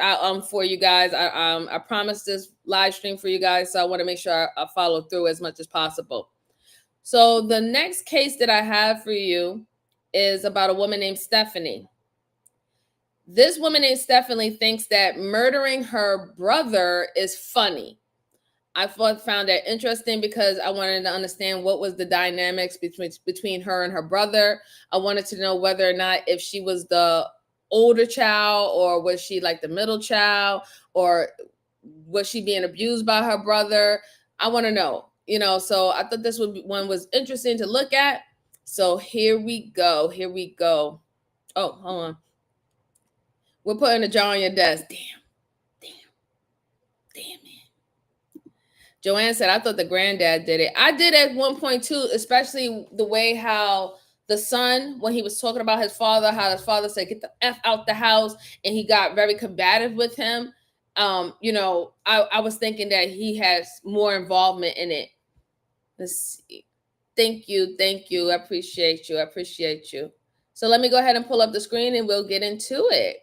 for you guys. I promised this live stream for you guys, so I want to make sure I follow through as much as possible. So the next case that I have for you is about a woman named Stephanie. This woman named Stephanie thinks that murdering her brother is funny. I found that interesting because I wanted to understand what was the dynamics between her and her brother. I wanted to know whether or not if she was the older child or was she like the middle child or was she being abused by her brother? I want to know. So I thought this one was interesting to look at. So here we go. Oh, hold on. We're putting a jar on your desk. Damn, man. Joanne said, I thought the granddad did it. I did at one point too, especially the way how the son, when he was talking about his father, how his father said, get the F out the house. And he got very combative with him. I was thinking that he has more involvement in it. Let's see. Thank you. I appreciate you. So let me go ahead and pull up the screen and we'll get into it.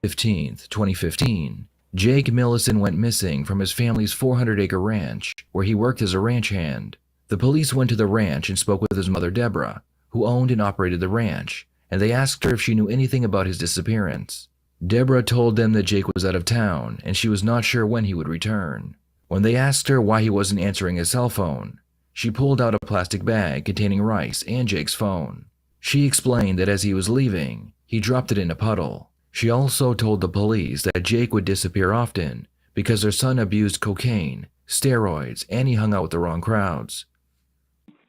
15th, 2015, Jake Millison went missing from his family's 400-acre ranch, where he worked as a ranch hand. The police went to the ranch and spoke with his mother, Deborah, who owned and operated the ranch, and they asked her if she knew anything about his disappearance. Deborah told them that Jake was out of town, and she was not sure when he would return. When they asked her why he wasn't answering his cell phone, she pulled out a plastic bag containing rice and Jake's phone. She explained that as he was leaving, he dropped it in a puddle. She also told the police that Jake would disappear often because their son abused cocaine, steroids, and he hung out with the wrong crowds.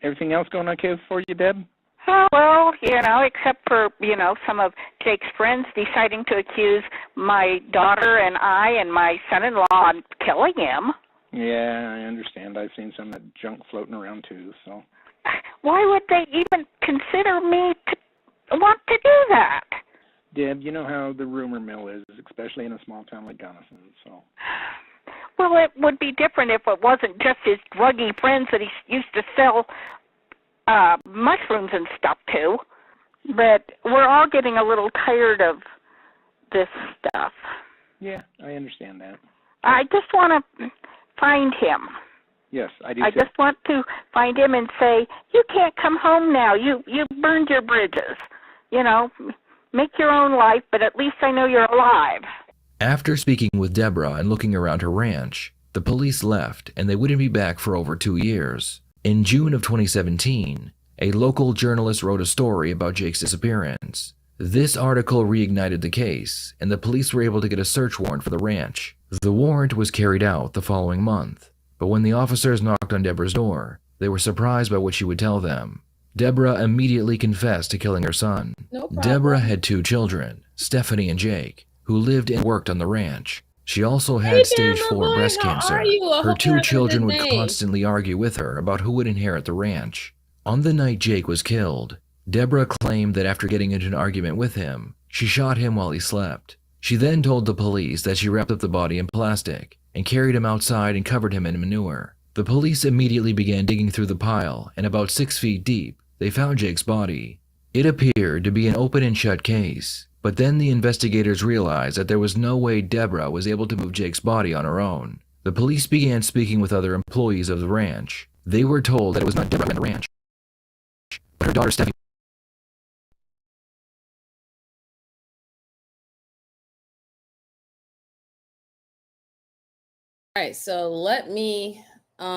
Everything else going okay for you, Deb? Well, except for, some of Jake's friends deciding to accuse my daughter and I and my son-in-law on killing him. Yeah, I understand. I've seen some of that junk floating around too, so. Why would they even consider me to want to do that? Deb, you know how the rumor mill is, especially in a small town like Gunnison, so. Well, it would be different if it wasn't just his druggy friends that he used to sell mushrooms and stuff to. But we're all getting a little tired of this stuff. Yeah, I understand that. I just want to find him. Yes, I do. I just want to find him and say, you can't come home now. You burned your bridges. Make your own life, but at least I know you're alive. After speaking with Deborah and looking around her ranch, the police left and they wouldn't be back for over 2 years. In June of 2017, a local journalist wrote a story about Jake's disappearance. This article reignited the case, and the police were able to get a search warrant for the ranch. The warrant was carried out the following month, but when the officers knocked on Deborah's door, they were surprised by what she would tell them. Deborah immediately confessed to killing her son. No problem. Deborah had 2 children, Stephanie and Jake, who lived and worked on the ranch. She also had stage 4 breast cancer. Her 2 children would constantly argue with her about who would inherit the ranch. On the night Jake was killed, Deborah claimed that after getting into an argument with him, she shot him while he slept. She then told the police that she wrapped up the body in plastic and carried him outside and covered him in manure. The police immediately began digging through the pile, and about 6 feet deep, they found Jake's body. It appeared to be an open and shut case, but then the investigators realized that there was no way Deborah was able to move Jake's body on her own. The police began speaking with other employees of the ranch. They were told that it was not Deborah in the ranch, but her daughter Stephanie. All right, so let me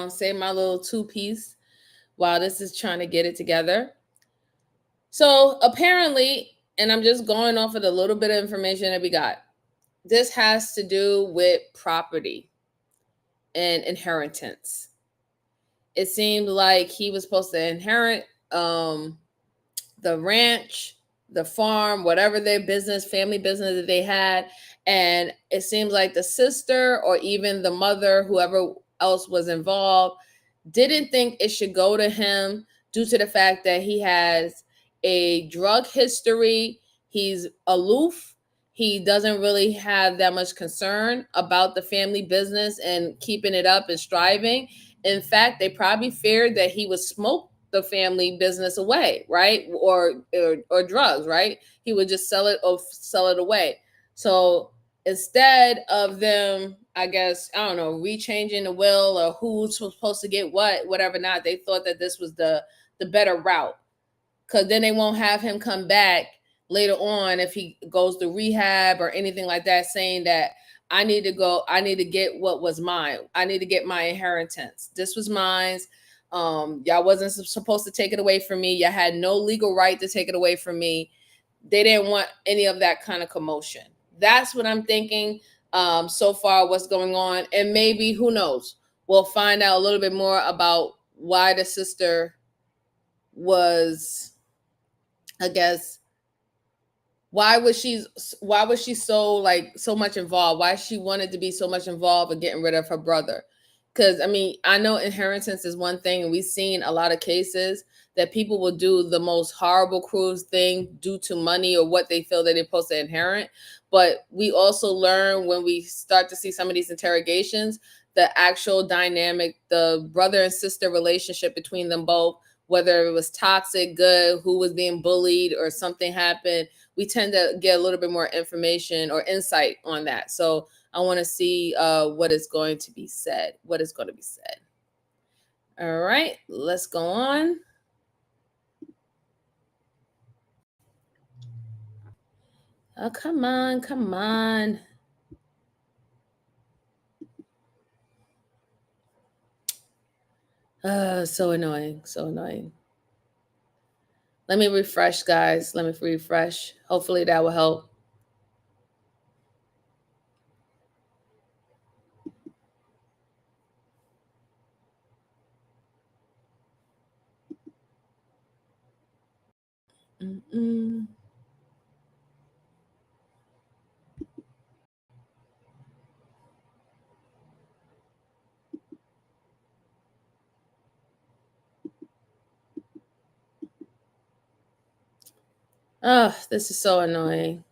say my little 2-piece while this is trying to get it together. So apparently, and I'm just going off of the little bit of information that we got, this has to do with property and inheritance. It seemed like he was supposed to inherit the ranch, the farm, whatever their business, family business that they had. And it seems like the sister or even the mother, whoever else was involved, didn't think it should go to him due to the fact that he has a drug history. He's aloof. He doesn't really have that much concern about the family business and keeping it up and striving. In fact, they probably feared that he would smoke the family business away, right? Or drugs, right? He would just sell it away. So instead of them, I guess, I don't know, rechanging the will or who's supposed to get whatever not, they thought that this was the better route. Because then they won't have him come back later on if he goes to rehab or anything like that, saying that I need to get what was mine. I need to get my inheritance. This was mine. Y'all wasn't supposed to take it away from me. Y'all had no legal right to take it away from me. They didn't want any of that kind of commotion. That's what I'm thinking. so far what's going on. And maybe, who knows, we'll find out a little bit more about why the sister was, I guess, why was she so much involved? Why she wanted to be so much involved in getting rid of her brother? Because, I mean, I know inheritance is one thing, and we've seen a lot of cases that people will do the most horrible, cruel thing due to money or what they feel that they're supposed to inherit. But we also learn when we start to see some of these interrogations, the actual dynamic, the brother and sister relationship between them both, whether it was toxic, good, who was being bullied, or something happened. We tend to get a little bit more information or insight on that. So I want to see what is going to be said. What is going to be said. All right, let's go on. Oh, come on, come on. So annoying, so annoying. Let me refresh, guys. Let me refresh. Hopefully that will help. Mm-mm. Oh, this is so annoying.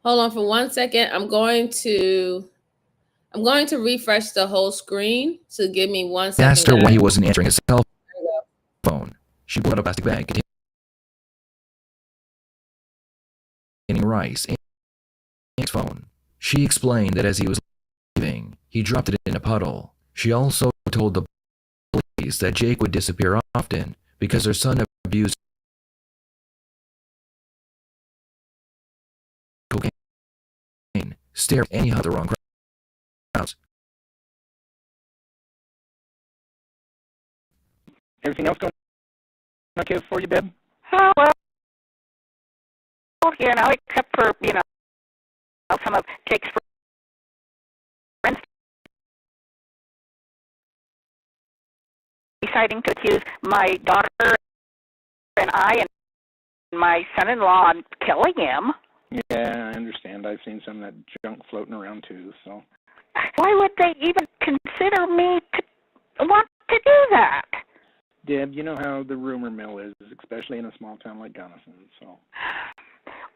Hold on for 1 second. I'm going to refresh the whole screen. So give me 1 second. He asked her why he wasn't answering his cell phone. She pulled out a plastic bag containing rice and his phone. She explained that as he was leaving, he dropped it in a puddle. She also told the police that Jake would disappear often because her son abused cocaine, stared anyhow at the wrong crowds. Everything else going okay for you, babe? Oh, well, except for, some of Jake's friends deciding to accuse my daughter and I and my son-in-law on killing him. Yeah, I understand. I've seen some of that junk floating around too, so. Why would they even consider me to want to do that? Deb, you know how the rumor mill is, especially in a small town like Gunnison, so.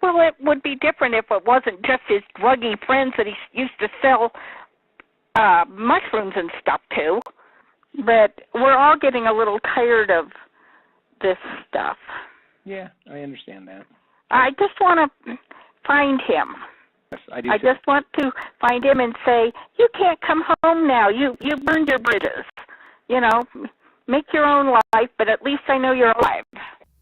Well, it would be different if it wasn't just his druggy friends that he used to sell mushrooms and stuff to. But we're all getting a little tired of this stuff. Yeah, I understand that. I just want to find him. Yes, I do. I just want to find him and say, you can't come home now. You burned your bridges. Make your own life, but at least I know you're alive.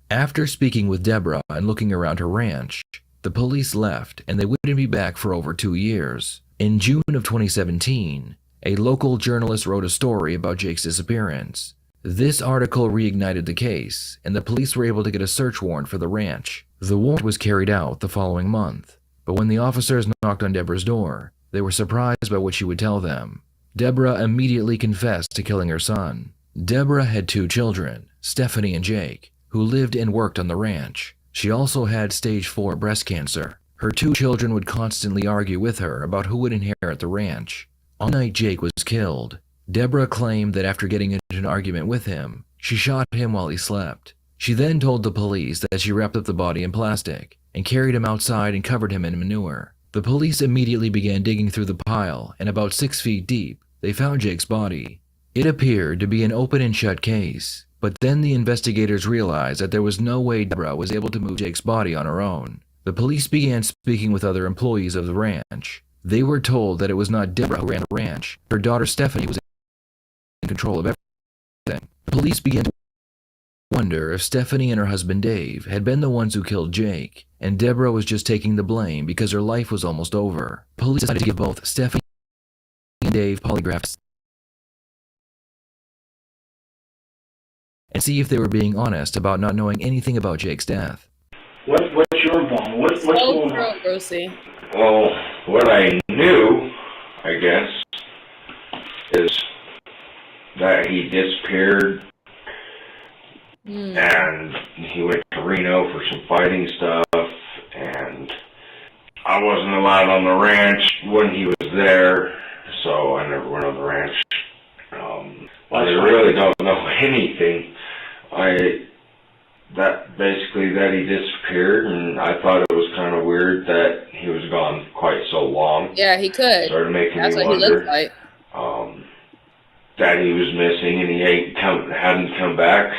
After speaking with Deborah and looking around her ranch, the police left and they wouldn't be back for over 2 years. In June of 2017, a local journalist wrote a story about Jake's disappearance. This article reignited the case, and the police were able to get a search warrant for the ranch. The warrant was carried out the following month, but when the officers knocked on Deborah's door, they were surprised by what she would tell them. Deborah immediately confessed to killing her son. Deborah had 2 children, Stephanie and Jake, who lived and worked on the ranch. She also had stage 4 breast cancer. Her 2 children would constantly argue with her about who would inherit the ranch. On the night Jake was killed, Deborah claimed that after getting into an argument with him, she shot him while he slept. She then told the police that she wrapped up the body in plastic and carried him outside and covered him in manure. The police immediately began digging through the pile, and about 6 feet deep, they found Jake's body. It appeared to be an open and shut case, but then the investigators realized that there was no way Deborah was able to move Jake's body on her own. The police began speaking with other employees of the ranch. They were told that it was not Deborah who ran the ranch. Her daughter Stephanie was in control of everything. The police began to wonder if Stephanie and her husband Dave had been the ones who killed Jake, and Deborah was just taking the blame because her life was almost over. Police decided to give both Stephanie and and Dave polygraphs and see if they were being honest about not knowing anything about Jake's death. What's your involvement? What's going on? Brucey. Well, what I knew, I guess, is that he disappeared and he went to Reno for some fighting stuff, and I wasn't allowed on the ranch when he was there, so I never went on the ranch. I really don't know anything. That he disappeared, and I thought it was kind of weird that he was gone quite so long. Yeah, he could. Started making That's me what wonder he looks like. that he was missing and he hadn't come back.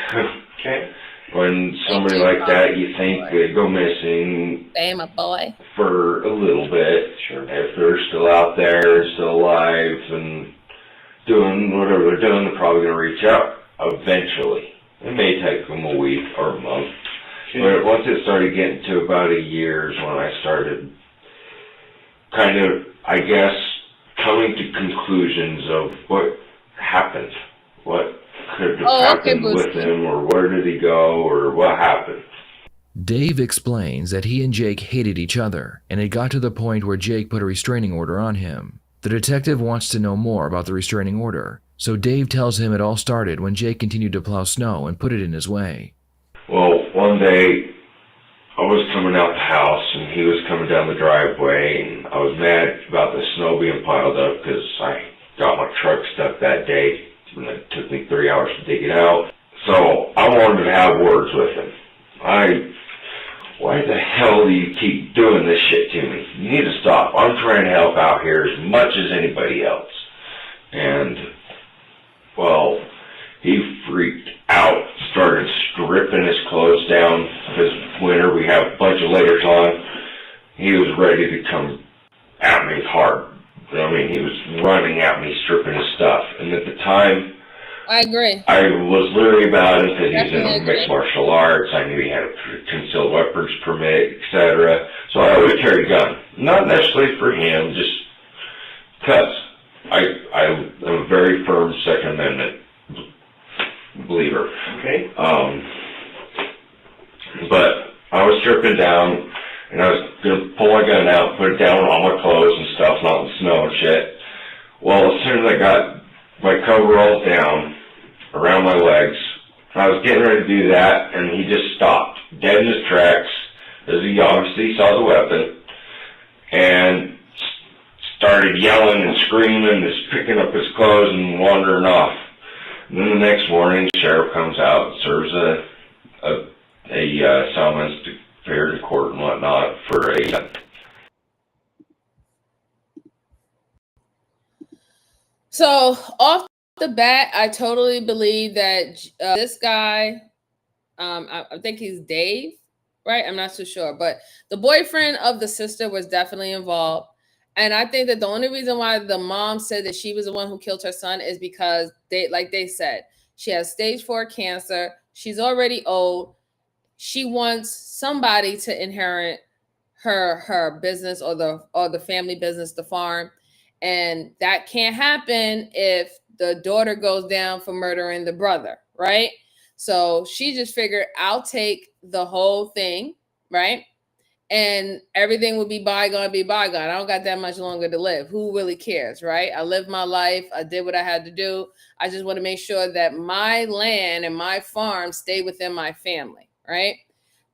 Okay. When somebody like that, you think they go missing Damn, a boy. for a little bit. Sure. If they're still out there, still alive, and doing whatever they're doing, they're probably going to reach out eventually. It may take them a week or a month. Okay. But once it started getting to about a year is when I started kind of, I guess, coming to conclusions of what happened. What could have happened with him, or where did he go, or what happened. Dave explains that he and Jake hated each other, and it got to the point where Jake put a restraining order on him. The detective wants to know more about the restraining order, so Dave tells him it all started when Jake continued to plow snow and put it in his way. Well, one day I was coming out the house and he was coming down the driveway, and I was mad about the snow being piled up because I got my truck stuck that day and it took me 3 hours to dig it out. So I wanted to have words with him. Why the hell do you keep doing this shit to me? You need to stop. I'm trying to help out here as much as anybody else. And, well, he freaked out, started stripping his clothes down because winter, we have a bunch of layers on. He was ready to come at me hard. I mean, he was running at me, stripping his stuff. And at the time, I agree. I was leery about him because he's in mixed martial arts. I knew he had a concealed weapons permit, etc. So I always carried a gun. Not necessarily for him, just because I'm a very firm Second Amendment believer. Okay. But I was stripping down, and I was going to pull my gun out, put it down on all my clothes and stuff, not in the snow and shit. Well, as soon as I got my coveralls down around my legs, I was getting ready to do that, and he just stopped, dead in his tracks, as he obviously saw the weapon, and started yelling and screaming, just picking up his clothes and wandering off. And then the next morning, the sheriff comes out and serves a summons to appear to court and whatnot for a... So off the bat, I totally believe that this guy, I think he's Dave, right? I'm not so sure, but the boyfriend of the sister was definitely involved. And I think that the only reason why the mom said that she was the one who killed her son is because like they said, she has stage 4 cancer. She's already old. She wants somebody to inherit her business or the family business, the farm. And that can't happen if the daughter goes down for murdering the brother, right? So she just figured, I'll take the whole thing, right? And everything will be bygone, I don't got that much longer to live. Who really cares, right? I lived my life. I did what I had to do. I just want to make sure that my land and my farm stay within my family, right?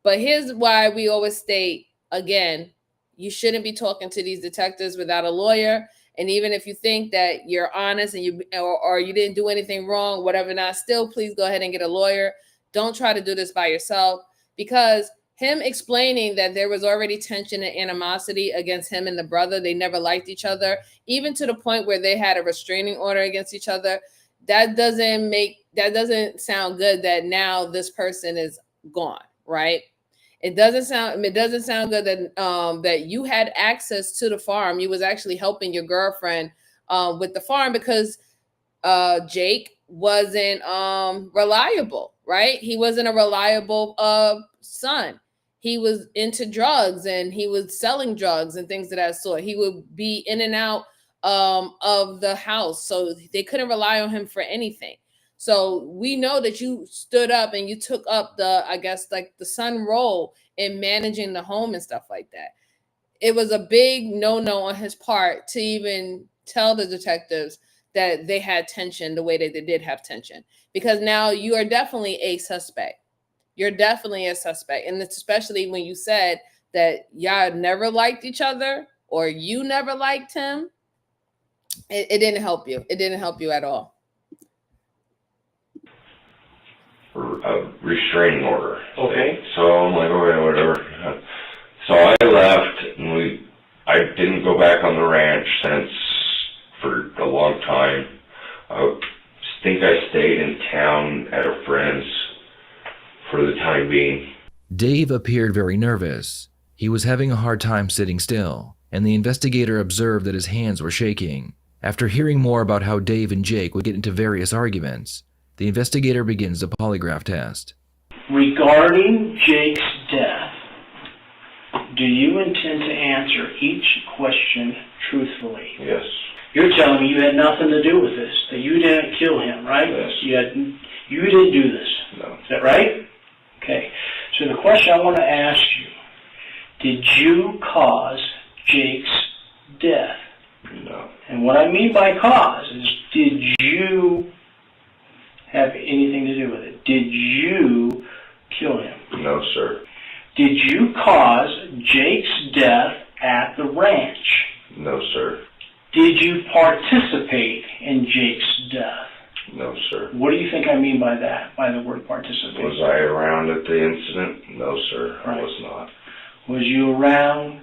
But here's why we always state, again, you shouldn't be talking to these detectives without a lawyer. And even if you think that you're honest and or you didn't do anything wrong, whatever not, still please go ahead and get a lawyer. Don't try to do this by yourself, because him explaining that there was already tension and animosity against him and the brother, they never liked each other, even to the point where they had a restraining order against each other. That doesn't sound good that now this person is gone, right? It doesn't sound good that that you had access to the farm. You was actually helping your girlfriend with the farm because Jake wasn't reliable, right? He wasn't a reliable son. He was into drugs and he was selling drugs and things of that sort. He would be in and out of the house. So they couldn't rely on him for anything. So we know that you stood up and you took up the, I guess, like the son role in managing the home and stuff like that. It was a big no-no on his part to even tell the detectives that they had tension the way that they did have tension, because now you are definitely a suspect. You're definitely a suspect. And it's especially when you said that y'all never liked each other or you never liked him. It didn't help you. It didn't help you at all. A restraining order. Okay. So I'm like, okay, whatever. So I left, and I didn't go back on the ranch since for a long time. I think I stayed in town at a friend's for the time being. Dave appeared very nervous. He was having a hard time sitting still, and the investigator observed that his hands were shaking. After hearing more about how Dave and Jake would get into various arguments, the investigator begins the polygraph test. Regarding Jake's death, do you intend to answer each question truthfully? Yes. You're telling me you had nothing to do with this, that you didn't kill him, right? Yes. You didn't do this. No. Is that right? Okay. So the question I want to ask you, did you cause Jake's death? No. And what I mean by cause is, did you have anything to do with it? Did you kill him? No, sir. Did you cause Jake's death at the ranch? No, sir. Did you participate in Jake's death? No, sir. What do you think I mean by that, by the word participate? Was I around at the incident? No, sir. Right. I was not. Was you around?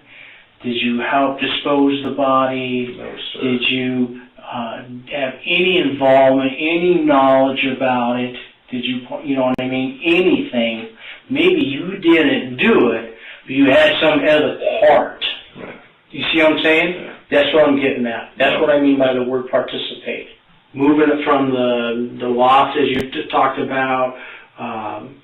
Did you help dispose the body? No, sir. Did you have any involvement, any knowledge about it? Did you know what I mean? Anything. Maybe you didn't do it, but you had some other part. Right. You see what I'm saying? Yeah. That's what I'm getting at. That's what I mean by the word participate. Moving it from the loss, as you talked about,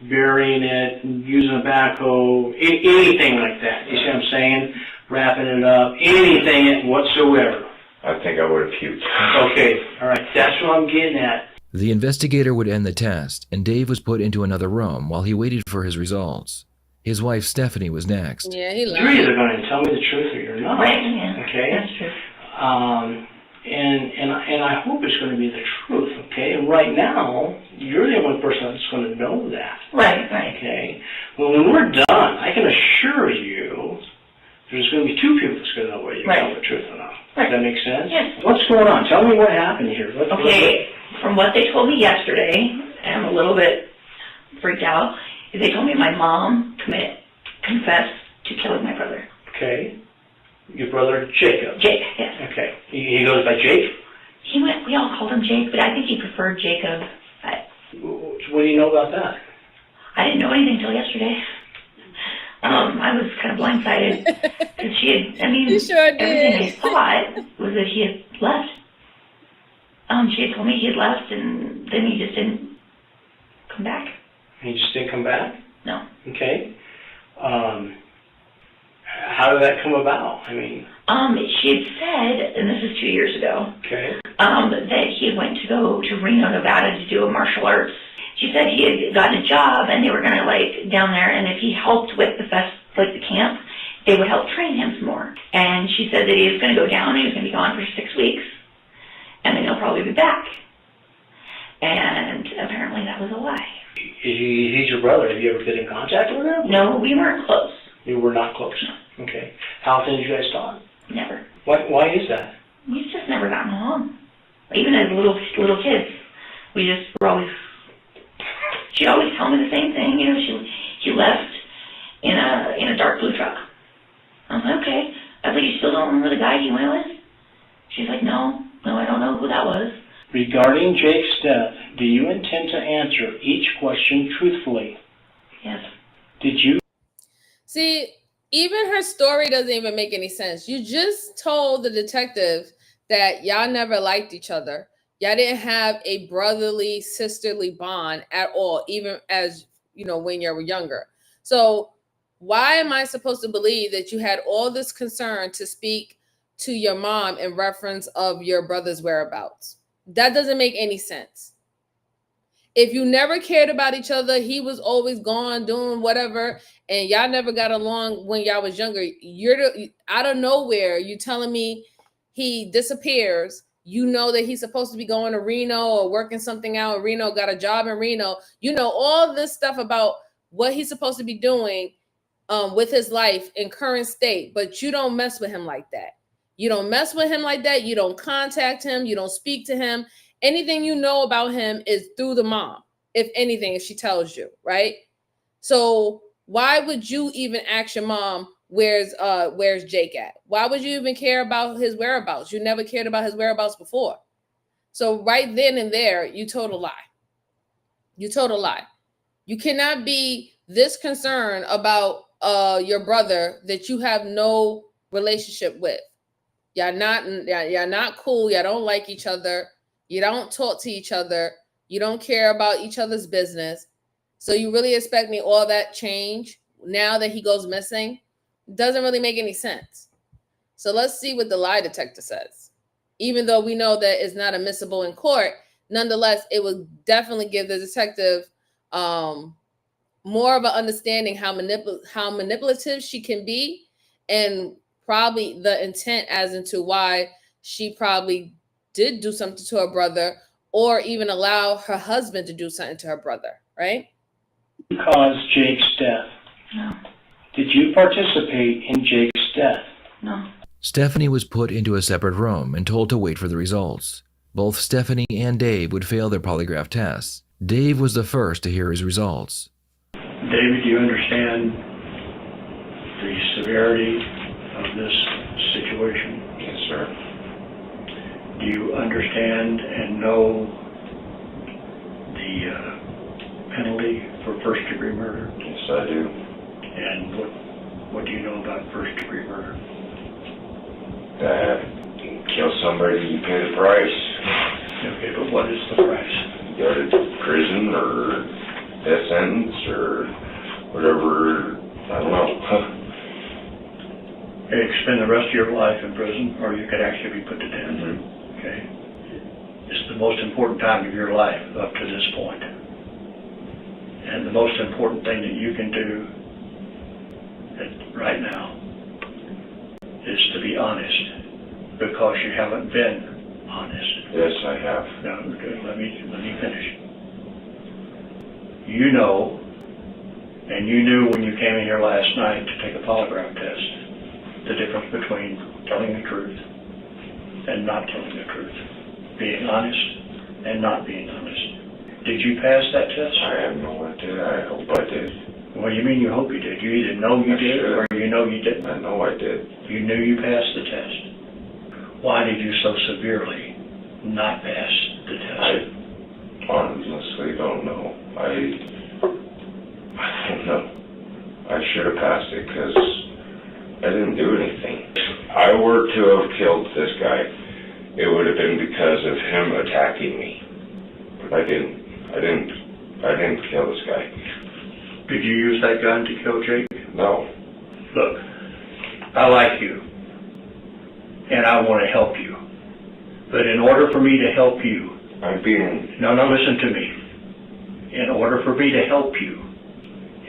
burying it, using a backhoe, anything like that. You see what I'm saying? Wrapping it up, anything whatsoever. I think I would have puked. Okay, all right. That's what I'm getting at. The investigator would end the test, and Dave was put into another room while he waited for his results. His wife, Stephanie, was next. Yeah, he lied. You're either going to tell me the truth or you're not. Right, yeah. Okay? That's true. And I hope it's going to be the truth, okay? And right now, you're the only person that's going to know that. Right, right. Okay? Well, when we're done, I can assure you there's going to be two people that's going to know whether you tell the truth or not. Right. Does that make sense? Yes. What's going on? Tell me what happened here. Okay, from what they told me yesterday, and I'm a little bit freaked out, is they told me my mom confessed to killing my brother. Okay. Your brother, Jacob. Jake, yes. Okay. He goes by Jake? We all called him Jake, but I think he preferred Jacob. What do you know about that? I didn't know anything until yesterday. I was kind of blindsided because You sure did. everything I thought was that he had left. She had told me he had left, and then he just didn't come back. He just didn't come back? No. Okay. How did that come about? I mean... she had said, and this is 2 years ago, okay. that he went to go to Reno, Nevada to do a martial arts. She said he had gotten a job, and they were going to, down there, and if he helped with the the camp, they would help train him some more. And she said that he was going to go down, he was going to be gone for 6 weeks, and then he'll probably be back. And apparently that was a lie. He's your brother. Have you ever been in contact with him? No, we weren't close. You were not close? No. Okay. How often did you guys talk? Never. Why is that? We've just never gotten along. Even as little kids, we just were always... She'd always tell me the same thing. She left in a dark blue truck. I was like, okay. I was like, you still don't remember the guy you went with? She's like, no, I don't know who that was. Regarding Jake's death, do you intend to answer each question truthfully? Yes. Did you? See, even her story doesn't even make any sense. You just told the detective that y'all never liked each other. Y'all didn't have a brotherly, sisterly bond at all, even as, when you were younger. So why am I supposed to believe that you had all this concern to speak to your mom in reference of your brother's whereabouts. That doesn't make any sense. If you never cared about each other, he was always gone doing whatever, and y'all never got along when y'all was younger, out of nowhere, you telling me he disappears. You know that he's supposed to be going to Reno or working something out in Reno, got a job in Reno. You know all this stuff about what he's supposed to be doing with his life in current state, but you don't mess with him like that. You don't mess with him like that. You don't contact him. You don't speak to him. Anything you know about him is through the mom, if anything, if she tells you, right? So why would you even ask your mom, where's Jake at? Why would you even care about his whereabouts? You never cared about his whereabouts before. So right then and there, you told a lie. You told a lie. You cannot be this concerned about your brother that you have no relationship with. Y'all not cool. Y'all don't like each other. You don't talk to each other. You don't care about each other's business. So you really expect me all that change now that he goes missing? Doesn't really make any sense. So let's see what the lie detector says. Even though we know that it's not admissible in court, nonetheless, it will definitely give the detective more of an understanding how manipulative she can be, and probably the intent as into why she probably did do something to her brother, or even allow her husband to do something to her brother, right? Caused Jake's death. No. Did you participate in Jake's death? No. Stephanie was put into a separate room and told to wait for the results. Both Stephanie and Dave would fail their polygraph tests. Dave was the first to hear his results. David, do you understand the severity of this situation? Yes, sir. Do you understand and know the penalty for first-degree murder? Yes, I do. And what do you know about first-degree murder? That you kill somebody, you pay the price. Okay, but what is the price? You go to prison or death sentence or whatever. I don't know. You could spend the rest of your life in prison, or you could actually be put to death. Mm-hmm. Okay. It's the most important time of your life up to this point. And the most important thing that you can do right now is to be honest, because you haven't been honest. Yes, I have. No, good. Let me finish. You know, and you knew when you came in here last night to take a polygraph test, the difference between telling the truth and not telling the truth, being honest and not being honest. Did you pass that test? I have no idea. I hope I did. What do you mean you hope you did? You either know you did or you know you didn't. I know I did. You knew you passed the test. Why did you so severely not pass the test? I honestly don't know. I don't know. I should have passed it because I didn't do anything. If I were to have killed this guy, it would have been because of him attacking me. But I didn't. I didn't kill this guy. Did you use that gun to kill Jake? No. Look, I like you, and I want to help you. But in order for me to help you... No, listen to me. In order for me to help you,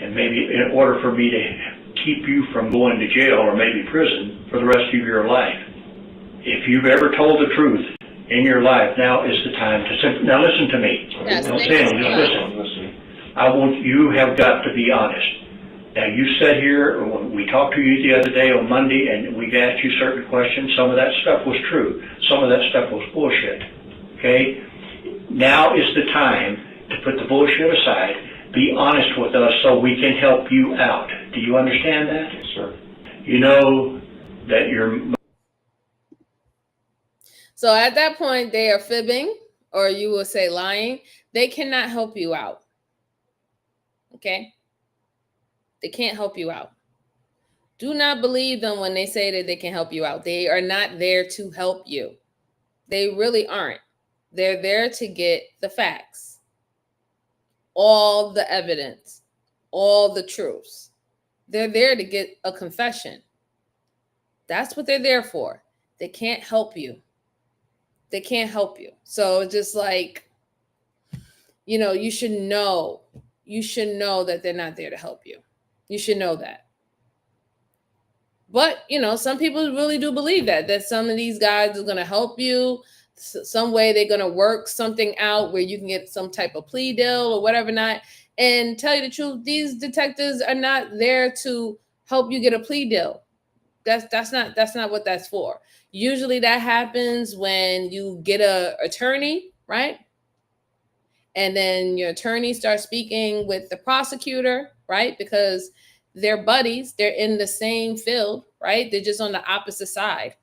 and maybe in order for me to keep you from going to jail or maybe prison for the rest of your life, if you've ever told the truth in your life, now is the time to... Now listen to me. Yes, Don't say anything, just listen. You have got to be honest. Now, you sat here, when we talked to you the other day on Monday, and we asked you certain questions. Some of that stuff was true. Some of that stuff was bullshit. Okay? Now is the time to put the bullshit aside. Be honest with us so we can help you out. Do you understand that? Yes, sir. You know that you're... So at that point, they are fibbing, or you will say lying. They cannot help you out. Okay? They can't help you out. Do not believe them when they say that they can help you out. They are not there to help you. They really aren't. They're there to get the facts, all the evidence, all the truths. They're there to get a confession. That's what they're there for. They can't help you. They can't help you. So just like, you know, you should know that they're not there to help you. You should know that. But, you know, some people really do believe that some of these guys are going to help you. Some way they're going to work something out where you can get some type of plea deal or whatever not. And tell you the truth, these detectives are not there to help you get a plea deal. That's not what that's for. Usually that happens when you get a attorney, right? And then your attorney starts speaking with the prosecutor, right? Because they're buddies, they're in the same field, right? They're just on the opposite side.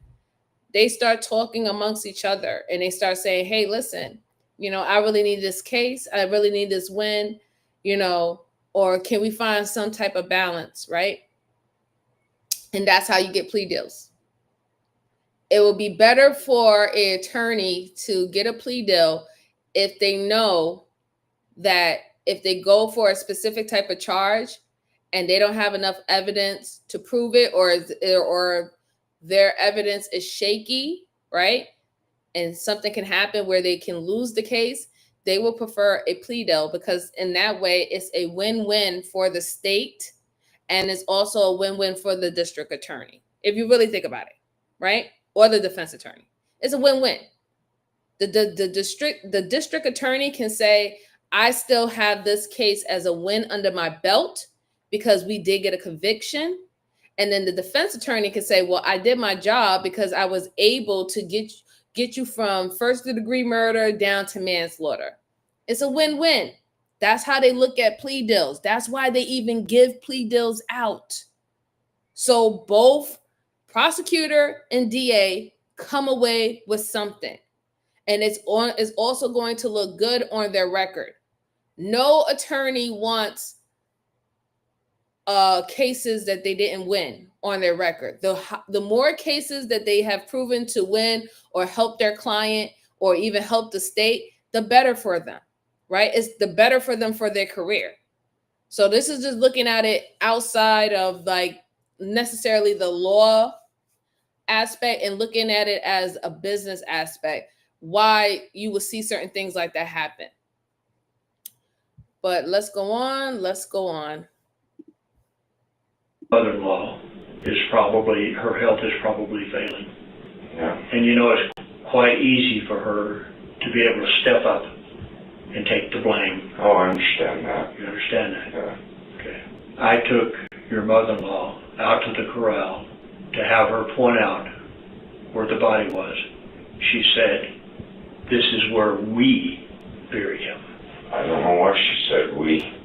They start talking amongst each other and they start saying, hey, listen, you know, I really need this case. I really need this win, you know, or can we find some type of balance, right? And that's how you get plea deals. It would be better for an attorney to get a plea deal if they know that if they go for a specific type of charge and they don't have enough evidence to prove it, or their evidence is shaky, right? And something can happen where they can lose the case, they will prefer a plea deal, because in that way it's a win-win for the state and it's also a win-win for the district attorney, if you really think about it, right? Or the defense attorney. It's a win-win. The district attorney can say, I still have this case as a win under my belt because we did get a conviction. And then the defense attorney can say, well, I did my job because I was able to get you from first-degree murder down to manslaughter. It's a win-win. That's how they look at plea deals. That's why they even give plea deals out. So both prosecutor and DA come away with something. And it's also going to look good on their record. No attorney wants cases that they didn't win on their record. The more cases that they have proven to win or help their client or even help the state, the better for them, right? It's the better for them for their career. So this is just looking at it outside of like necessarily the law aspect and looking at it as a business aspect, why you will see certain things like that happen. But let's go on. Mother-in-law is probably, her health is probably failing. Yeah. And you know, it's quite easy for her to be able to step up and take the blame. Oh, I understand that. You understand that? Yeah. Okay. I took your mother-in-law out to the corral to have her point out where the body was. She said, this is where we buried him. I don't know why she said we.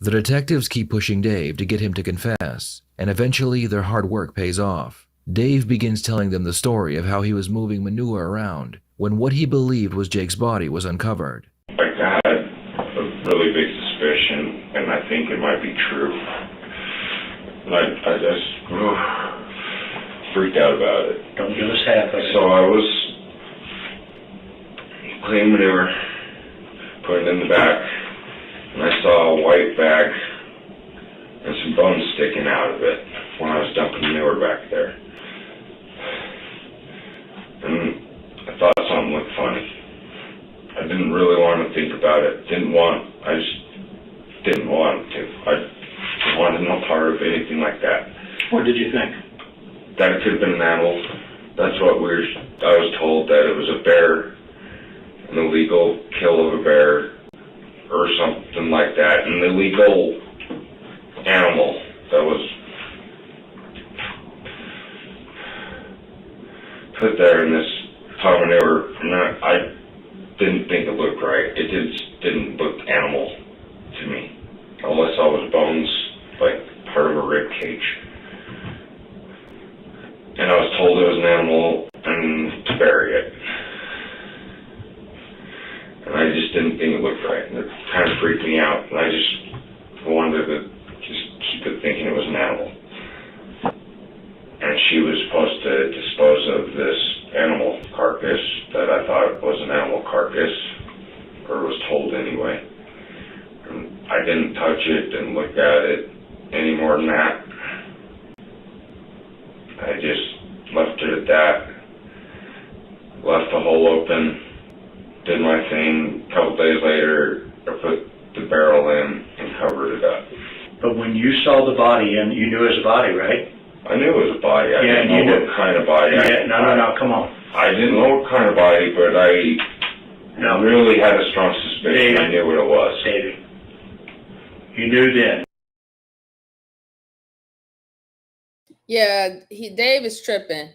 The detectives keep pushing Dave to get him to confess, and eventually their hard work pays off. Dave begins telling them the story of how he was moving manure around when what he believed was Jake's body was uncovered. Like, I had a really big suspicion, and I think it might be true. And I just freaked out about it. Don't give us half of it. So I was cleaning manure, putting it in the back, and I saw a white bag and some bones sticking out of it when I was dumping manure back there. And I thought something looked funny. I didn't really want to think about it. I just didn't want to. I wanted no part of anything like that. What did you think? That it could have been an animal. That's what I was told, that it was a bear, an illegal kill of a bear, or something like that, an illegal animal that was put there in this pile of manure, and I didn't think it looked right. It just didn't look animal to me. All I saw was bones, like part of a rib cage. And I was told it was an animal and to bury it. And I just didn't think it looked right. And it kind of freaked me out. And I just wanted to just keep it thinking it was an animal. And she was supposed to dispose of this animal carcass that I thought was an animal carcass, or was told anyway. And I didn't touch it, didn't look at it any more than that. I just left it at that. left the hole open, did my thing. A couple days later, I put the barrel in and covered it up. But when you saw the body, and you knew it was a body, right? I knew it was a body. I didn't know what kind of body. No, come on. I didn't know what kind of body, but I really had a strong suspicion. I knew what it was. David, you knew then. Yeah, Dave is tripping.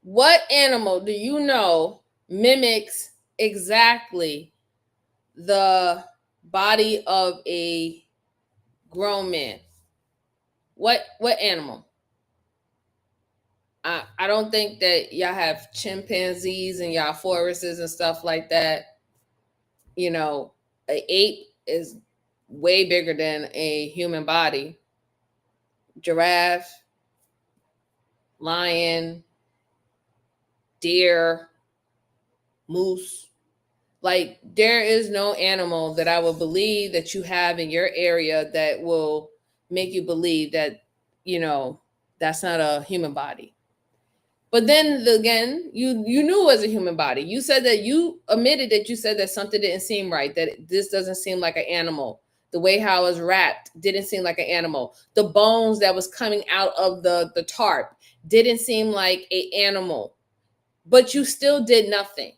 What animal do you know mimics exactly the body of a grown man? What animal? I don't think that y'all have chimpanzees in y'all forests and stuff like that. You know, an ape is way bigger than a human body. Giraffe, lion, deer, moose. Like, there is no animal that I will believe that you have in your area that will make you believe that, you know, that's not a human body. But then again, you knew it was a human body. You said that you admitted that you said that something didn't seem right, that this doesn't seem like an animal. The way how it was wrapped didn't seem like an animal. The bones that was coming out of the tarp didn't seem like an animal. But you still did nothing.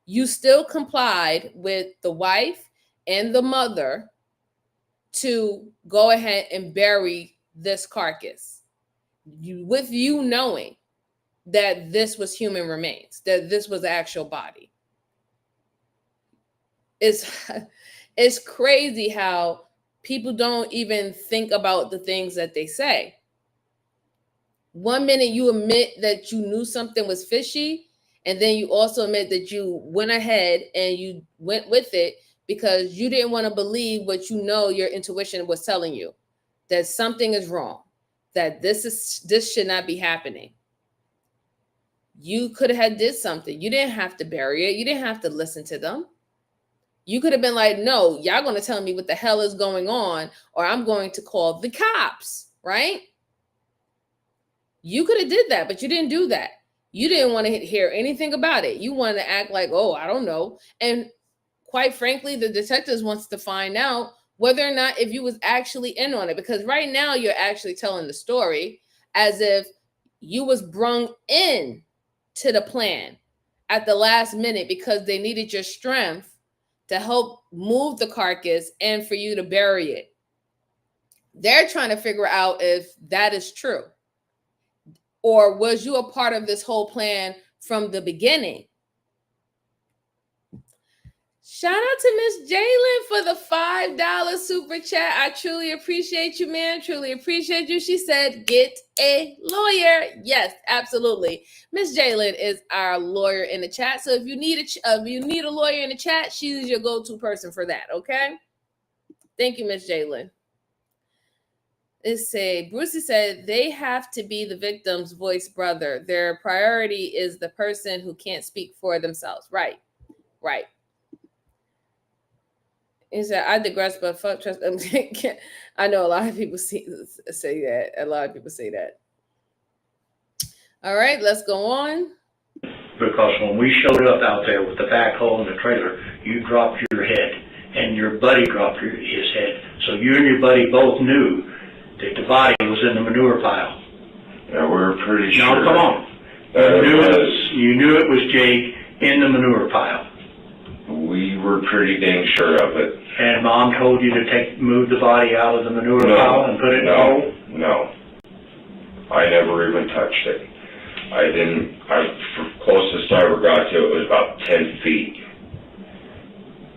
You still complied with the wife and the mother to go ahead and bury this carcass. With you knowing that this was human remains, that this was the actual body. It's crazy how people don't even think about the things that they say. 1 minute you admit that you knew something was fishy, and then you also admit that you went ahead and you went with it because you didn't want to believe what you know your intuition was telling you, that something is wrong, that this should not be happening. You could have did something. You didn't have to bury it. You didn't have to listen to them. You could have been like, no, y'all going to tell me what the hell is going on, or I'm going to call the cops, right? You could have did that, but you didn't do that. You didn't want to hear anything about it. You wanted to act like, oh, I don't know. And quite frankly, the detectives wants to find out whether or not if you was actually in on it, because right now you're actually telling the story as if you was brung in to the plan at the last minute because they needed your strength to help move the carcass and for you to bury it. They're trying to figure out if that is true. Or was you a part of this whole plan from the beginning? Shout out to Miss Jalen for the $5 super chat. I truly appreciate you, man. Truly appreciate you. She said, get a lawyer. Yes, absolutely. Miss Jalen is our lawyer in the chat. So if you need a lawyer in the chat, she's your go-to person for that, okay? Thank you, Miss Jalen. Brucey said they have to be the victim's voice brother. Their priority is the person who can't speak for themselves. Right. He said, I digress, but fuck trust. I know a lot of people say that. A lot of people say that. All right, let's go on. Because when we showed up out there with the backhoe and the trailer, you dropped your head, and your buddy dropped his head. So you and your buddy both knew that the body was in the manure pile. Yeah, we were pretty sure. No, come on. You knew it was Jake in the manure pile. We were pretty dang sure of it. And Mom told you to move the body out of the manure pile and put it in the hole? No. I never even touched it. The closest I ever got to it was about 10 feet.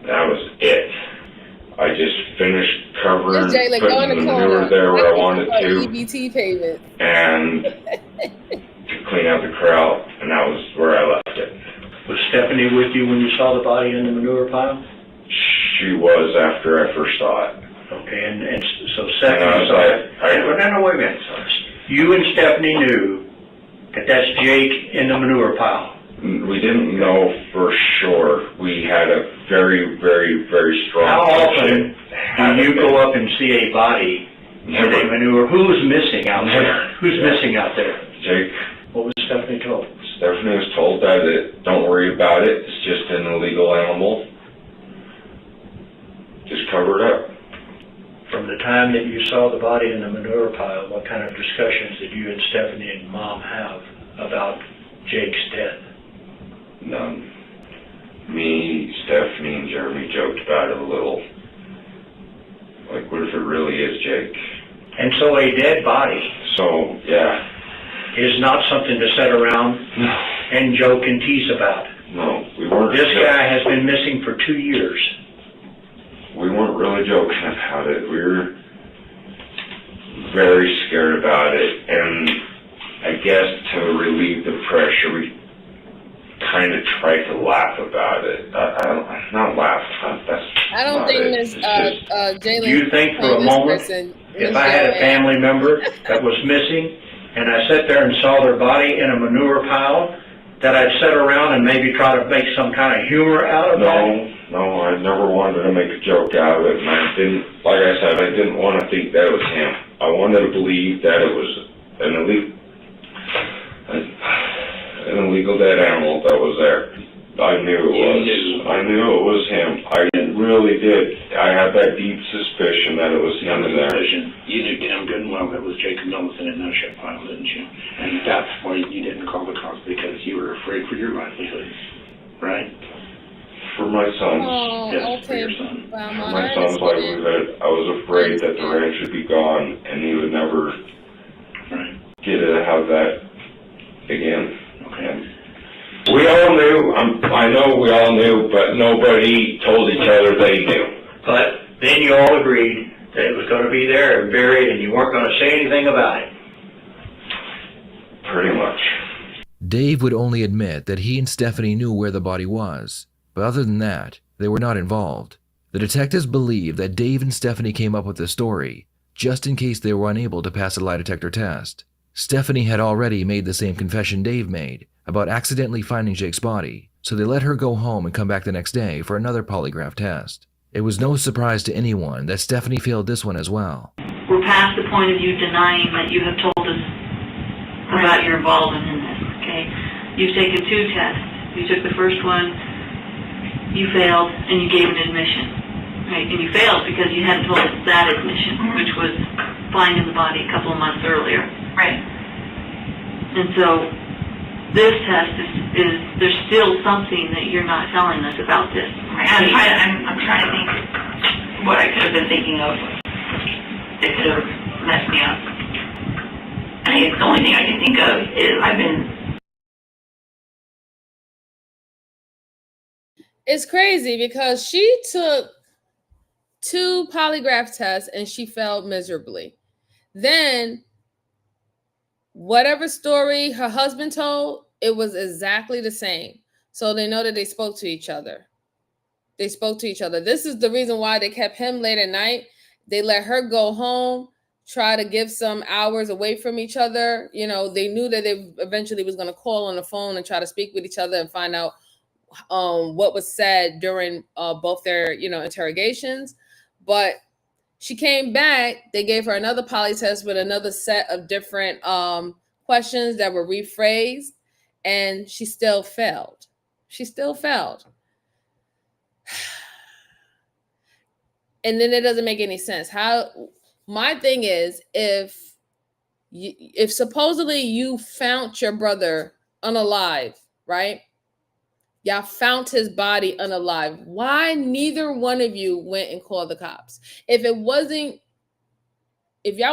That was it. I just finished covering, putting the manure there where I wanted to. EBT payment. And to clean out the corral, and that was where I left it. Was Stephanie with you when you saw the body in the manure pile? She was after I first saw it. Okay, and so Stephanie saw it. No, wait a minute. You and Stephanie knew that that's Jake in the manure pile. We didn't know for sure. We had a very, very, very strong. How often do you go up and see a body with a manure? Who's missing out there? Who's missing out there? Jake. What was Stephanie told? Stephanie was told that don't worry about it. It's just an illegal animal. Just cover it up. From the time that you saw the body in the manure pile, what kind of discussions did you and Stephanie and Mom have about Jake's death? None. Me, Stephanie, and Jeremy joked about it a little. Like, what if it really is Jake? And so a dead body. So, yeah. Is not something to sit around and joke and tease about. No, we weren't. This guy has been missing for 2 years. We weren't really joking about it. We were very scared about it, and I guess to relieve the pressure, we kind of tried to laugh about it. Not laugh. I don't think Miss Jalen. Do you think for a moment, if I had a family member that was missing, and I sat there and saw their body in a manure pile, that I'd sit around and maybe try to make some kind of humor out of that? No, I never wanted to make a joke out of it, and I didn't, like I said, I didn't want to think that it was him. I wanted to believe that it was an illegal dead animal that was there. I knew it was. I knew it was him. I really did. I had that deep suspicion that it was him in there. You knew damn good and well that was Jacob Millison in that shit pile, didn't you? And that's why you didn't call the cops, because you were afraid for your livelihood, right? For my son. Oh, yes, for okay. your son. Wow, For my son's livelihood, I was afraid that the ranch would be gone and he would never get to have that again. Okay. We all knew, I know we all knew, but nobody told each other they knew. But then you all agreed that it was going to be there and buried, and you weren't going to say anything about it. Pretty much. Dave would only admit that he and Stephanie knew where the body was, but other than that, they were not involved. The detectives believe that Dave and Stephanie came up with the story, just in case they were unable to pass a lie detector test. Stephanie had already made the same confession Dave made about accidentally finding Jake's body, so they let her go home and come back the next day for another polygraph test. It was no surprise to anyone that Stephanie failed this one as well. We're past the point of you denying that you have told us about your involvement in this, okay? You've taken 2 tests. You took the first one, you failed, and you gave an admission, right? And you failed because you hadn't told us that admission, which was finding the body a couple of months earlier. Right. And so this test is there's still something that you're not telling us about this. I'm trying to think what I could have been thinking of that could have messed me up. I think the only thing I can think of is It's crazy because she took 2 polygraph tests and she failed miserably. Then whatever story her husband told, it was exactly the same. So they know that they spoke to each other. This is the reason why they kept him late at night. They let her go home, try to give some hours away from each other. You know, they knew that they eventually was going to call on the phone and try to speak with each other and find out what was said during both their, interrogations. But she came back. They gave her another poly test with another set of different questions that were rephrased, and she still failed. And then it doesn't make any sense. My thing is, if supposedly you found your brother unalive, right? Y'all found his body unalive. Why neither one of you went and called the cops? If y'all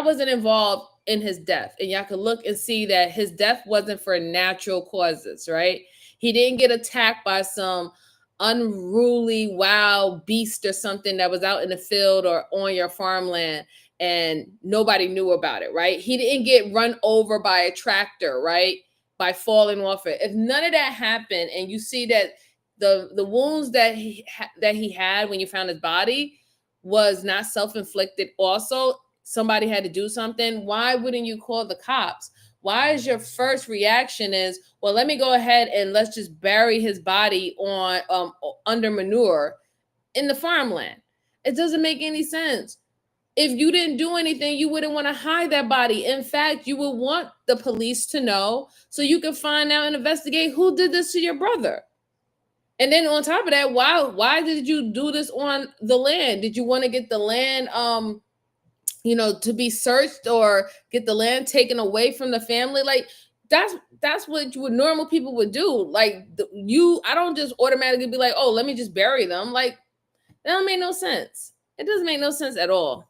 wasn't involved in his death, and y'all could look and see that his death wasn't for natural causes, right? He didn't get attacked by some unruly wild beast or something that was out in the field or on your farmland and nobody knew about it, right? He didn't get run over by a tractor, right? By falling off it. If none of that happened, and you see that the wounds that he had when you found his body was not self-inflicted, also somebody had to do something, why wouldn't you call the cops? Why is your first reaction is, well, let me go ahead and let's just bury his body on under manure in the farmland? It doesn't make any sense. if you didn't do anything, you wouldn't want to hide that body. In fact, you would want the police to know so you can find out and investigate who did this to your brother. And then on top of that, why did you do this on the land? Did you want to get the land to be searched or get the land taken away from the family? Like that's what normal people would do. Like I don't just automatically be like, oh, let me just bury them. Like that don't make no sense. It doesn't make no sense at all.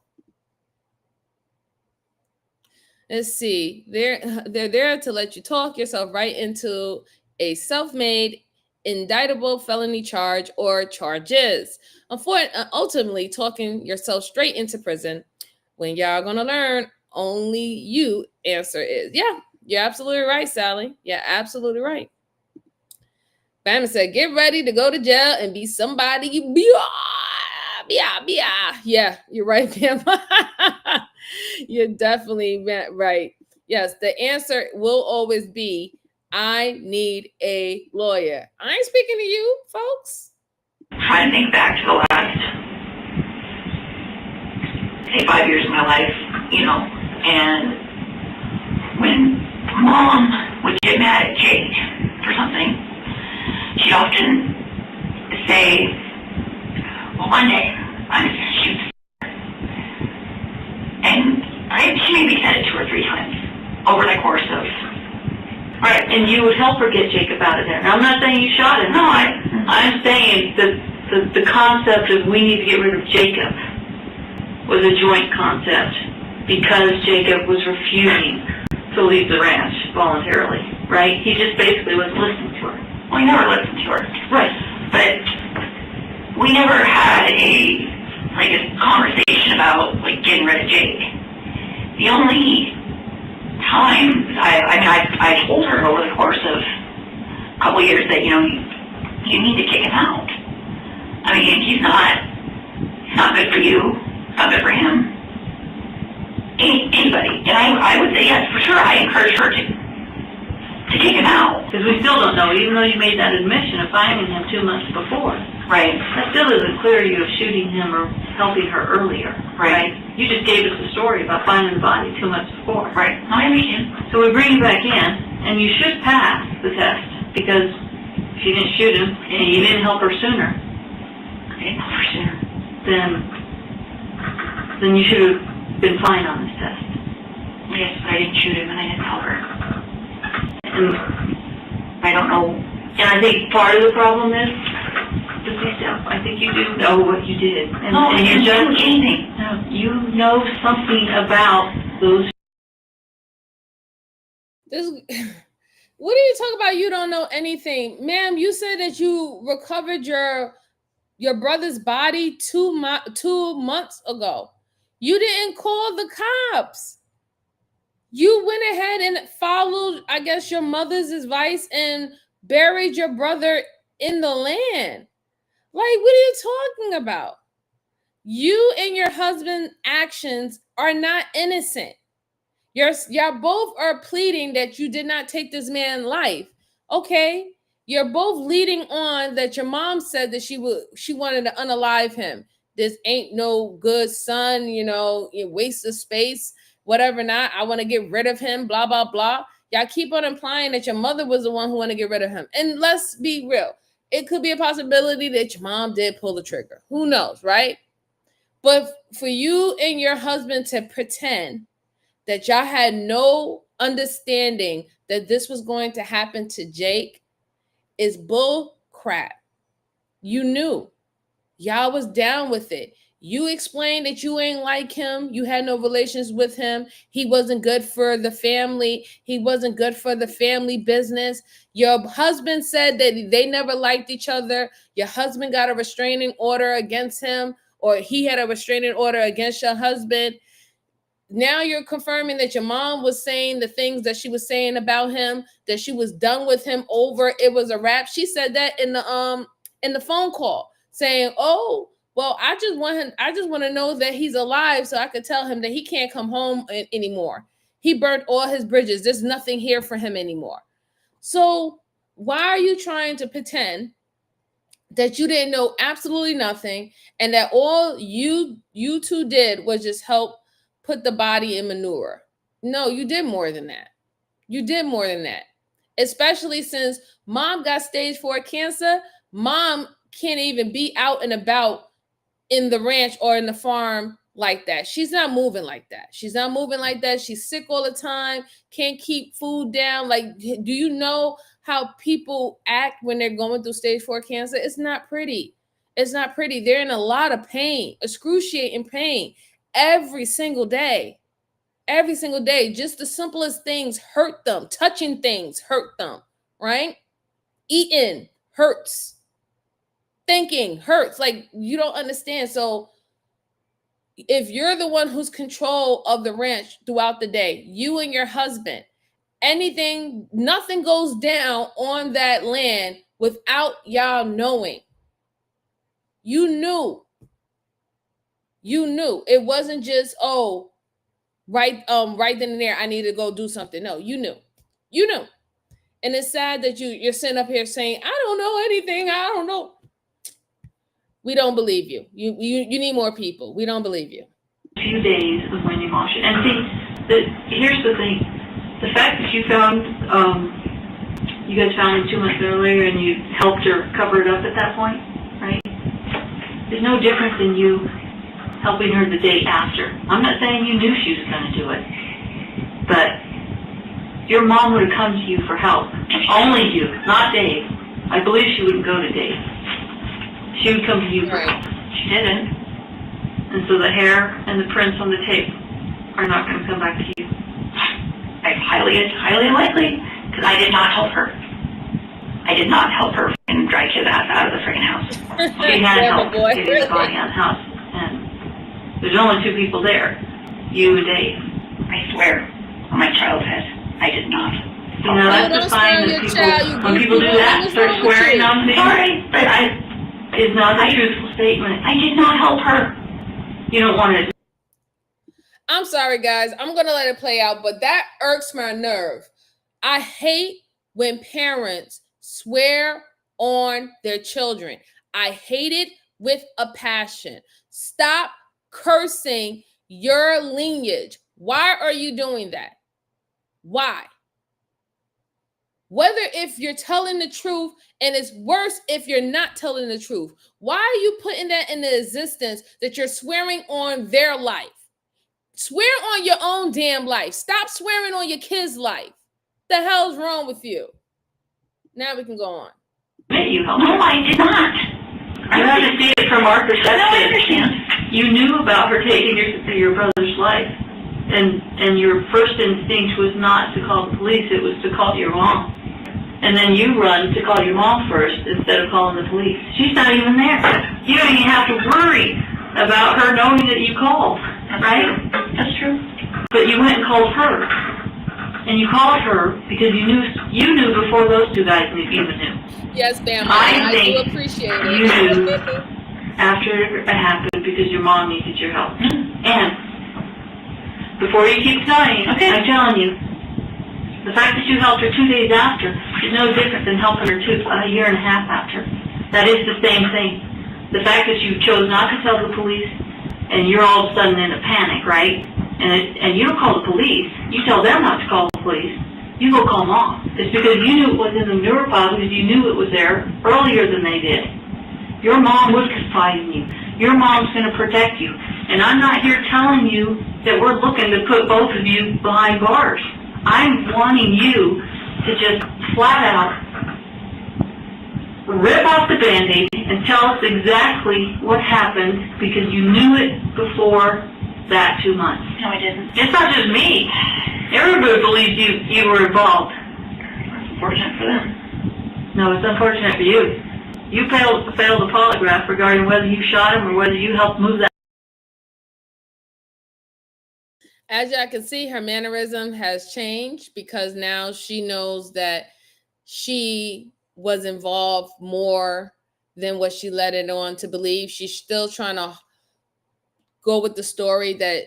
Let's see. They're there to let you talk yourself right into a self-made, indictable felony charge or charges. Ultimately, talking yourself straight into prison. When y'all gonna learn, only you answer is. Yeah, you're absolutely right, Sally. Yeah, absolutely right. Bama said, get ready to go to jail and be somebody. Yeah, you're right, Bama. You're definitely right. Yes, the answer will always be, I need a lawyer. I ain't speaking to you, folks. Trying to think back to the last, say, 5 years of my life, and when Mom would get mad at Jake for something, she'd often say, well, one day I'm just gonna shoot. And she maybe said it 2 or 3 times over the course of. Right, and you would help her get Jacob out of there. Now, I'm not saying you shot him. No, I'm saying that the concept of we need to get rid of Jacob was a joint concept because Jacob was refusing to leave the ranch voluntarily, right? He just basically wasn't listening to her. Well, he never listened to her. Right. But we never had a conversation about, getting rid of Jake. The only time I told her over the course of a couple years that, you need to kick him out. I mean, he's not good for you, not good for him. Anybody. And I would say, yes, for sure, I encourage her to kick him out. Because we still don't know, even though you made that admission of finding him 2 months before. Right. That still doesn't clear you of shooting him or helping her earlier. Right. You just gave us the story about finding the body 2 months before. Right. No, I understand. So we bring you back in, and you should pass the test, because if you didn't shoot him, and you didn't help her sooner, then you should have been fine on this test. Yes, but I didn't shoot him, and I didn't help her. And I don't know. And I think part of the problem is, I think you do know what you did. And I didn't do anything. No, you know something about those. What are you talking about? You don't know anything, ma'am. You said that you recovered your brother's body 2 months ago. You didn't call the cops. You went ahead and followed, I guess, your mother's advice and buried your brother in the land. Like, what are you talking about? You and your husband's actions are not innocent. Y'all both are pleading that you did not take this man's life. Okay, you're both leading on that your mom said that she wanted to unalive him. This ain't no good son, waste of space, whatever not. I want to get rid of him, blah, blah, blah. Y'all keep on implying that your mother was the one who wanted to get rid of him. And let's be real. It could be a possibility that your mom did pull the trigger. Who knows, right? But for you and your husband to pretend that y'all had no understanding that this was going to happen to Jake is bull crap. You knew. Y'all was down with it. You explained that you ain't like him. You had no relations with him. He wasn't good for the family. He wasn't good for the family business. Your husband said that they never liked each other. Your husband got a restraining order against him, or he had a restraining order against your husband. Now you're confirming that your mom was saying the things that she was saying about him, that she was done with him over. It was a wrap. She said that in the phone call, saying, "Oh, well, I just want to know that he's alive so I could tell him that he can't come home anymore. He burnt all his bridges. There's nothing here for him anymore." So why are you trying to pretend that you didn't know absolutely nothing, and that all you two did was just help put the body in manure. No, you did more than that. You did more than that. Especially since mom got stage 4 cancer, mom can't even be out and about in the ranch or in the farm like that. She's not moving like that. She's not moving like that. She's sick all the time, can't keep food down. Like, do you know how people act when they're going through stage 4 cancer? It's not pretty. It's not pretty. They're in a lot of pain, excruciating pain every single day. Every single day. Just the simplest things hurt them. Touching things hurt them, right? Eating hurts. Thinking hurts. Like, you don't understand. So if you're the one who's control of the ranch throughout the day, you and your husband, nothing goes down on that land without y'all knowing. You knew. It wasn't just, right then and there, I need to go do something. No, you knew. And it's sad that you're sitting up here saying, I don't know anything. I don't know. We don't believe you. You need more people. We don't believe you. A few days of range of motion. And see, here's the thing. The fact that you guys found him 2 months earlier and you helped her cover it up at that point, right? There's no difference in you helping her the day after. I'm not saying you knew she was going to do it, but your mom would have come to you for help. Only you, not Dave. I believe she wouldn't go to Dave. She would come to you for help. She didn't. And so the hair and the prints on the tape are not going to come back to you. Highly unlikely, because I did not help her. I did not help her and drag his ass out of the freaking house. She had help getting his body out of the house. And there's only 2 people there, you and Dave. I swear on my child's head, I did not. You know, that's the sign that when people do that, start swearing on me. Sorry, but it's not a truthful statement. I did not help her. You don't want to. I'm sorry, guys. I'm going to let it play out, but that irks my nerve. I hate when parents swear on their children. I hate it with a passion. Stop cursing your lineage. Why are you doing that? Why? Whether if you're telling the truth, and it's worse if you're not telling the truth. Why are you putting that into existence that you're swearing on their life? Swear on your own damn life. Stop swearing on your kid's life. The hell's wrong with you? Now we can go on. You helped. No, I did not. You have to see it from our perspective. I understand. You knew about her taking your brother's life, and your first instinct was not to call the police. It was to call your mom. And then you run to call your mom first instead of calling the police. She's not even there. You don't even have to worry about her knowing that you called, right? That's true. But you went and called her. And you called her because you knew before those 2 guys even knew. Yes, ma'am. I do appreciate it. You knew after it happened because your mom needed your help. And before you keep telling, I'm telling you, the fact that you helped her 2 days after is no different than helping her a year and a half after. That is the same thing. The fact that you chose not to tell the police and you're all of a sudden in a panic, right? And you don't call the police. You tell them not to call the police. You go call mom. It's because you knew it was in the manure pile because you knew it was there earlier than they did. Your mom was confide in you. Your mom's going to protect you. And I'm not here telling you that we're looking to put both of you behind bars. I'm wanting you to just flat out rip off the Band-Aid and tell us exactly what happened because you knew it before that 2 months. No, I didn't. It's not just me. Everybody believes you were involved. It's unfortunate for them. No, it's unfortunate for you. You failed the polygraph regarding whether you shot him or whether you helped move that. As y'all can see, her mannerism has changed because now she knows that she was involved more than what she let it on to believe. She's still trying to go with the story that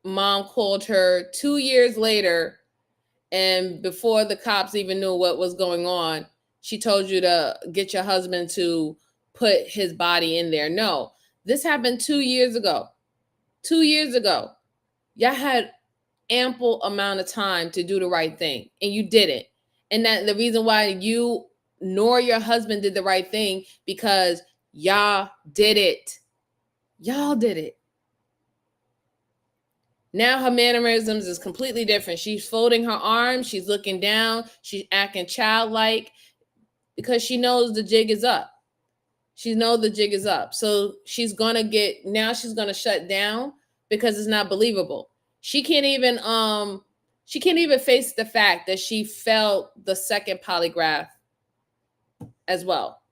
mom called her 2 years later, and before the cops even knew what was going on, she told you to get your husband to put his body in there. No, this happened 2 years ago. 2 years ago. Y'all had ample amount of time to do the right thing, and you didn't. And that the reason why you nor your husband did the right thing, because y'all did it. Y'all did it. Now her mannerisms is completely different. She's folding her arms. She's looking down. She's acting childlike because she knows the jig is up. She knows the jig is up. So she's going to shut down because it's not believable. She can't even face the fact that she failed the second polygraph as well.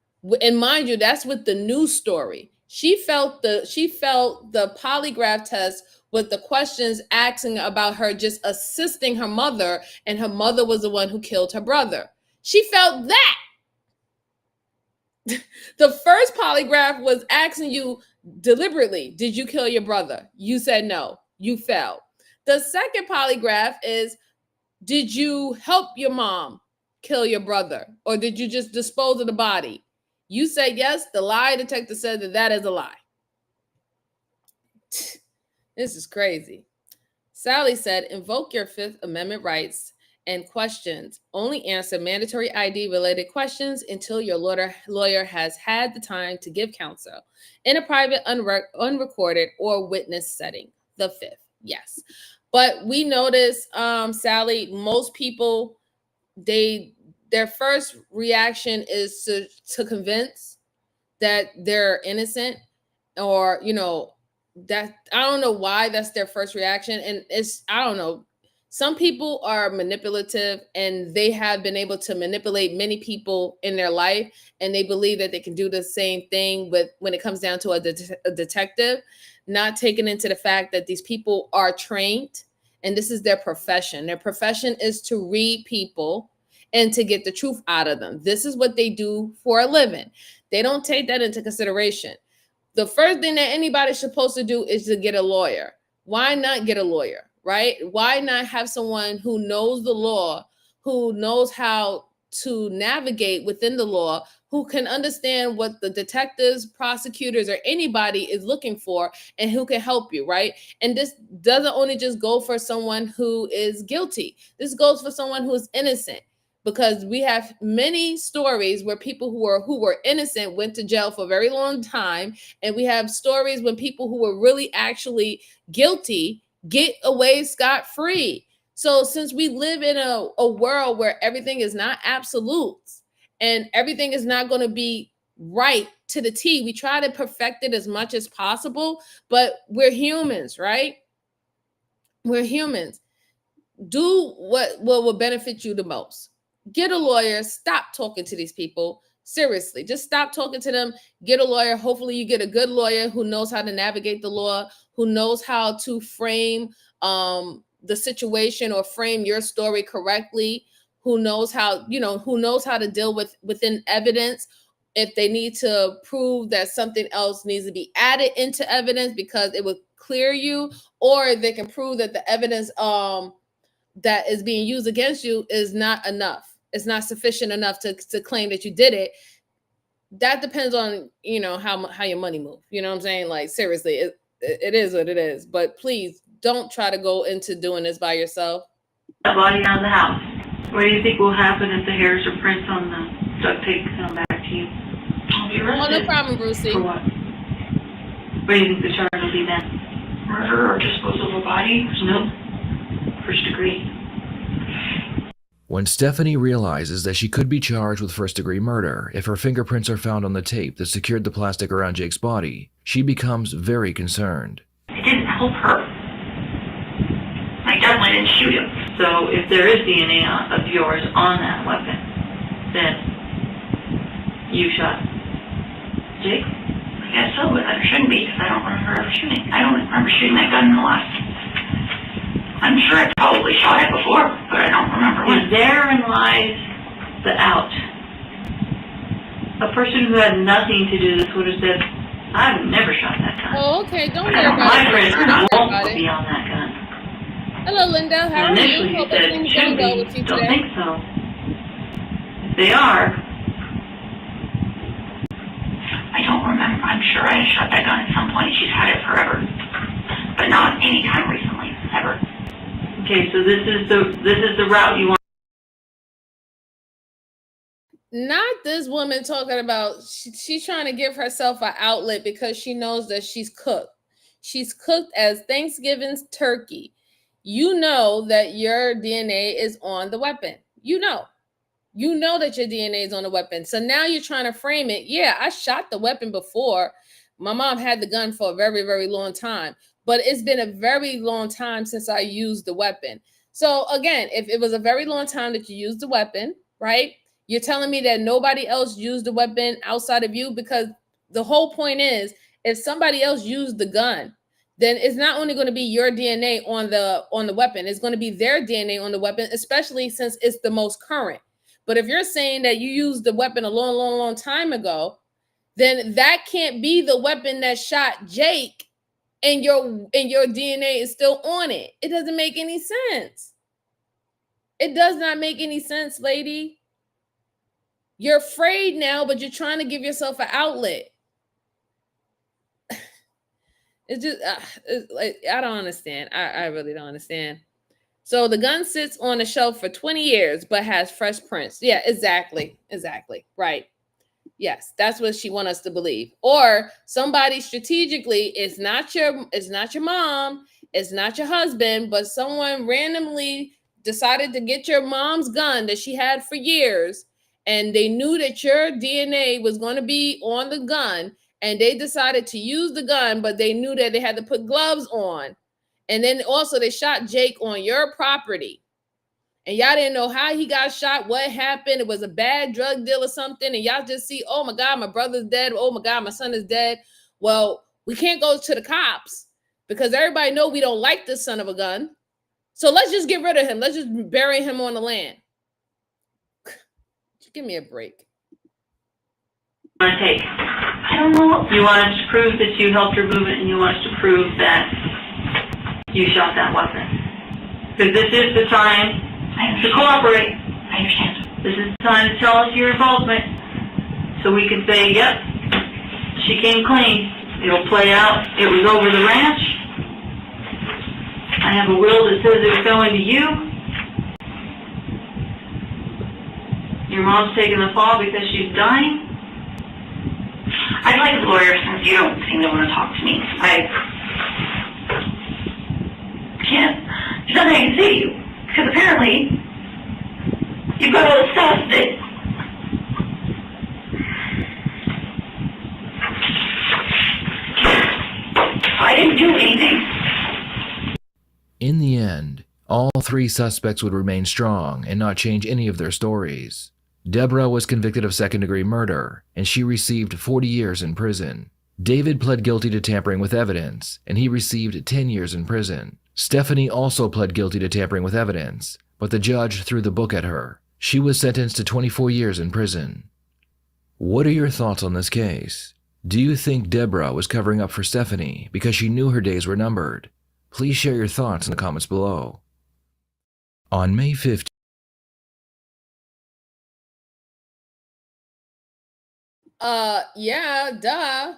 And mind you, that's with the new story. She felt the polygraph test with the questions asking about her just assisting her mother, and her mother was the one who killed her brother. She felt that. The first polygraph was asking you deliberately, did you kill your brother? You said no. You failed. The second polygraph is, did you help your mom kill your brother? Or did you just dispose of the body? You said yes. The lie detector said that is a lie. This is crazy. Sally said, invoke your Fifth Amendment rights and questions. Only answer mandatory ID-related questions until your lawyer has had the time to give counsel in a private, unrecorded, or witness setting. The fifth, yes. But we notice, Sally, most people, their first reaction is to convince that they're innocent, or, that I don't know why that's their first reaction. And I don't know. Some people are manipulative, and they have been able to manipulate many people in their life, and they believe that they can do the same thing when it comes down to a detective, not taking into the fact that these people are trained, and this is their profession. Their profession is to read people and to get the truth out of them. This is what they do for a living. They don't take that into consideration. The first thing that anybody's supposed to do is to get a lawyer. Why not get a lawyer, right? Why not have someone who knows the law, who knows how to navigate within the law, who can understand what the detectives, prosecutors, or anybody is looking for, and who can help you, right? And this doesn't only just go for someone who is guilty. This goes for someone who is innocent. Because we have many stories where people who were innocent went to jail for a very long time. And we have stories when people who were really actually guilty get away scot-free. So since we live in a world where everything is not absolute and everything is not going to be right to the T, we try to perfect it as much as possible, but we're humans, right? We're humans. Do what will benefit you the most. Get a lawyer. Stop talking to these people. Seriously, just stop talking to them. Get a lawyer. Hopefully you get a good lawyer who knows how to navigate the law, who knows how to frame the situation or frame your story correctly, who knows how to deal within evidence. If they need to prove that something else needs to be added into evidence because it would clear you, or they can prove that the evidence that is being used against you is not enough. It's not sufficient enough to claim that you did it. That depends on, how your money moves. You know what I'm saying? Like, seriously, it is what it is. But please don't try to go into doing this by yourself. That body out of the house. What do you think will happen if the hairs or prints on the duct tape come back to you? I'll be arrested. Oh, no problem, Brucey. For what? What do you think the charge will be then? Murder or disposal of a body? Nope. First degree. When Stephanie realizes that she could be charged with first-degree murder if her fingerprints are found on the tape that secured the plastic around Jake's body, she becomes very concerned. It didn't help her. I definitely didn't shoot him. So if there is DNA of yours on that weapon, then you shot Jake? I guess so, but there shouldn't be, because I don't remember ever shooting. I don't remember shooting that gun in the last. I'm sure I probably shot it before, but I don't remember when. Therein lies the out. A person who had nothing to do with this would have said, I've never shot that gun. Oh, okay. Don't worry about My friends it. are not Don't going to be on that gun. Hello, Linda. How are Initially, you? he Hope said, everything's should going well be. with you Don't today. think so. If they are, I I'm sure I have shot that gun at some point. She's had it forever, but not anytime recently, ever. Okay, so this is the route you want. Not this woman talking about she's trying to give herself an outlet because she knows that she's cooked. She's cooked as Thanksgiving's turkey. You know that your DNA is on the weapon. You know that your DNA is on the weapon. So now you're trying to frame it. Yeah, I shot the weapon before. My mom had the gun for a very, very long time, but it's been a very long time since I used the weapon. So again, if it was a very long time that you used the weapon, right? You're telling me that nobody else used the weapon outside of you, because the whole point is if somebody else used the gun, then it's not only going to be your DNA on the weapon, it's going to be their DNA on the weapon, especially since it's the most current. But if you're saying that you used the weapon a long, long, long time ago, then that can't be the weapon that shot Jake, and your DNA is still on it. It doesn't make any sense. It does not make any sense, lady. You're afraid now, but you're trying to give yourself an outlet. It's just, it's like, I don't understand. I really don't understand. So the gun sits on the shelf for 20 years, but has fresh prints. Yeah, exactly. Right. Yes, that's what she wants us to believe. Or somebody strategically, it's not your mom, it's not your husband, but someone randomly decided to get your mom's gun that she had for years, and they knew that your DNA was going to be on the gun, and they decided to use the gun, but they knew that they had to put gloves on. And then also they shot Jake on your property. And y'all didn't know how he got shot, what happened. It was a bad drug deal or something. And y'all just see, oh my God, my brother's dead. Oh my God, my son is dead. Well, we can't go to the cops because everybody know we don't like this son of a gun. So let's just get rid of him. Let's just bury him on the land. Give me a break. Want to take? I don't know. You want us to prove that you helped her move it, and you want us to prove that you shot that weapon. Because this is the time to cooperate. I understand. This is the time to tell us your involvement, so we can say, yep, she came clean. It'll play out. It was over the ranch. I have a will that says it was going to you. Your mom's taking the fall because she's dying. I'd like a lawyer since you don't seem to want to talk to me. I can't. There's nothing I can say to you. Because apparently, you've got all this stuff that I didn't do anything. In the end, all three suspects would remain strong and not change any of their stories. Deborah was convicted of second-degree murder, and she received 40 years in prison. David pled guilty to tampering with evidence, and he received 10 years in prison. Stephanie also pled guilty to tampering with evidence, but the judge threw the book at her. She was sentenced to 24 years in prison. What are your thoughts on this case? Do you think Deborah was covering up for Stephanie because she knew her days were numbered? Please share your thoughts in the comments below. On May 15th, yeah, duh.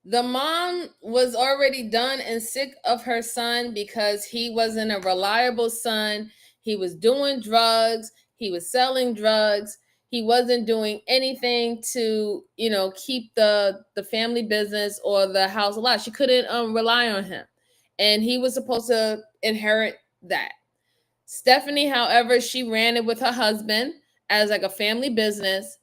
The mom was already done and sick of her son because he wasn't a reliable son. He was doing drugs. He was selling drugs. He wasn't doing anything to, keep the family business or the house alive. She couldn't rely on him. And he was supposed to inherit that. Stephanie, however, she ran it with her husband as like a family business.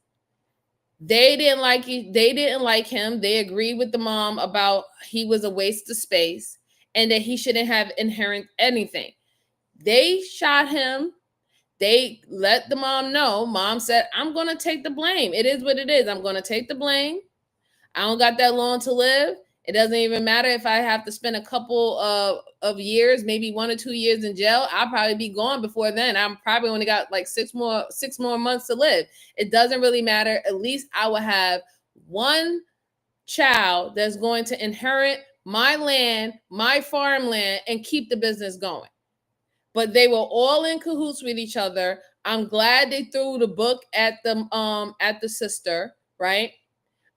They didn't like him. They agreed with the mom about he was a waste of space and that he shouldn't have inherited anything. They shot him. They let the mom know. Mom said, I'm going to take the blame. It is what it is. I'm going to take the blame. I don't got that long to live. It doesn't even matter if I have to spend a couple of years, maybe 1 or 2 years in jail. I'll probably be gone before then. I'm probably only got like six more months to live. It doesn't really matter. At least I will have one child that's going to inherit my land, my farmland, and keep the business going. But they were all in cahoots with each other. I'm glad they threw the book at the sister, right?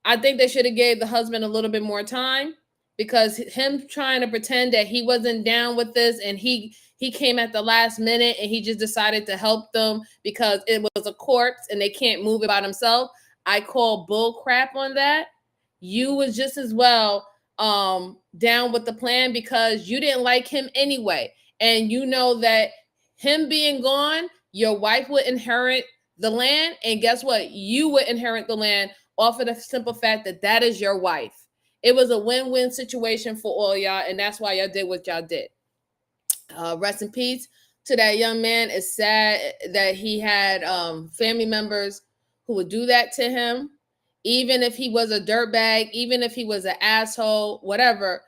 I think they should have gave the husband a little bit more time, because him trying to pretend that he wasn't down with this and he came at the last minute and he just decided to help them because it was a corpse and they can't move it by themselves. I call bull crap on that. You was just as well down with the plan because you didn't like him anyway. And you know that him being gone, your wife would inherit the land. And guess what? You would inherit the land off of the simple fact that that is your wife. It was a win-win situation for all y'all, and that's why y'all did what y'all did. Rest in peace to that young man. It's sad that he had family members who would do that to him. Even if he was a dirtbag, even if he was an asshole, whatever,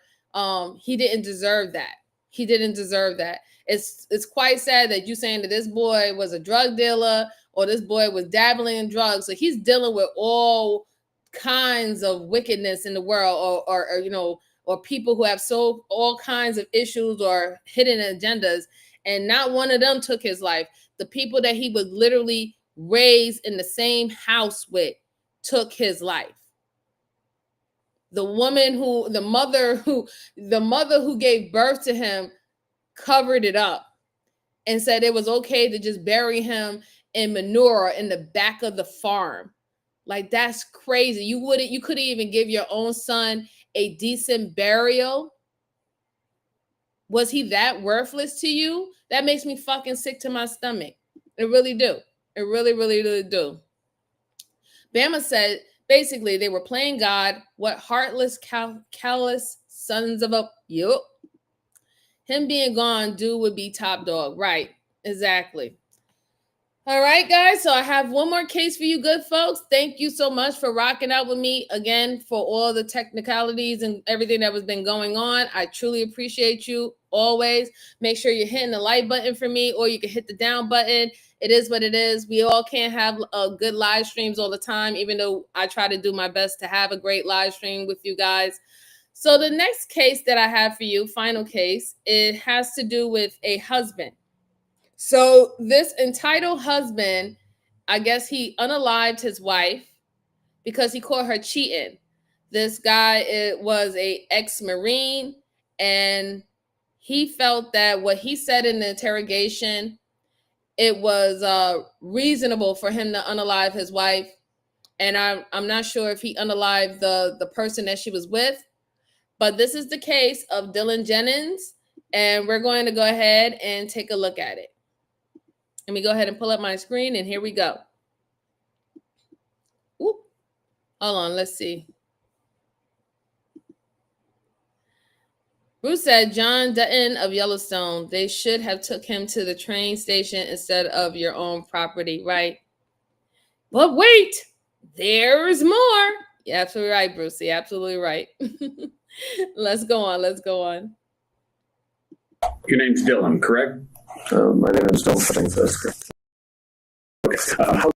he didn't deserve that. He didn't deserve that. It's quite sad that you saying that this boy was a drug dealer or this boy was dabbling in drugs. So he's dealing with all kinds of wickedness in the world, or you know, or people who have so all kinds of issues or hidden agendas, and not one of them took his life. The people that he was literally raised in the same house with took his life. The mother who gave birth to him covered it up and said it was okay to just bury him in manure in the back of the farm. Like, that's crazy. You couldn't even give your own son a decent burial. Was he that worthless to you? That makes me fucking sick to my stomach. It really do. It really, really, really do. Bama said, basically, they were playing God. What heartless, callous sons of a... Yup. Him being gone, dude would be top dog. Right. Exactly. All right, guys. So I have one more case for you good folks. Thank you so much for rocking out with me again for all the technicalities and everything that was been going on. I truly appreciate you always. Make sure you're hitting the like button for me, or you can hit the down button. It is what it is. We all can't have good live streams all the time, even though I try to do my best to have a great live stream with you guys. So the next case that I have for you, final case, it has to do with a husband. So this entitled husband, I guess he unalived his wife because he caught her cheating. This guy was a ex-Marine, and he felt that what he said in the interrogation, it was reasonable for him to unalive his wife. And I'm not sure if he unalived the person that she was with, but this is the case of Dylan Jennings, and we're going to go ahead and take a look at it. Let me go ahead and pull up my screen, and here we go. Ooh. Hold on, let's see. Bruce said, John Dutton of Yellowstone, they should have took him to the train station instead of your own property, right? But wait, there's more. You're absolutely right, Bruce. You're absolutely right. Let's go on. Let's go on. Your name's Dylan, correct? My name is Dylan. I think that's correct. Okay. How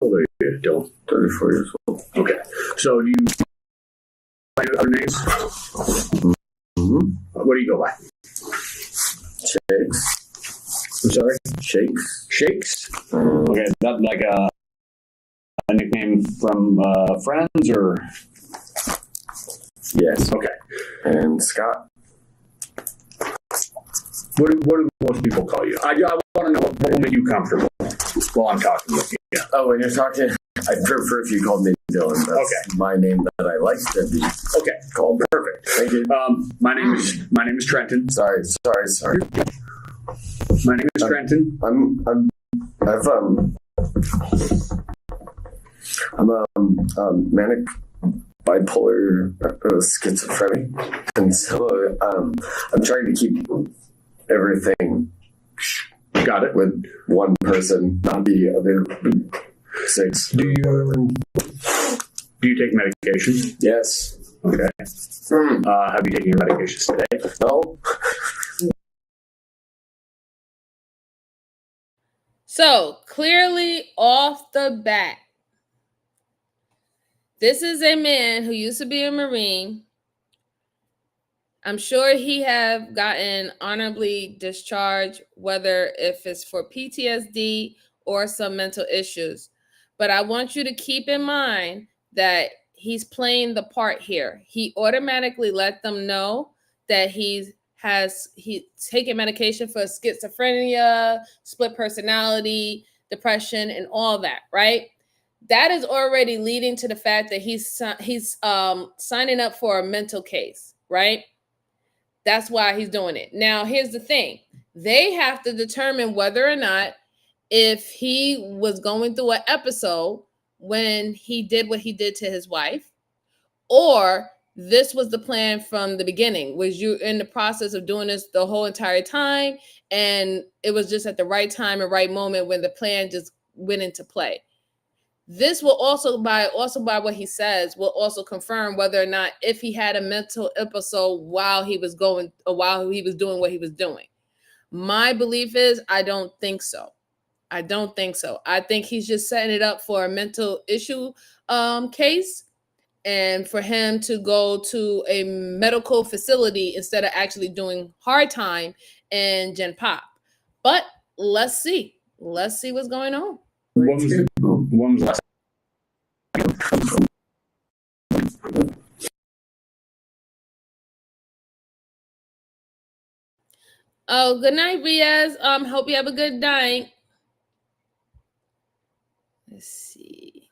old are you, Dylan? 34 years old. Okay. So do you have other names? Mm-hmm. What do you go by? Shakes. I'm sorry? Shakes. Shakes? Okay. Is that like a nickname from friends or? Yes. Okay. And Scott. What do most people call you? I want to know what will make you comfortable while I'm talking with you. Yeah. Oh, when you're talking, I prefer if you called me Dylan. That's okay. My name that I like to be called. Perfect. Thank you. My name is Trenton. Sorry. My name is Trenton. I'm manic bipolar schizophrenic, and so I'm trying to keep everything got it with one person, not the other six. Do you take medication? Yes. Okay. Have you taken your medications today? No. So clearly off the bat, this is a man who used to be a Marine, I'm sure he have gotten honorably discharged, whether if it's for PTSD or some mental issues. But I want you to keep in mind that he's playing the part here. He automatically let them know that he's taken medication for schizophrenia, split personality, depression, and all that, right? That is already leading to the fact that he's signing up for a mental case, right? That's why he's doing it. Now, here's the thing. They have to determine whether or not if he was going through an episode when he did what he did to his wife, or this was the plan from the beginning. Was you in the process of doing this the whole entire time, and it was just at the right time and right moment when the plan just went into play? This will also by what he says will also confirm whether or not if he had a mental episode while he was doing what he was doing. My belief is I don't think so. I don't think so. I think he's just setting it up for a mental issue case, and for him to go to a medical facility instead of actually doing hard time in Gen Pop. But let's see. Let's see what's going on. When was the last Oh, good night, Riaz. Hope you have a good night. Let's see.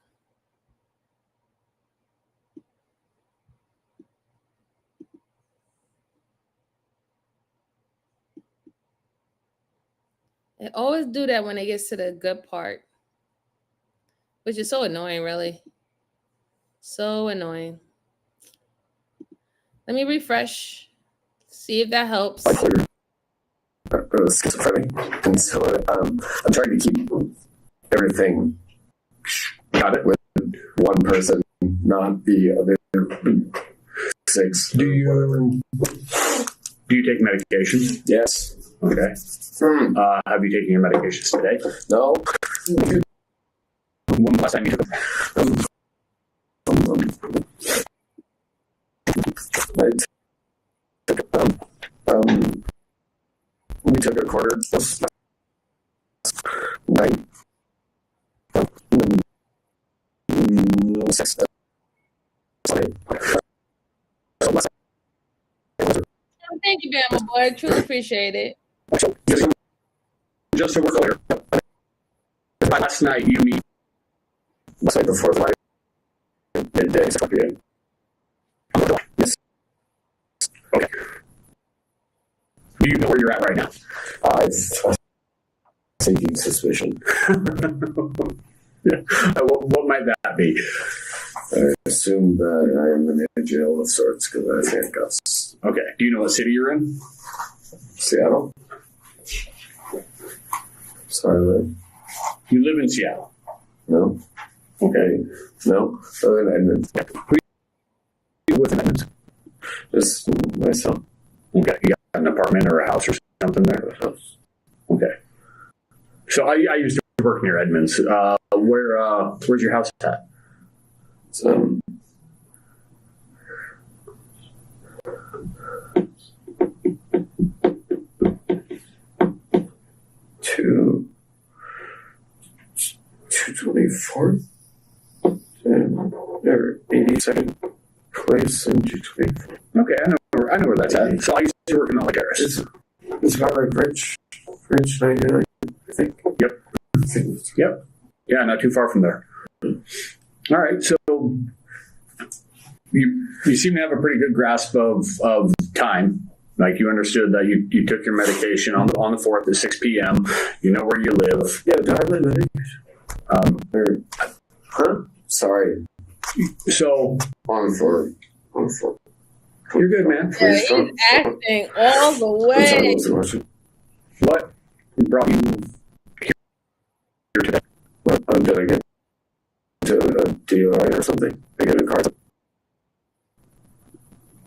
They always do that when it gets to the good part, which is so annoying, really. So annoying. Let me refresh, see if that helps. Schizophrenic, and so I'm trying to keep everything got it with one person, not the other 6. Do you take medication? Yes. Okay. Have you taken your medications today? No. When was the last time you took them? We took a quarter last night. 6. Thank you, Bama boy. I truly appreciate it. Just so we're clear, last night you meet. Last night before 5 midday, 6 p.m. Yes. Okay. Do you know where you're at right now? I'm thinking suspicion. Yeah. What might that be? I assume that I am in a jail of sorts because I have handcuffs. Okay. Do you know what city you're in? Seattle. Sorry, Lynn. You live in Seattle? No. Okay. No. I live in Edmonds. Who are you with in Edmonds? Just myself. Okay. You got an apartment or a house or something there? Okay. So I used to work near Edmonds. Where's your house at? It's, 224th and 82nd place in 224. Okay, I know where that's at. So I used to work in the terrace. It's about like Bridge 99, I think. Yep. Yep. Yeah, not too far from there. All right, so you seem to have a pretty good grasp of time. Like you understood that you took your medication on the 4th at 6 p.m. You know where you live. Yeah, darling, Sorry. So on the 4th. You're good, man. Yeah, he's acting all the way. What brought you here today? What, did I get to a DUI or something? I get in a car.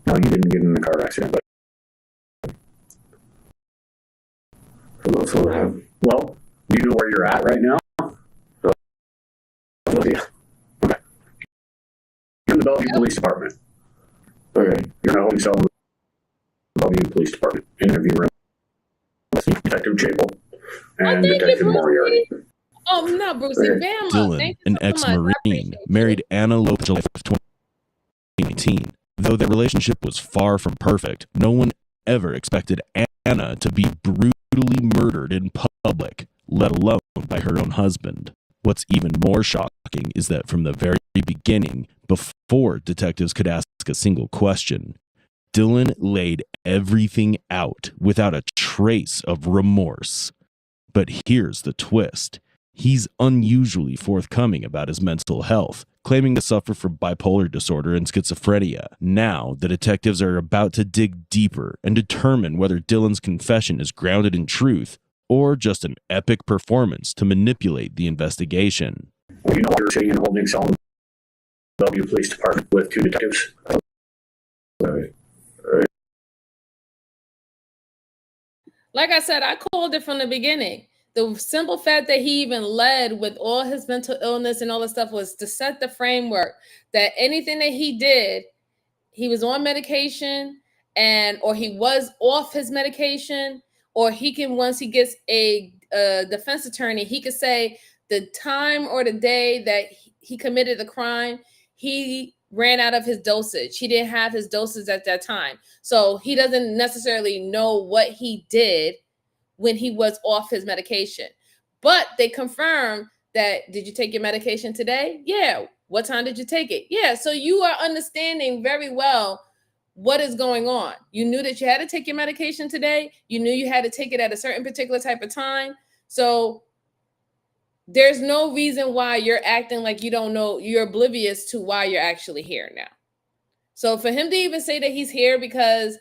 No, you didn't get in a car accident, but well, do you know where you're at right now? Yeah. Okay. You're in the Bellevue Police Department. Okay. You're in a holding cell Bellevue Police Department interview room with Detective Jable and thank you, Detective Brucey. Moriarty. Oh, no, Brucey. Bama. Dylan, Thank an you so much. I ex-Marine, appreciate married Anna Lopez July 2019. Though their relationship was far from perfect, no one ever expected Anna to be brutally murdered in public, let alone by her own husband. What's even more shocking is that from the very beginning, before detectives could ask a single question, Dylan laid everything out without a trace of remorse. But here's the twist. He's unusually forthcoming about his mental health, claiming to suffer from bipolar disorder and schizophrenia. Now, the detectives are about to dig deeper and determine whether Dylan's confession is grounded in truth or just an epic performance to manipulate the investigation. You know, you're sitting in a holding cell in the Bellevue Police Department with two detectives. Like I said, I called it from the beginning. The simple fact that he even led with all his mental illness and all this stuff was to set the framework that anything that he did, he was on medication or he was off his medication, or he can, once he gets a defense attorney, he could say the time or the day that he committed the crime, he ran out of his dosage. He didn't have his doses at that time. So he doesn't necessarily know what he did when he was off his medication. But they confirmed that, did you take your medication today? Yeah. What time did you take it? Yeah. So you are understanding very well what is going on. You knew that you had to take your medication today. You knew you had to take it at a certain particular type of time. So there's no reason why you're acting like you don't know, you're oblivious to why you're actually here now. So for him to even say that he's here because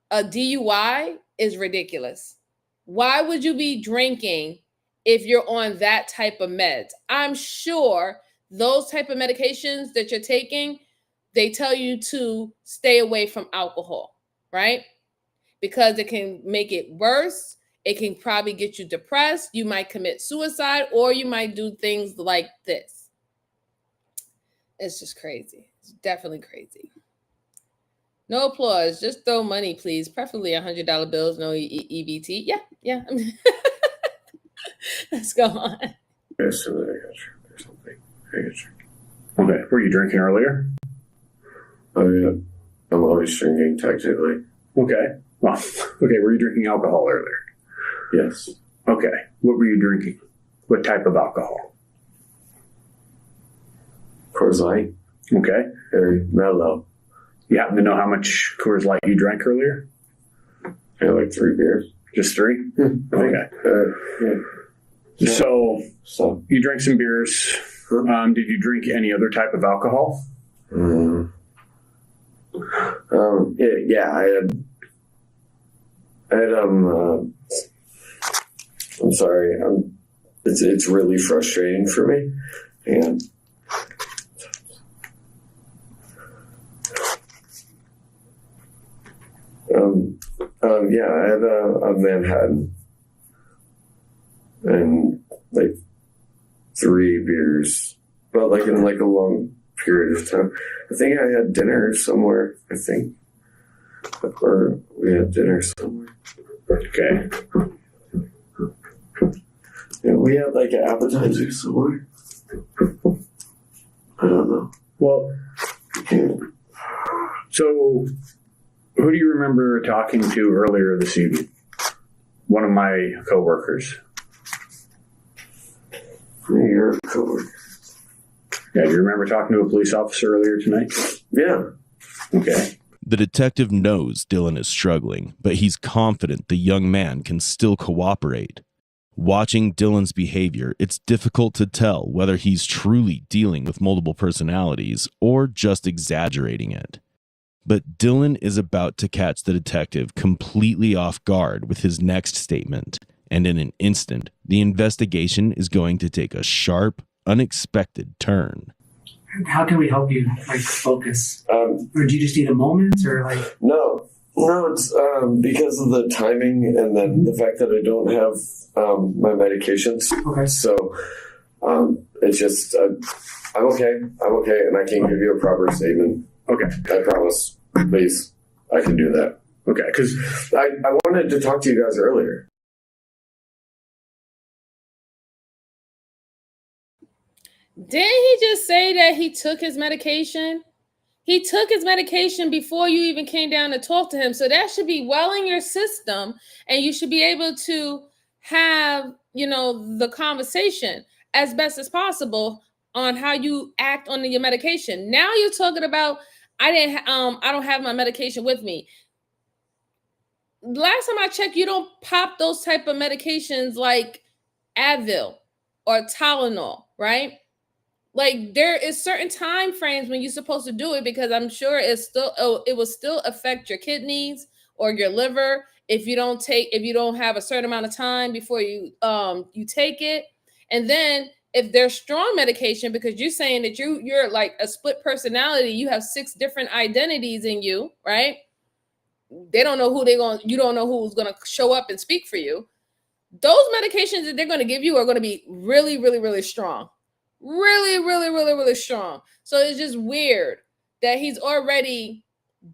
a DUI is ridiculous. Why would you be drinking if you're on that type of meds? I'm sure those type of medications that you're taking, they tell you to stay away from alcohol, right? Because it can make it worse. It can probably get you depressed. You might commit suicide, or you might do things like this. It's just crazy. It's definitely crazy. No applause. Just throw money, please. Preferably $100 bills. No EBT. Yeah. Let's go on. Yes, I got you. There's something. I got you. Okay. Were you drinking earlier? Oh, yeah. I'm always drinking, technically. Okay. Well, okay. Were you drinking alcohol earlier? Yes. Okay. What were you drinking? What type of alcohol? Coors Light. Okay. Very mellow. You happen to know how much Coors Light you drank earlier? I had like 3 beers. Just 3? Okay. Yeah. So you drank some beers. Did you drink any other type of alcohol? Yeah, I had I'm sorry. It's really frustrating for me, and yeah, I had a Manhattan and like 3 beers, but like in like a long period of time. I think I had dinner somewhere. Or we had dinner somewhere. Okay. Yeah, we had like an appetizer somewhere. I don't know. Well, so who do you remember talking to earlier this evening? One of my coworkers. Your coworker. Yeah, do you remember talking to a police officer earlier tonight? Yeah. Okay. The detective knows Dylan is struggling, but he's confident the young man can still cooperate. Watching Dylan's behavior, it's difficult to tell whether he's truly dealing with multiple personalities or just exaggerating it. But Dylan is about to catch the detective completely off guard with his next statement, and in an instant, the investigation is going to take a sharp, unexpected turn. How can we help you, focus? Or do you just need a moment, or No, it's because of the timing and then the fact that I don't have my medications. Okay. So it's just I'm okay, and I can give you a proper statement. Okay. I promise. Please, I can do that. Okay, because I wanted to talk to you guys earlier. Didn't he just say that he took his medication? He took his medication before you even came down to talk to him. So that should be well in your system, and you should be able to have, the conversation as best as possible on how you act on your medication. Now you're talking about I don't have my medication with me. Last time I checked, you don't pop those type of medications like Advil or Tylenol, right? Like there is certain time frames when you're supposed to do it, because I'm sure it will still affect your kidneys or your liver if you don't have a certain amount of time before you take it. And then if there's strong medication, because you're saying that you're like a split personality, you have 6 different identities in you, right? They don't know you don't know who's gonna show up and speak for you. Those medications that they're gonna give you are gonna be really, really, really strong. Really, really, really, really strong. So it's just weird that he's already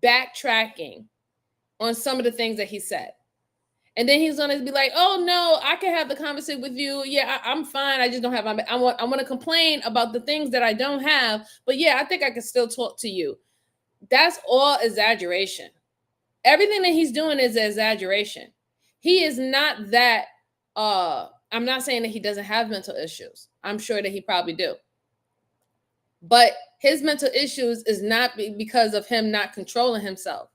backtracking on some of the things that he said. And then he's gonna be like, "Oh no, I can have the conversation with you. Yeah, I'm fine. I just don't have my. I want to complain about the things that I don't have, but yeah, I think I can still talk to you." That's all exaggeration. Everything that he's doing is exaggeration. He is not that. I'm not saying that he doesn't have mental issues. I'm sure that he probably do. But his mental issues is not because of him not controlling himself.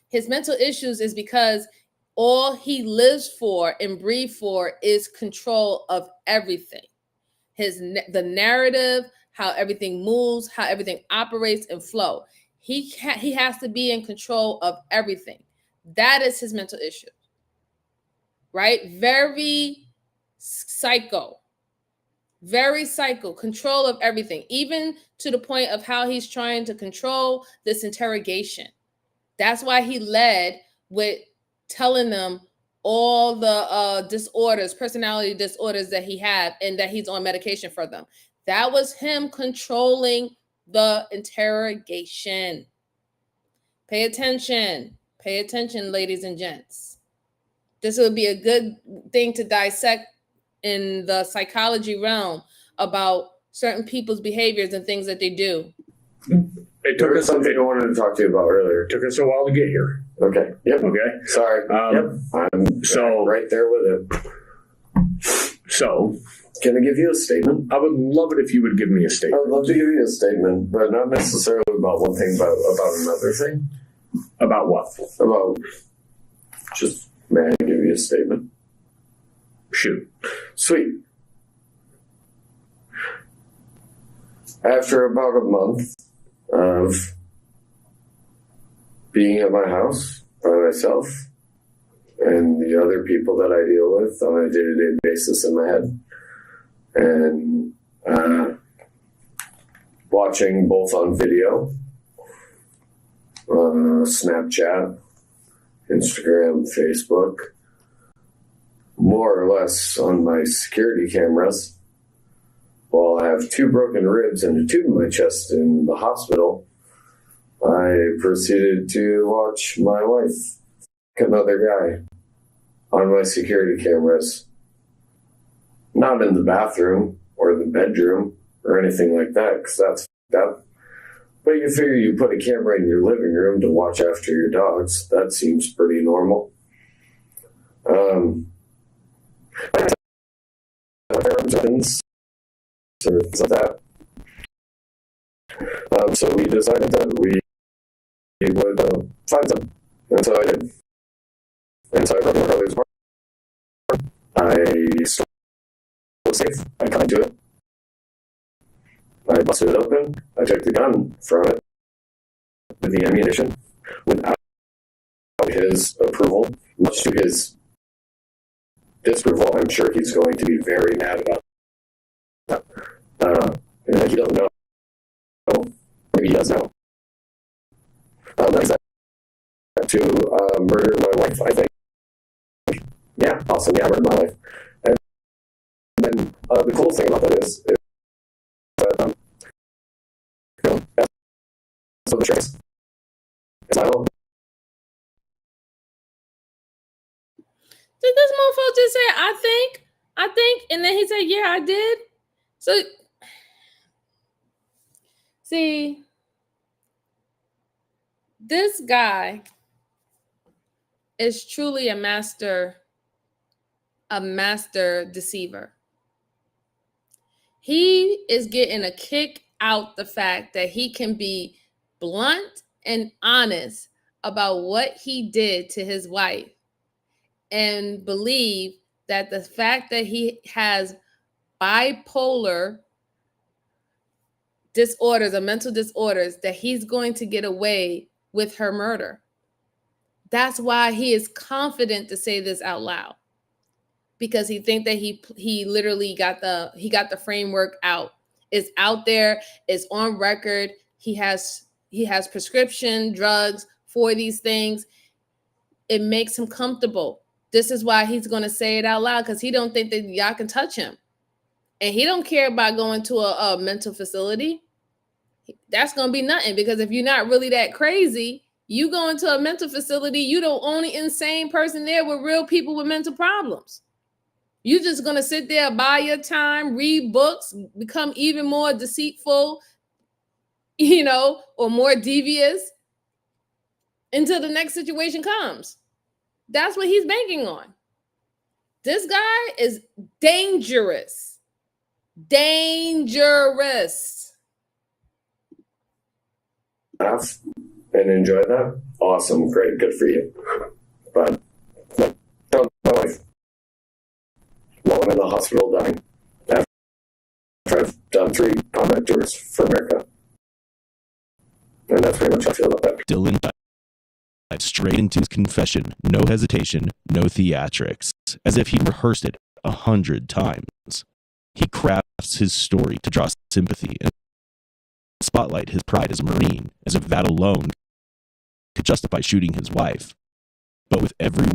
His mental issues is because all he lives for and breathes for is control of everything. The narrative, how everything moves, how everything operates and flow. He has to be in control of everything. That is his mental issue. Right? Very psycho, control of everything, even to the point of how he's trying to control this interrogation. That's why he led with telling them all the personality disorders that he had, and that he's on medication for them. That was him controlling the interrogation. Pay attention, ladies and gents. This would be a good thing to dissect in the psychology realm about certain people's behaviors and things that they do. It took us something I wanted to talk to you about earlier. It took us a while to get here. Okay. Yep. Okay. Sorry. Yep. I'm right there with it. So, can I give you a statement? I would love it if you would give me a statement. I would love to give you a statement, but not necessarily about one thing, about another thing. About what? About just, may I give you a statement? Shoot. Sweet. After about a month of being at my house by myself and the other people that I deal with on a day-to-day basis in my head, and watching both on video, Snapchat, Instagram, Facebook, more or less on my security cameras, while I have 2 broken ribs and a tube in my chest in the hospital, I proceeded to watch my wife fuck another guy on my security cameras. Not in the bathroom or the bedroom or anything like that, because that's that. But you figure you put a camera in your living room to watch after your dogs. That seems pretty normal. Things like that. So we decided that we would find them. And so I did. And so I broke my brother's apartment. I stole the safe. I climbed to it. I busted it open. I took the gun from it with the ammunition without his approval, much to his disapproval. I'm sure he's going to be very mad about that. And he doesn't know. Maybe he does know. To murder my wife, I think. Yeah, awesome. Yeah, I murdered my wife. And then the cool thing about that is that, so the trace is my own. Did this motherfucker just say, I think, and then he said, yeah, I did? So, see, this guy is truly a master deceiver. He is getting a kick out the fact that he can be blunt and honest about what he did to his wife and believe that the fact that he has bipolar disorders or mental disorders, that he's going to get away with her murder. That's why he is confident to say this out loud, because he think that he literally got the framework out. It's out there, it's on record. He has prescription drugs for these things. It makes him comfortable. This is why he's going to say it out loud, because he don't think that y'all can touch him. And he don't care about going to a mental facility. That's going to be nothing, because if you're not really that crazy, you go into a mental facility, you the only insane person there with real people with mental problems. You're just going to sit there, buy your time, read books, become even more deceitful, or more devious until the next situation comes. That's what he's banking on. This guy is dangerous. Dangerous. Laugh and enjoy that. Awesome, great, good for you. But don't my wife. While I'm in the hospital dying, after I've done 3 combat tours for America. And that's pretty much how I feel about that. Dylan dived straight into his confession, no hesitation, no theatrics, as if he'd rehearsed it 100 times. He crafts his story to draw sympathy and spotlight his pride as a Marine, as if that alone could justify shooting his wife. But with every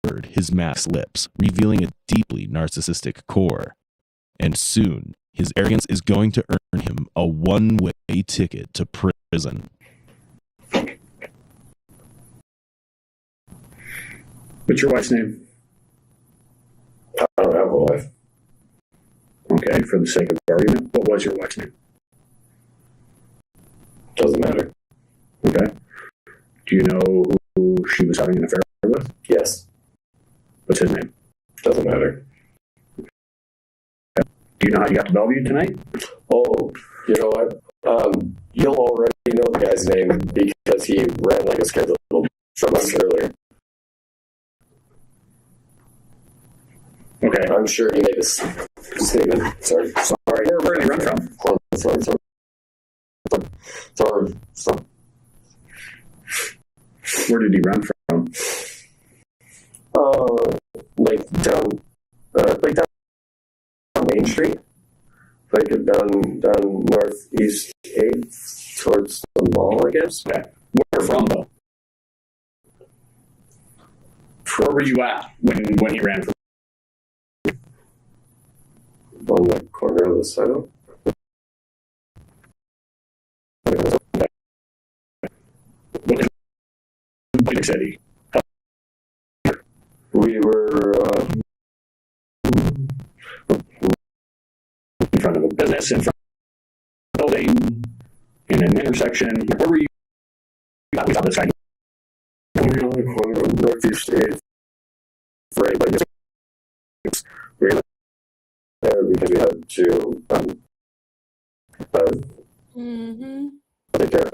word, his mask slips, revealing a deeply narcissistic core. And soon, his arrogance is going to earn him a one-way ticket to prison. What's your wife's name? I don't have a wife. Okay, for the sake of argument, what was your wife's name? Doesn't matter. Okay. Do you know who she was having an affair with? Yes. What's his name? Doesn't matter. Okay. Do you know how you got to Bellevue tonight? Oh, you know what? You'll already know the guy's name because he ran like a scared little from us earlier. Okay. I'm sure he made a statement. Sorry. Where did he run from? Sorry. Where did he run from? Like down Main Street, like down Northeast 8th towards the mall, I guess. Okay. Where from though? Where were you at when he ran from? On the corner of the sidewalk. What city? We were in front of a business, in front of a building, in an intersection. Where were you? We saw this guy. We were on the corner of Northeast 8th. Right, like we were there because we had to take care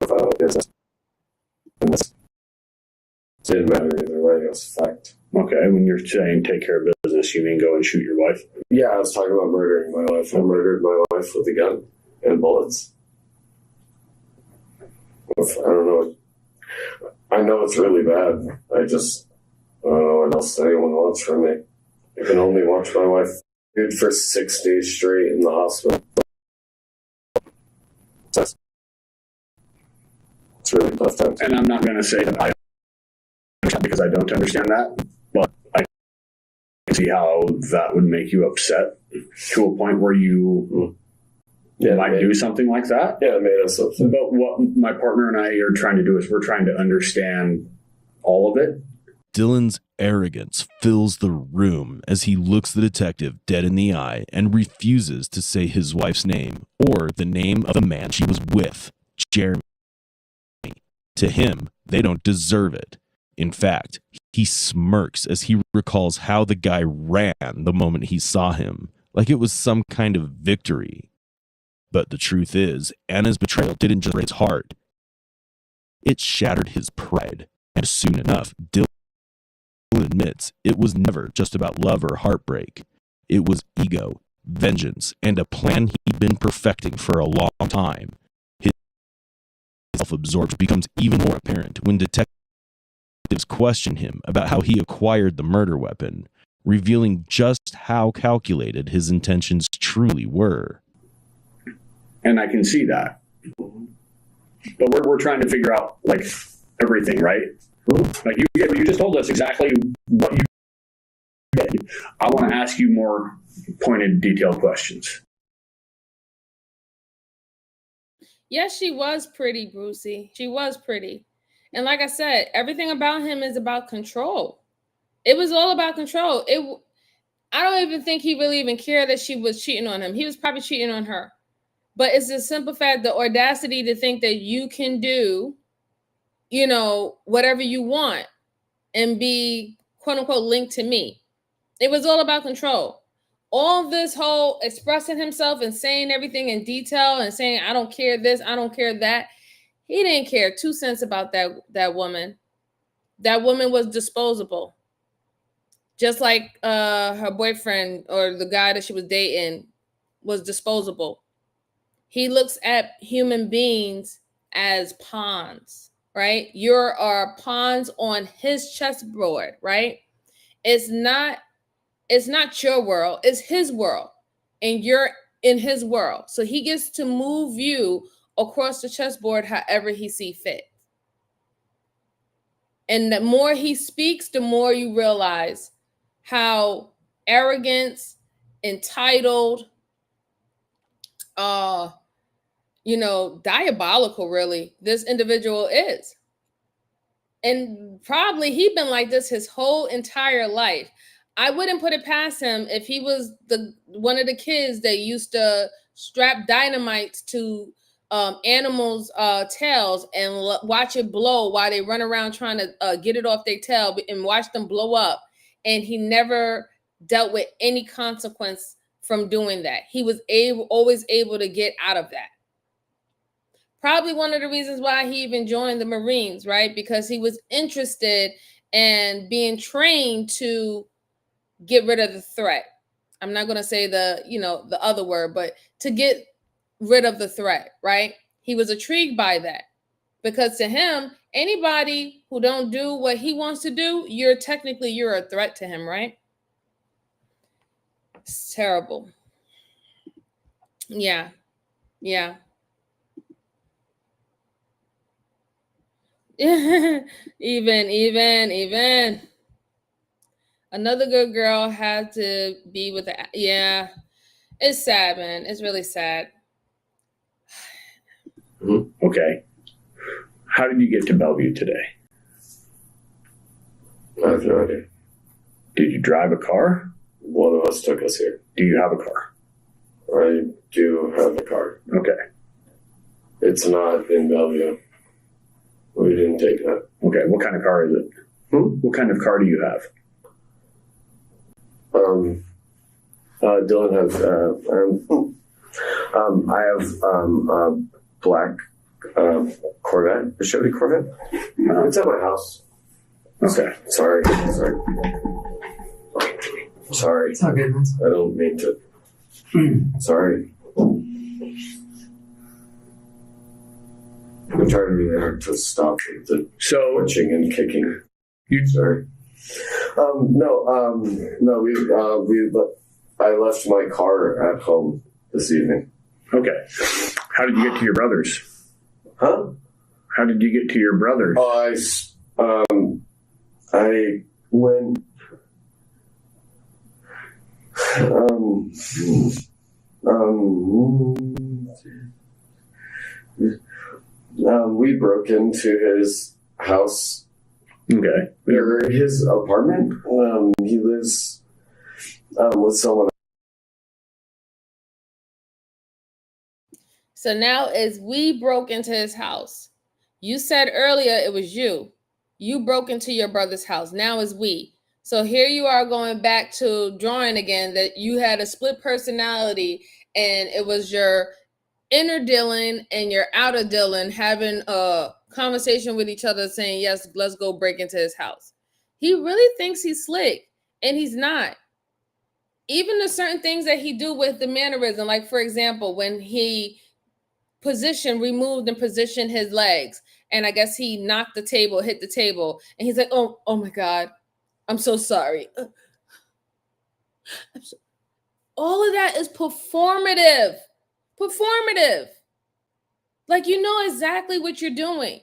of business. And this didn't matter either way, it was a fact. Okay, when you're saying take care of business, you mean go and shoot your wife? Yeah, I was talking about murdering my wife. I murdered my wife with a gun and bullets. I don't know. I know it's really bad. I just don't know what else anyone wants from me. I can only watch my wife for 6 days straight in the hospital. It's really tough time. And I'm not going to say that I understand because I don't understand that, but I can see how that would make you upset to a point where you might do something like that. Yeah, it made us upset. But what my partner and I are trying to do is we're trying to understand all of it. Dylan's arrogance fills the room as he looks the detective dead in the eye and refuses to say his wife's name or the name of the man she was with, Jeremy. To him, they don't deserve it. In fact, he smirks as he recalls how the guy ran the moment he saw him, like it was some kind of victory. But the truth is, Anna's betrayal didn't just break his heart. It shattered his pride, and soon enough, Dylan admits it was never just about love or heartbreak. It was ego, vengeance, and a plan he'd been perfecting for a long time. His self-absorption becomes even more apparent when detectives question him about how he acquired the murder weapon, revealing just how calculated his intentions truly were. And I can see that. But we're trying to figure out, like, everything, right? Like, you just told us exactly what you did. I want to ask you more pointed, detailed questions. Yes, she was pretty, Brucey. She was pretty. And like I said, everything about him is about control. It was all about control. I don't even think he really even cared that she was cheating on him. He was probably cheating on her. But it's the simple fact, the audacity to think that you can do, whatever you want and be, quote unquote, linked to me. It was all about control. All this whole expressing himself and saying everything in detail and saying, I don't care this, I don't care that. He didn't care 2 cents about that woman. That woman was disposable. Just like her boyfriend or the guy that she was dating was disposable. He looks at human beings as pawns, right? You're pawns on his chessboard, right? It's not your world, it's his world. And you're in his world. So he gets to move you across the chessboard however he sees fit. And the more he speaks, the more you realize how arrogant, entitled, diabolical, really, this individual is. And probably he'd been like this his whole entire life. I wouldn't put it past him if he was one of the kids that used to strap dynamite to animals' tails and watch it blow while they run around trying to get it off their tail and watch them blow up. And he never dealt with any consequence from doing that. He was always able to get out of that. Probably one of the reasons why he even joined the Marines, right? Because he was interested in being trained to get rid of the threat. I'm not going to say the other word, but to get rid of the threat, right? He was intrigued by that because to him, anybody who don't do what he wants to do, you're a threat to him, right? It's terrible. Yeah. even. Another good girl had to be with it's sad, man. It's really sad. Okay. How did you get to Bellevue today? I have no idea. Did you drive a car? One of us took us here. Do you have a car? I do have a car. Okay. It's not in Bellevue. We didn't take that. Okay, what kind of car is it? What kind of car do you have? Dylan has, I have a black Corvette, a Chevy Corvette. It's at my house. Okay. Sorry. It's all good, man. I don't mean to. Sorry. I'm trying to be there to stop the punching and kicking. Sorry. I left my car at home this evening. Okay. How did you get to your brothers? Huh? How did you get to your brothers? I went. We broke into his house Okay. Or his apartment. He lives with someone. So now as we broke into his house, you said earlier it was you. You broke into your brother's house. Now it's we. So here you are going back to drawing again that you had a split personality and it was your inner Dylan and your outer Dylan having a conversation with each other saying, yes, let's go break into his house. He really thinks he's slick and he's not. Even the certain things that he do with the mannerism, like for example, when he removed and positioned his legs, and I guess he knocked the table, hit the table, and he's like, oh my God, I'm so sorry. All of that is performative. Like, you know exactly what you're doing.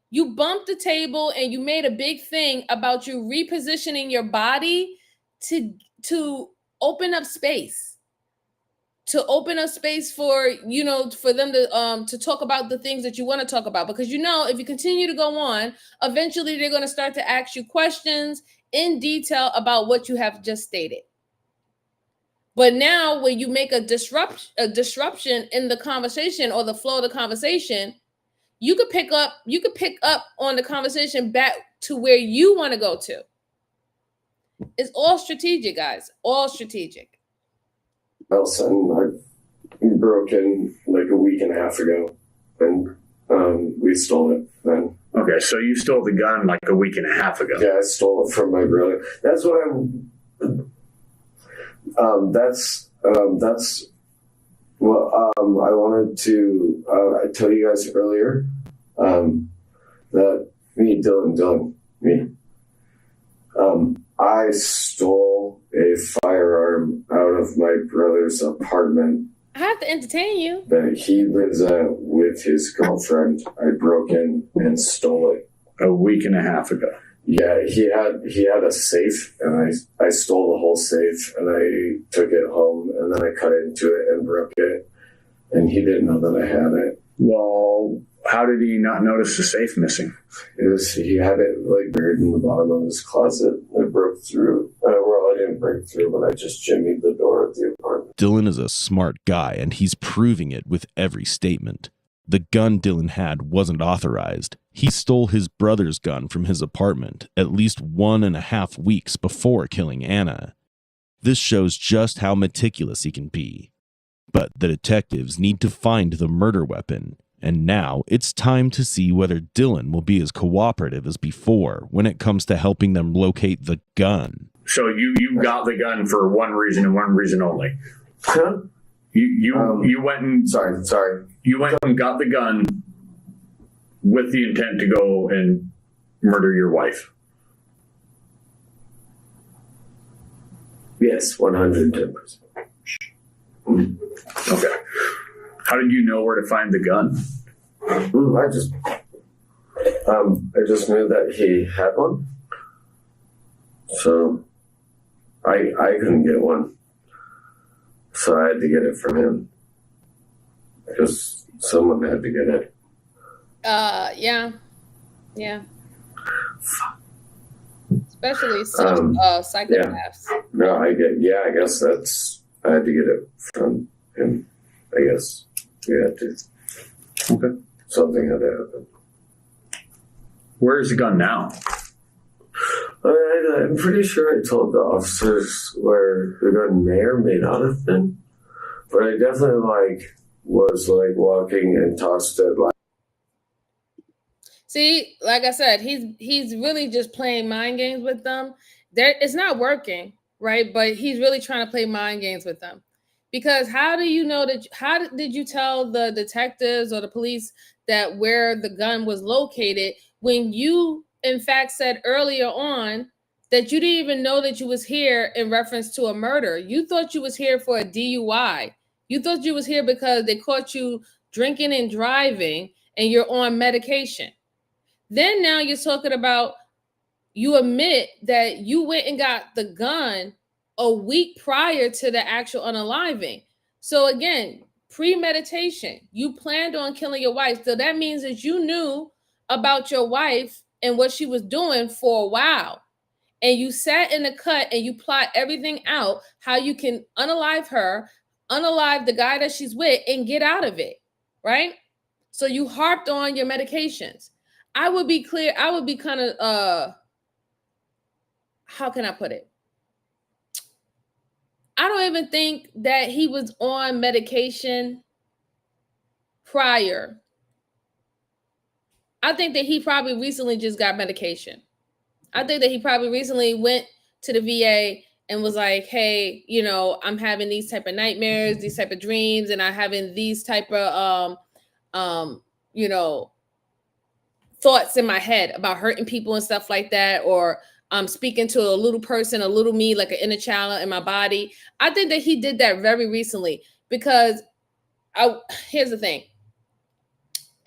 You bumped the table and you made a big thing about you repositioning your body to open up space. To open up space for, for them to talk about the things that you want to talk about. Because, if you continue to go on, eventually they're going to start to ask you questions in detail about what you have just stated. But now when you make a disruption in the conversation or the flow of the conversation, you could pick up on the conversation back to where you want to go to. It's all strategic, guys. All strategic. Millison, I broke in like a week and a half ago, and we stole it then. Okay, so you stole the gun like a week and a half ago. Yeah, I stole it from my brother. That's what I'm. That's what I wanted to. I told you guys earlier that Dylan, I stole a firearm out of my brother's apartment. I have to entertain you. That he lives at with his girlfriend. I broke in and stole it a week and a half ago. Yeah, he had a safe, and I stole the whole safe, and I took it home, and then I cut into it and broke it, and he didn't know that I had it. Well, how did he not notice the safe missing? He had it like buried in the bottom of his closet. I broke through. I didn't break through, but I just jimmied the door of the apartment. Dylan is a smart guy, and he's proving it with every statement. The gun Dylan had wasn't authorized. He stole his brother's gun from his apartment at least 1.5 weeks before killing Anna. This shows just how meticulous he can be. But the detectives need to find the murder weapon, and now it's time to see whether Dylan will be as cooperative as before when it comes to helping them locate the gun. So you got the gun for one reason and one reason only. Huh? You went and sorry. You went and got the gun with the intent to go and murder your wife. Yes, 110%. Okay. How did you know where to find the gun? I just knew that he had one. So I couldn't get one. So I had to get it from him. Because someone had to get it. Yeah. Especially some psychopaths. Yeah. No, I guess I had to get it from him. I guess we had to. Okay. Something had to happen. Where is the gun now? I'm pretty sure I told the officers where the gun may or may not have been. But I definitely was walking and tossed it See, like I said, he's really just playing mind games with them. It's not working, right? But he's really trying to play mind games with them. Because how do you know that? How did you tell the detectives or the police that where the gun was located when you, in fact, said earlier on that you didn't even know that you was here in reference to a murder? You thought you was here for a DUI. You thought you was here because they caught you drinking and driving and you're on medication. Then now you're talking about, you admit that you went and got the gun a week prior to the actual unaliving. So again, premeditation. You planned on killing your wife. So that means that you knew about your wife and what she was doing for a while. And you sat in the cut and you plot everything out, how you can unalive her, unalive the guy that she's with, and get out of it, right? So you harped on your medications. I would be clear, I would be kind of, how can I put it? I don't even think that he was on medication prior. I think that he probably recently just got medication. I think that he probably recently went to the VA and was like, hey, you know, I'm having these type of nightmares, these type of dreams, and I'm having these type of, you know, thoughts in my head about hurting people and stuff like that, or I'm speaking to a little person, a little me, like an inner child in my body. I think that he did that very recently because here's the thing.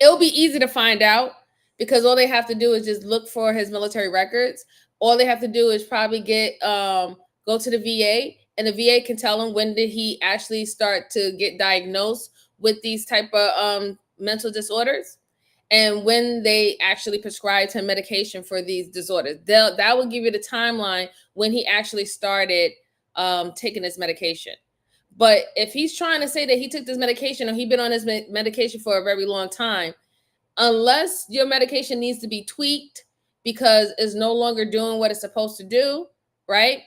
It'll be easy to find out because all they have to do is just look for his military records. All they have to do is probably go to the VA, and the VA can tell them when did he actually start to get diagnosed with these type of mental disorders, and when they actually prescribed him medication for these disorders. That will give you the timeline when he actually started taking this medication. But if he's trying to say that he took this medication or he's been on this medication for a very long time, unless your medication needs to be tweaked because it's no longer doing what it's supposed to do, right?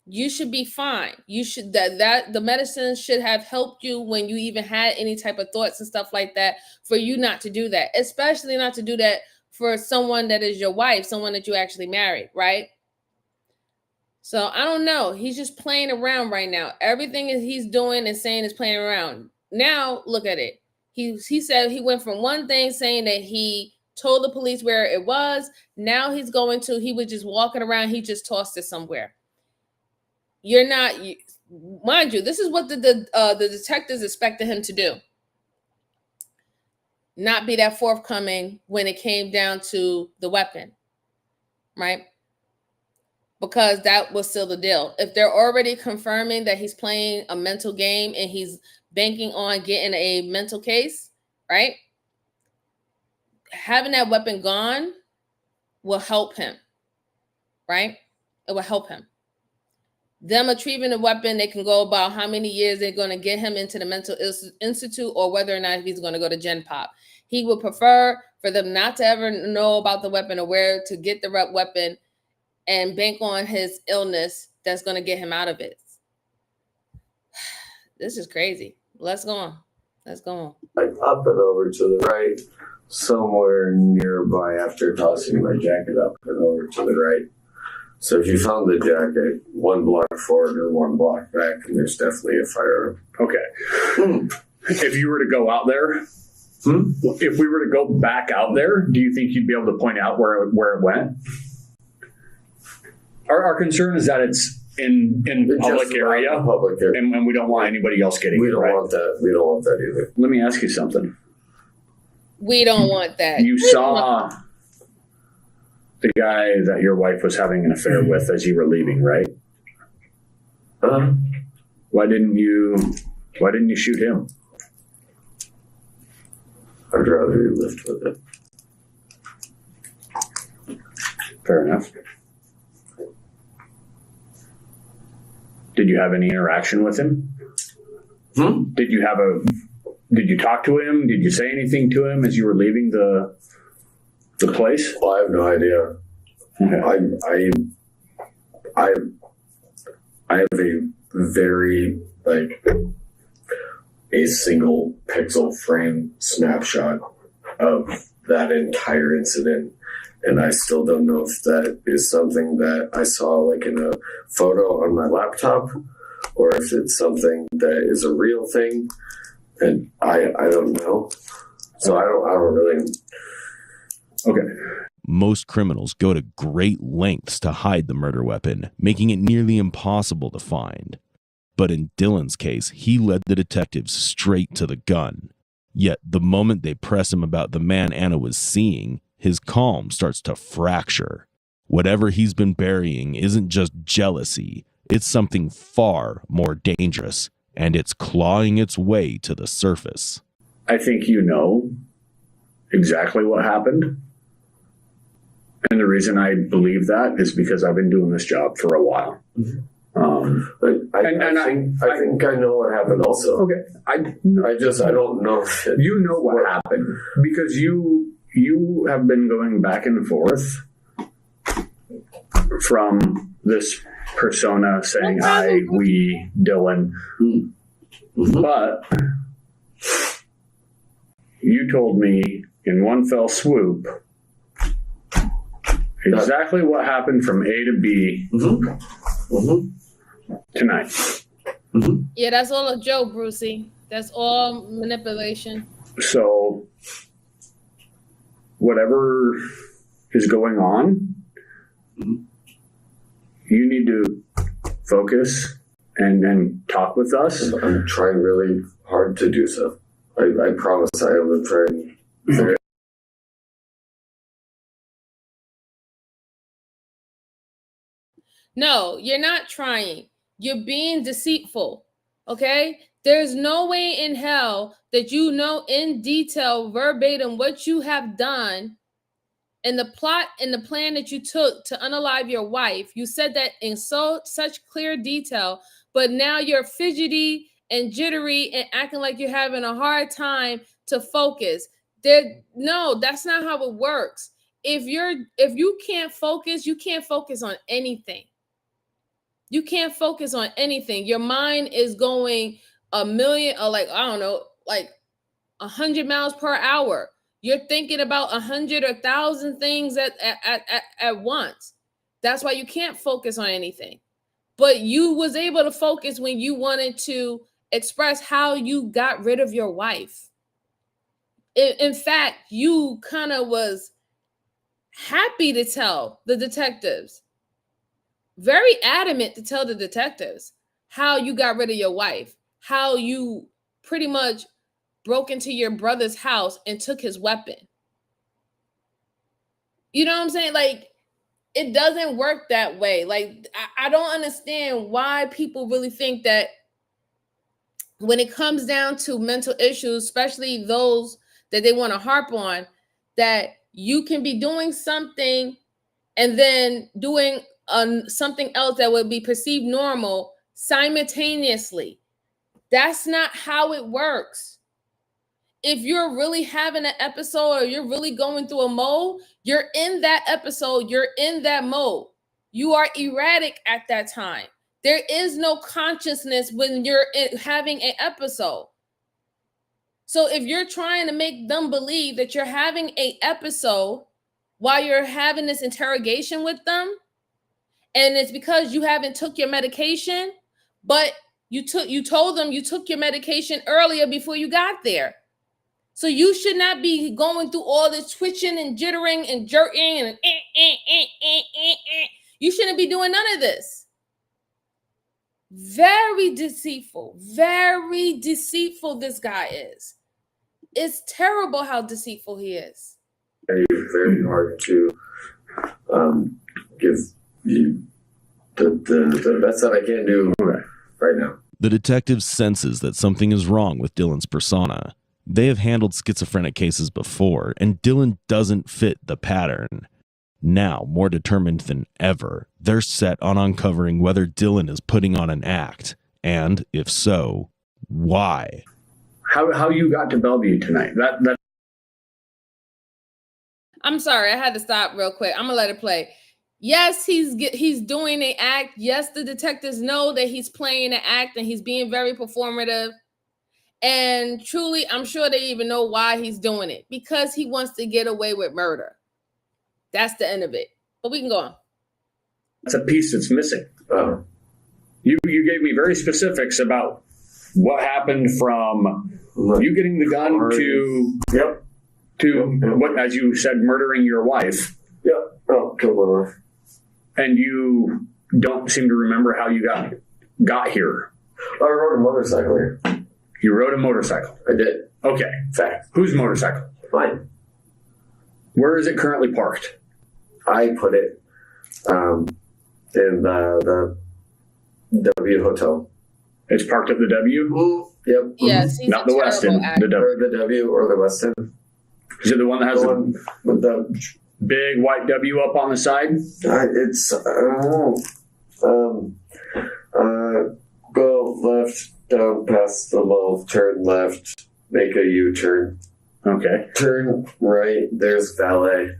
You should be fine. You should that the medicine should have helped you when you even had any type of thoughts and stuff like that, for you not to do that, especially not to do that for someone that is your wife, someone that you actually married, right? So I don't know. He's just playing around right now. Everything he's doing and saying is playing around. Now look at it. He said he went from one thing saying that he told the police where it was. Now he's going to, he was just walking around. He just tossed it somewhere. You're not, mind you, this is what the detectives expected him to do. Not be that forthcoming when it came down to the weapon, right? Because that was still the deal. If they're already confirming that he's playing a mental game and he's banking on getting a mental case, right? Having that weapon gone will help him, right? It will help him. Them retrieving the weapon, they can go about how many years they're going to get him into the mental institute or whether or not he's going to go to Gen Pop. He would prefer for them not to ever know about the weapon or where to get the weapon and bank on his illness that's going to get him out of it. This is crazy. Let's go on. Let's go on. I pop it over to the right, somewhere nearby after tossing my jacket up and over to the right. So if you found the jacket, 1 block forward or 1 block back, and there's definitely a firearm. Okay. If you were to go out there, if we were to go back out there, do you think you'd be able to point out where it went? Our concern is that it's in public area, and we don't want anybody else getting it. We don't want that. We don't want that either. Let me ask you something. We don't want that. You saw the guy that your wife was having an affair with as you were leaving, right? Why didn't you shoot him? I'd rather you lived with it. Fair enough. Did you have any interaction with him? Did you talk to him? Did you say anything to him as you were leaving the place? Well, I have no idea. Okay. I have a very, a single pixel frame snapshot of that entire incident. And I still don't know if that is something that I saw in a photo on my laptop or if it's something that is a real thing. And I don't know. So I don't really. Okay. Most criminals go to great lengths to hide the murder weapon, making it nearly impossible to find. But in Dylan's case, he led the detectives straight to the gun. Yet the moment they press him about the man Anna was seeing, his calm starts to fracture. Whatever he's been burying isn't just jealousy, it's something far more dangerous, and it's clawing its way to the surface. I think you know exactly what happened. And the reason I believe that is because I've been doing this job for a while. I think I know what happened also. Okay. I don't know. You know what happened because you have been going back and forth from this persona saying I, we, Dylan. But you told me in one fell swoop exactly what happened from A to B tonight. Yeah, that's all a joke, Brucey. That's all manipulation. So whatever is going on, you need to focus and talk with us. I'm trying really hard to do so. I promise I am trying very. No, you're not trying. You're being deceitful. Okay? There's no way in hell that you know in detail, verbatim, what you have done and the plot and the plan that you took to unalive your wife. You said that in such clear detail, but now you're fidgety and jittery and acting like you're having a hard time to focus. No, that's not how it works. If you can't focus, you can't focus on anything. You can't focus on anything. Your mind is going a million, or like, I don't know, like 100 miles per hour. You're thinking about 100 or 1,000 things at once. That's why you can't focus on anything. But you was able to focus when you wanted to express how you got rid of your wife. In fact, you kind of was happy to tell the detectives, very adamant to tell the detectives how you got rid of your wife, how you pretty much broke into your brother's house and took his weapon. You know what I'm saying? Like, it doesn't work that way. Like, I don't understand why people really think that when it comes down to mental issues, especially those that they want to harp on, that you can be doing something and then doing something else that would be perceived normal simultaneously. That's not how it works. If you're really having an episode or you're really going through a mode, you're in that episode, you're in that mode. You are erratic at that time. There is no consciousness when you're having an episode. So if you're trying to make them believe that you're having an episode while you're having this interrogation with them, and it's because you haven't took your medication, but you told them you took your medication earlier before you got there. So you should not be going through all this twitching and jittering and jerking and You shouldn't be doing none of this. Very deceitful this guy is. It's terrible how deceitful he is. Very, very hard to give you the best that I can do right now. The detective senses that something is wrong with Dylan's persona. They have handled schizophrenic cases before, and Dylan doesn't fit the pattern. Now, more determined than ever, they're set on uncovering whether Dylan is putting on an act, and if so, why. How you got to Bellevue tonight? That. I'm sorry, I had to stop real quick. I'm gonna let it play. Yes, he's doing an act. Yes, the detectives know that he's playing an act and he's being very performative. And truly, I'm sure they even know why he's doing it, because he wants to get away with murder. That's the end of it. But we can go on. That's a piece that's missing. You gave me very specifics about what happened from you getting the gun to what, as you said, murdering your wife. Yep. Oh, killed my wife. And you don't seem to remember how you got here. I rode a motorcycle here. You rode a motorcycle? I did. Okay. Fact. Whose motorcycle? Mine. Where is it currently parked? I put it in the W Hotel. It's parked at the W? Yep. Yes. Not the West End. The W or the West End. Is it the one that has with the Big white W up on the side? It's, I don't know. Go left, down past the mall, turn left, make a U-turn. Okay. Turn right, there's valet.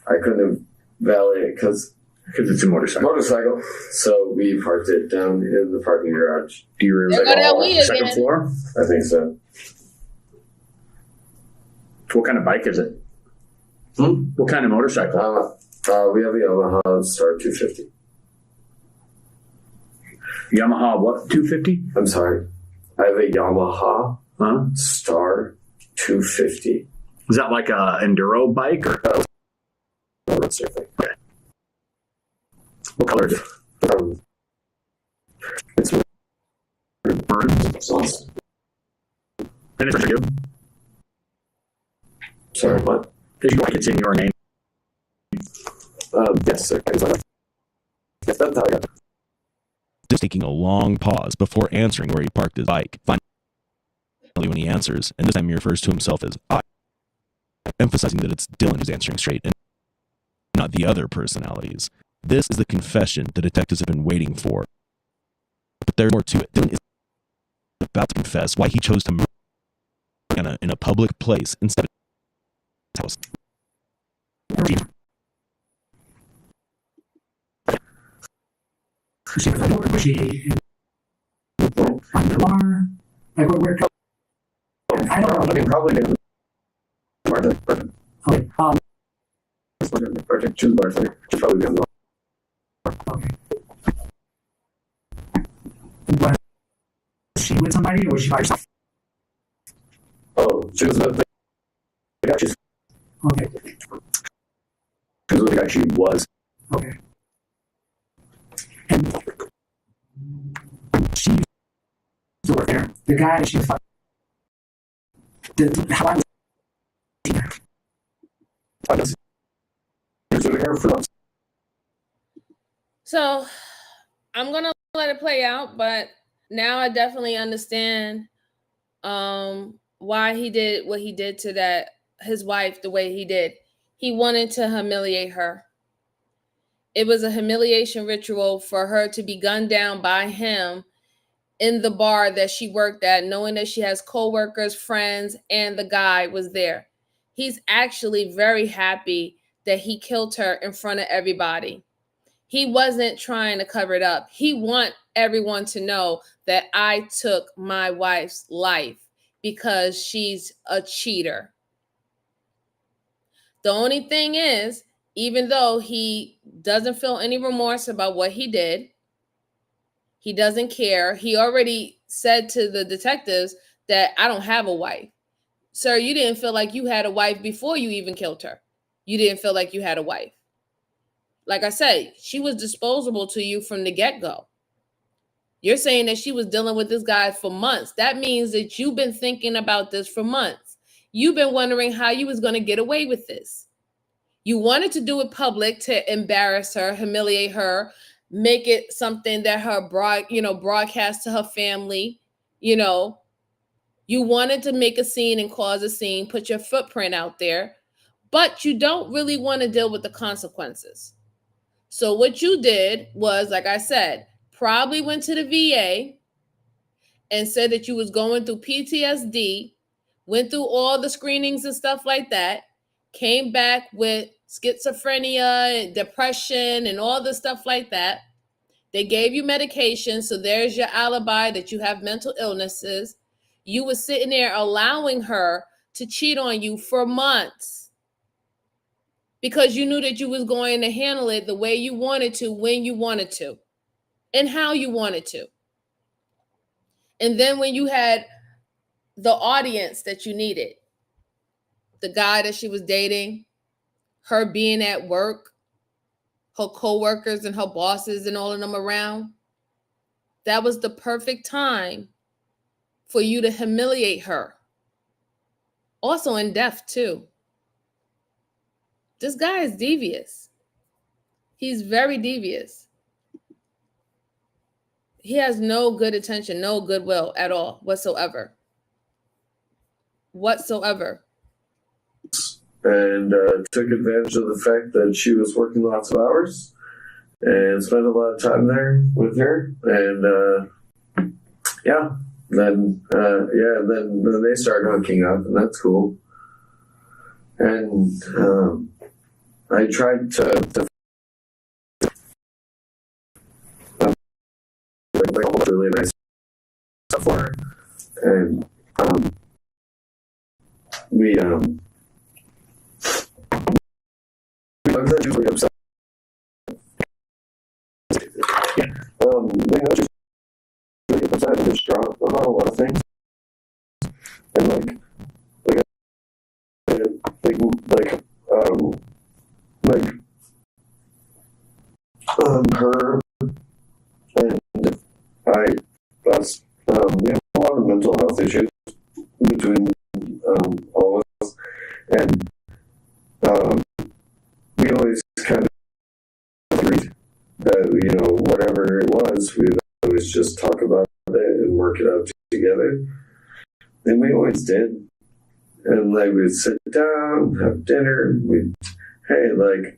I couldn't have valet because it's a motorcycle. So we parked it down in the parking garage. Do you remember the second floor? I think so. What kind of bike is it? What kind of motorcycle? We have a Yamaha Star 250. Yamaha what? 250? I'm sorry. I have a Yamaha Star 250. Is that like a enduro bike or? Okay. What color is it? It's maroon. Awesome. And it's for you? Sorry, what? Did you like it's in your name? Yes, sir. Yes, that's how I got it. Just taking a long pause before answering where he parked his bike. Finally, when he answers, and this time he refers to himself as I, emphasizing that it's Dylan who's answering straight and not the other personalities. This is the confession the detectives have been waiting for. But there's more to it. Dylan is about to confess why he chose to murder in a public place instead of his house. Was she on the bar? Like where? I don't know. I mean, probably didn't. Okay. She's probably been the Okay. Was she with somebody or was she by herself? Oh, she was with the guy. Okay. She was with the guy she was. Okay. And she used to work there. The guy she was fucking. How long was he there? I guess he was there for months. So I'm gonna let it play out, but now I definitely understand why he did what he did to his wife the way he did. He wanted to humiliate her. It was a humiliation ritual for her to be gunned down by him in the bar that she worked at, knowing that she has co-workers, friends, and the guy was there. He's actually very happy that he killed her in front of everybody. He wasn't trying to cover it up. He want everyone to know that I took my wife's life because she's a cheater. The only thing is, even though he doesn't feel any remorse about what he did, he doesn't care. He already said to the detectives that I don't have a wife. Sir, you didn't feel like you had a wife before you even killed her. You didn't feel like you had a wife. Like I said, she was disposable to you from the get-go. You're saying that she was dealing with this guy for months. That means that you've been thinking about this for months. You've been wondering how you was going to get away with this. You wanted to do it public to embarrass her, humiliate her, make it something that her broadcast to her family. You wanted to make a scene and cause a scene, put your footprint out there, but you don't really want to deal with the consequences. So what you did was, like I said, probably went to the VA and said that you was going through PTSD, went through all the screenings and stuff like that, came back with schizophrenia and depression and all the stuff like that. They gave you medication, so there's your alibi that you have mental illnesses. You were sitting there allowing her to cheat on you for months because you knew that you was going to handle it the way you wanted to, when you wanted to, and how you wanted to. And then when you had the audience that you needed, the guy that she was dating, her being at work, her coworkers and her bosses and all of them around, that was the perfect time for you to humiliate her. Also in death too. This guy is devious. He's very devious. He has no good intention, no goodwill at all, whatsoever. Whatsoever. and took advantage of the fact that she was working lots of hours and spent a lot of time there with her. And then they started hooking up, and that's cool. And I tried to really nice stuff for her, and we was really upset. Just really upset and distraught about a lot of things, and her and I, that's we have a lot of mental health issues between all of us, and we always kind of agreed that, whatever it was, we'd always just talk about it and work it out together. And we always did. And we'd sit down, have dinner, hey,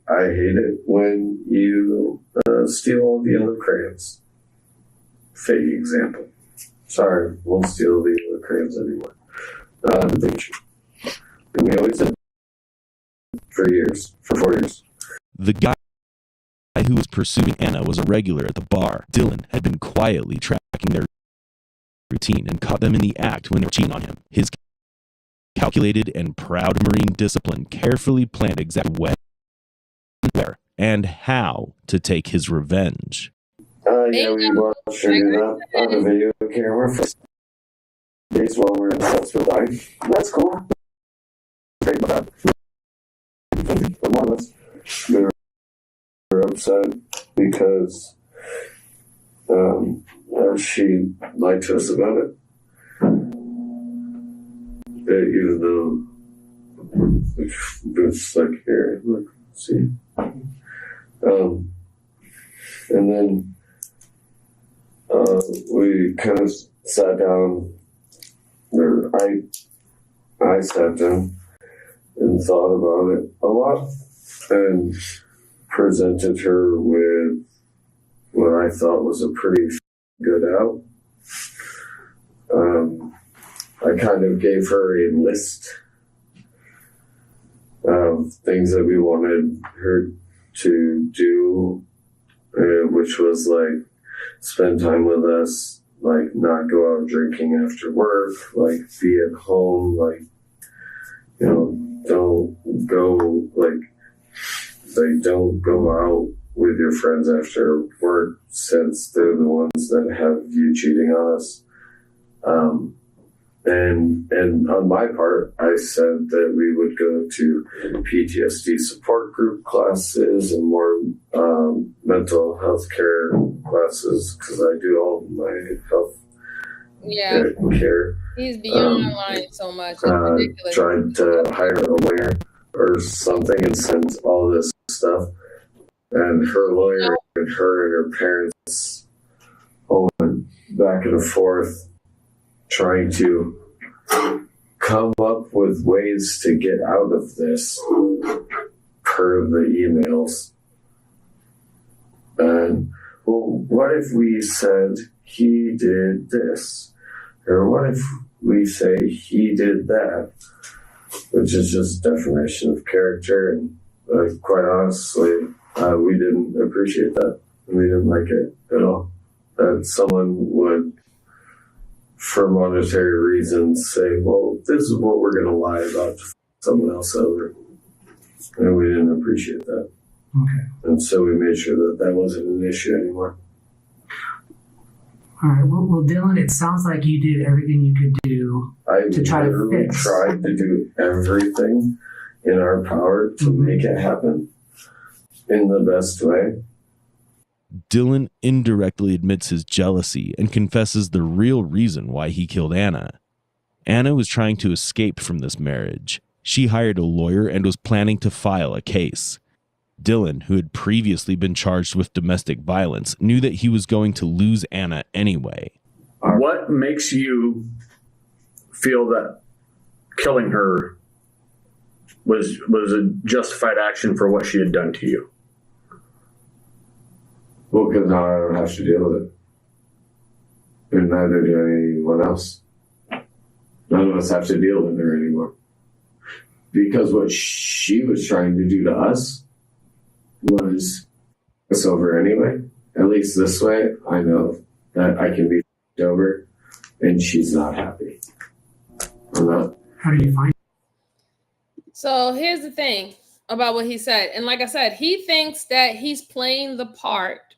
I hate it when you steal all the yellow crayons. Fake example. Sorry, won't steal the yellow crayons anymore. And we always did. For 4 years. The guy who was pursuing Anna was a regular at the bar. Dylan had been quietly tracking their routine and caught them in the act when they were cheating on him. His calculated and proud Marine discipline carefully planned exactly when, where, and how to take his revenge. We watched her do that on a video camera for days while we're in the hospital dying. That's cool. Great about that. One of us, we were upset because she lied to us about it. Even though it's here, look, see. And then we kind of sat down, or I sat down and thought about it a lot and presented her with what I thought was a pretty good out. I kind of gave her a list of things that we wanted her to do, which was spend time with us, not go out drinking after work, be at home, don't go, don't go out with your friends after work since they're the ones that have you cheating on us. And on my part, I said that we would go to PTSD support group classes and more mental health care classes, because I do all my health care. He's beyond my line so much. It's ridiculous. Tried to hire a lawyer or something and sent all this stuff. And her lawyer and her parents went back and forth trying to come up with ways to get out of this per the emails. And, what if we said he did this? Or what if we say he did that? Which is just defamation of character. And quite honestly, we didn't appreciate that. We didn't like it at all. That someone would, for monetary reasons, say, well, this is what we're going to lie about to someone else over. And we didn't appreciate that. Okay. And so we made sure that that wasn't an issue anymore. All right. Well, Dylan, it sounds like you did everything you could do to try to fix. Tried to do everything in our power to make it happen in the best way. Dylan indirectly admits his jealousy and confesses the real reason why he killed Anna. Anna was trying to escape from this marriage. She hired a lawyer and was planning to file a case. Dylan, who had previously been charged with domestic violence, knew that he was going to lose Anna anyway. What makes you feel that killing her was a justified action for what she had done to you? Well, because now I don't have to deal with it. And neither do anyone else. None of us have to deal with her anymore. Because what she was trying to do to us was us over anyway. At least this way, I know that I can be over and she's not happy. I'm not. How do you find it? So here's the thing about what he said. And like I said, he thinks that he's playing the part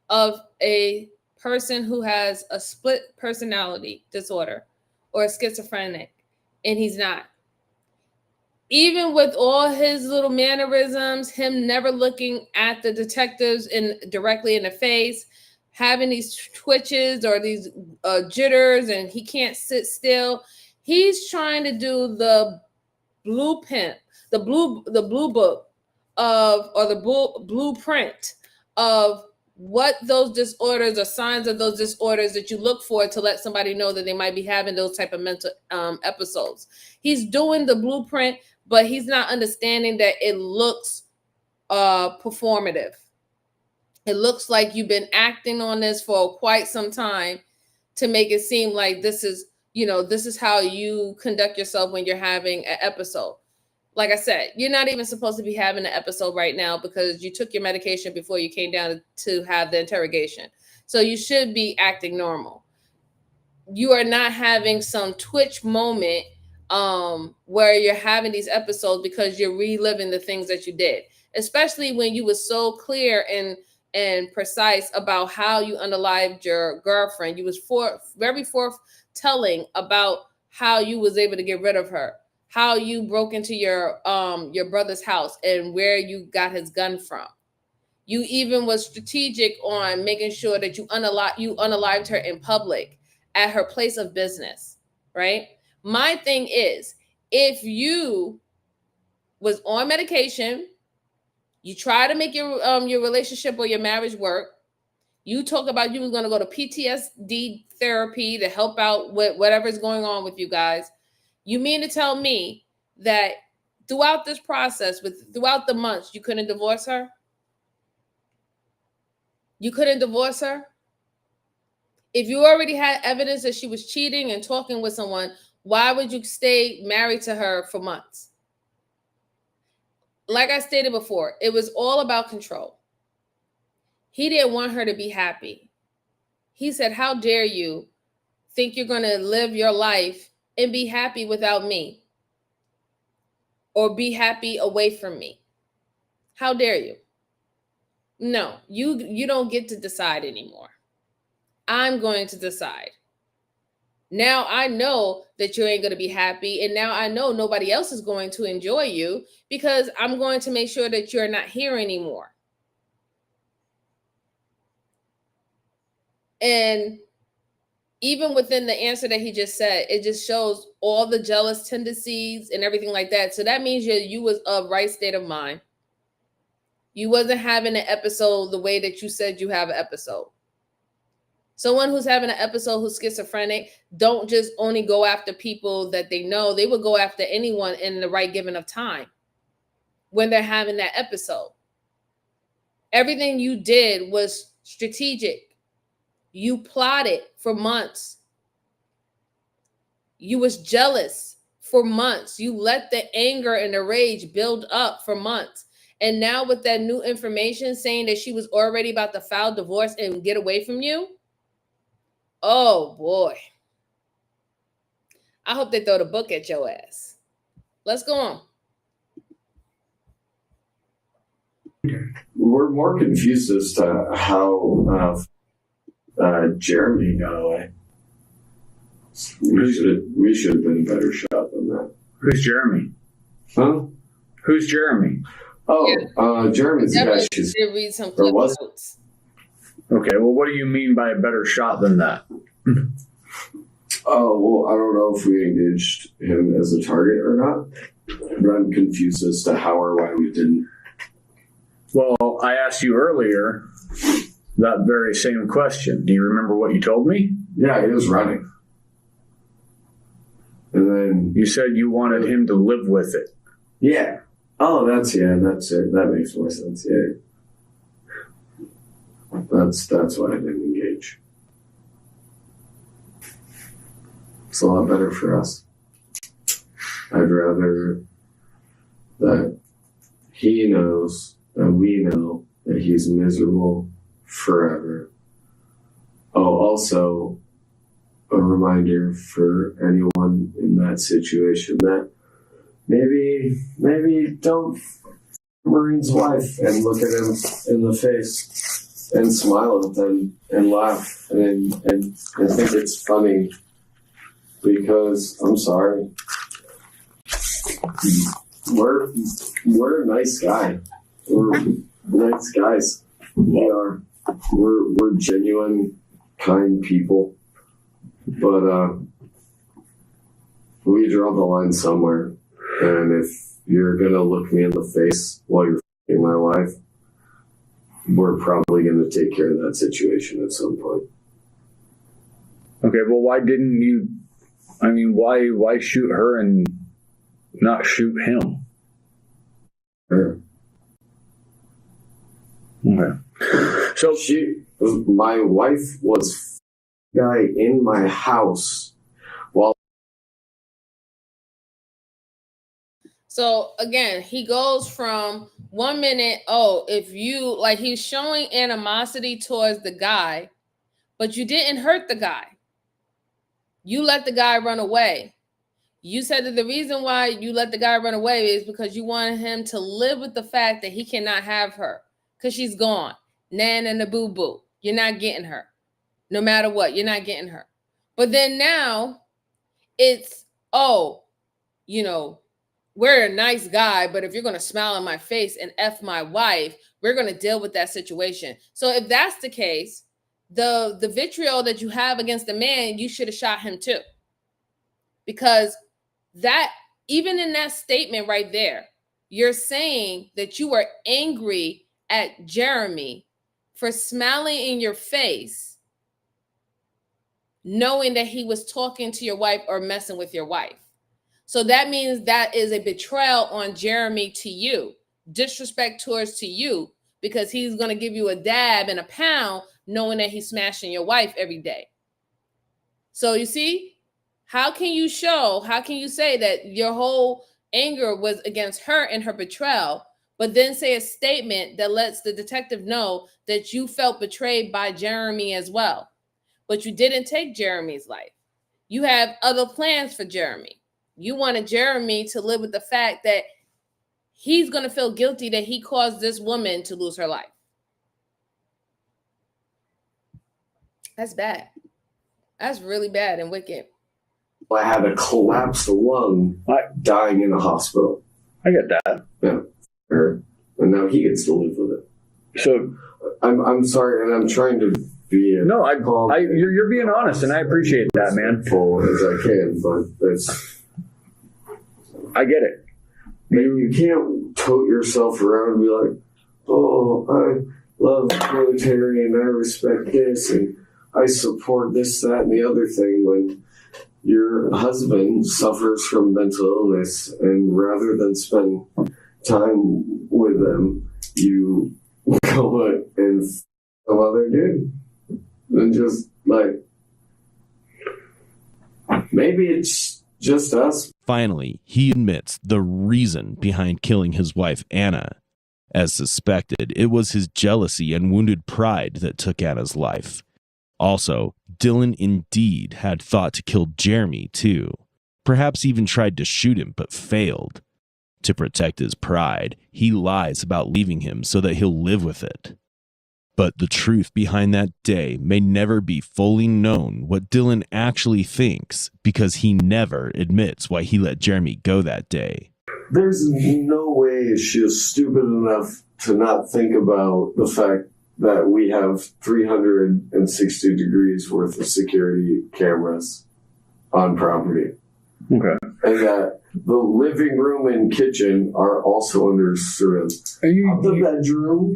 of a person who has a split personality disorder or a schizophrenic, and he's not. Even with all his little mannerisms, him never looking at the detectives directly in the face, having these twitches or these jitters, and he can't sit still. He's trying to do the blueprint, the blue book of, or the blueprint of what those disorders or signs of those disorders that you look for to let somebody know that they might be having those type of mental episodes. He's doing the blueprint, but he's not understanding that it looks performative. It looks like you've been acting on this for quite some time to make it seem like this is, this is how you conduct yourself when you're having an episode. Like I said, you're not even supposed to be having an episode right now because you took your medication before you came down to have the interrogation. So you should be acting normal. You are not having some twitch moment where you're having these episodes because you're reliving the things that you did, especially when you were so clear and precise about how you unalived your girlfriend. You was very forthtelling about how you was able to get rid of her, how you broke into your brother's house and where you got his gun from. You even was strategic on making sure that you unalived her in public at her place of business, right? My thing is, if you was on medication, you try to make your relationship or your marriage work, you talk about you was going to go to PTSD therapy to help out with whatever's going on with you guys. You mean to tell me that throughout this process, throughout the months, you couldn't divorce her? You couldn't divorce her? If you already had evidence that she was cheating and talking with someone, why would you stay married to her for months? Like I stated before, it was all about control. He didn't want her to be happy. He said, how dare you think you're going to live your life and be happy without me, or be happy away from me? How dare you? No, you don't get to decide anymore. I'm going to decide. Now I know that you ain't going to be happy, and now I know nobody else is going to enjoy you because I'm going to make sure that you're not here anymore. And even within the answer that he just said, it just shows all the jealous tendencies and everything like that. So that means you was of right state of mind. You wasn't having an episode the way that you said you have an episode. Someone who's having an episode who's schizophrenic don't just only go after people that they know. They would go after anyone in the right given of time when they're having that episode. Everything you did was strategic. You plotted for months. You was jealous for months. You let the anger and the rage build up for months. And now with that new information saying that she was already about to file divorce and get away from you, oh boy. I hope they throw the book at your ass. Let's go on. We're more confused as to how Jeremy got away. We should have been a better shot than that. Who's Jeremy? Huh? Who's Jeremy? Oh, Jeremy's the guy she's... Did read some clip notes. Okay, well, what do you mean by a better shot than that? Oh, well, I don't know if we engaged him as a target or not, but I'm confused as to how or why we didn't. Well, I asked you earlier that very same question. Do you remember what you told me? Yeah, he was running. And then... You said you wanted him to live with it. Yeah. Oh, that's it. That makes more sense. Yeah. That's why I didn't engage. It's a lot better for us. I'd rather that he knows and we know that he's miserable forever. Oh, also a reminder for anyone in that situation that maybe don't Marine's wife and look at him in the face and smile at them and laugh and think it's funny, because I'm sorry, we're a nice guy. We're nice guys. We are. We're genuine, kind people. But we draw the line somewhere. And if you're gonna look me in the face while you're f***ing my wife, we're probably gonna take care of that situation at some point. Okay, well, why didn't you? I mean, why shoot her and not shoot him? Her. Okay. So my wife was guy in my house while. So again, he goes from 1 minute, if you like, he's showing animosity towards the guy, but you didn't hurt the guy. You let the guy run away. You said that the reason why you let the guy run away is because you wanted him to live with the fact that he cannot have her because she's gone. Nan and the boo-boo. You're not getting her. No matter what, you're not getting her. But then now it's, we're a nice guy, but if you're going to smile in my face and F my wife, we're going to deal with that situation. So if that's the case, the vitriol that you have against the man, you should have shot him too. Because that, even in that statement right there, you're saying that you were angry at Jeremy for smiling in your face, knowing that he was talking to your wife or messing with your wife. So that means that is a betrayal on Jeremy to you, disrespect towards to you, because he's going to give you a dab and a pound knowing that he's smashing your wife every day. So you see, how can you say that your whole anger was against her and her betrayal, but then say a statement that lets the detective know that you felt betrayed by Jeremy as well, but you didn't take Jeremy's life. You have other plans for Jeremy. You wanted Jeremy to live with the fact that he's going to feel guilty that he caused this woman to lose her life. That's bad. That's really bad and wicked. I had a collapsed lung, dying in the hospital. I get that. Yeah. And now he gets to live with it. So I'm sorry, and I'm trying to be you're being honest, and I appreciate that, man. Full as I can, but I get it. You can't tote yourself around and be like, oh, I love military and I respect this and I support this, that, and the other thing, when your husband suffers from mental illness, and rather than spend time with them, you go and some other dude. And just like, maybe it's just us. Finally, he admits the reason behind killing his wife, Anna. As suspected, it was his jealousy and wounded pride that took Anna's life. Also, Dylan indeed had thought to kill Jeremy too. Perhaps even tried to shoot him, but failed. To protect his pride, he lies about leaving him so that he'll live with it. But the truth behind that day may never be fully known, what Dylan actually thinks, because he never admits why he let Jeremy go that day. There's no way she is stupid enough to not think about the fact that we have 360 degrees worth of security cameras on property. Okay. And that the living room and kitchen are also under surveillance. Not the bedroom,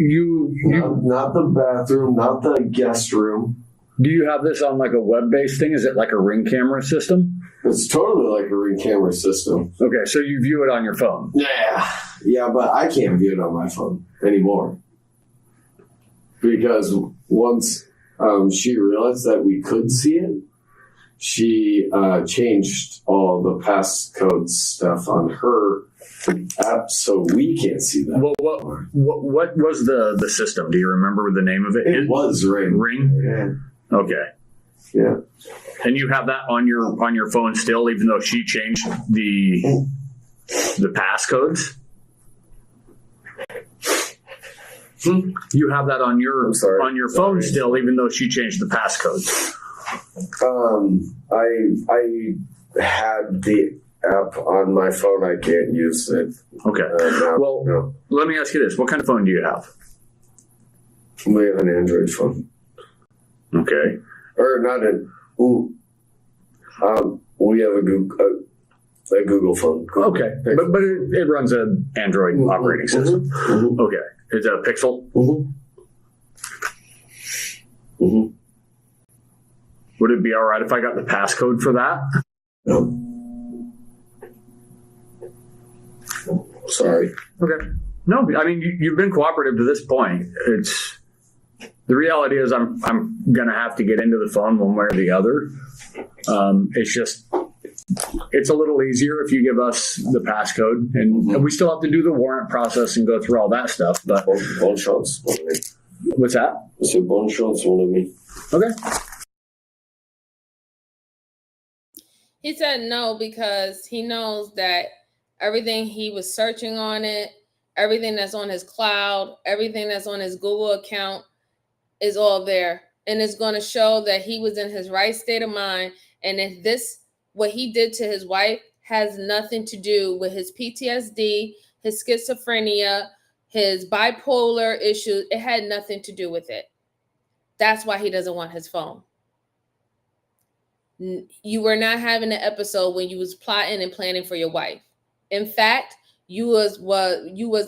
not the bathroom, not the guest room. Do you have this on like a web-based thing? Is it like a Ring camera system? It's totally like a Ring camera system. Okay, so you view it on your phone. Yeah, but I can't view it on my phone anymore. Because once she realized that we could see it, she changed all the passcode stuff on her app so we can't see that. Well, what was the system? Do you remember the name of it? It was Ring. Ring? Yeah. Okay. Yeah. And you have that on your phone still, even though she changed the passcodes? You have that on your phone still, even though she changed the passcodes. I had the app on my phone. I can't use it. Okay. Let me ask you this: what kind of phone do you have? We have an Android phone. Okay. Or not an. We have a Google phone. Okay, but it runs an Android operating system. Okay, it's a Pixel. Would it be all right if I got the passcode for that? No. Sorry. Okay. No, I mean you've been cooperative to this point. The reality is I'm gonna have to get into the phone one way or the other. It's a little easier if you give us the passcode, and we still have to do the warrant process and go through all that stuff. But Bon chance. What's that? I said bon chance, one of me. Okay. He said no because he knows that everything he was searching on it, everything that's on his cloud, everything that's on his Google account is all there. And it's going to show that he was in his right state of mind. And if what he did to his wife has nothing to do with his PTSD, his schizophrenia, his bipolar issues, it had nothing to do with it. That's why he doesn't want his phone. You were not having an episode when you was plotting and planning for your wife. In fact, you was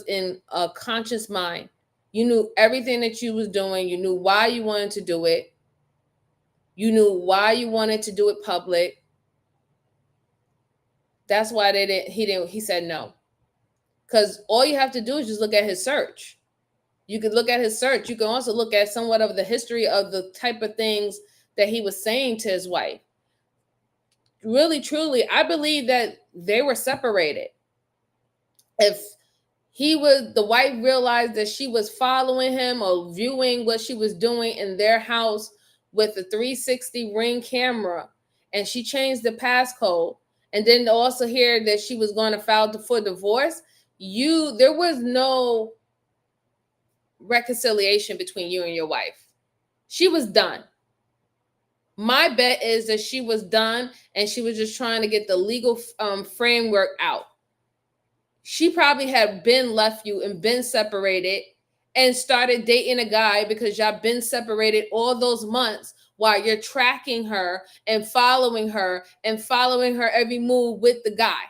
in a conscious mind. You knew everything that you was doing. You knew why you wanted to do it. You knew why you wanted to do it public. That's why he said no. Because all you have to do is just look at his search. You could look at his search. You can also look at somewhat of the history of the type of things that he was saying to his wife. Really, truly, I believe that they were separated. If the wife realized that she was following him or viewing what she was doing in their house with the 360 Ring camera, and she changed the passcode, and then also hear that she was going to file for divorce, there was no reconciliation between you and your wife. She was done. My bet is that she was done and she was just trying to get the legal framework out. She probably had left you and been separated and started dating a guy because y'all been separated all those months while you're tracking her and following her every move with the guy.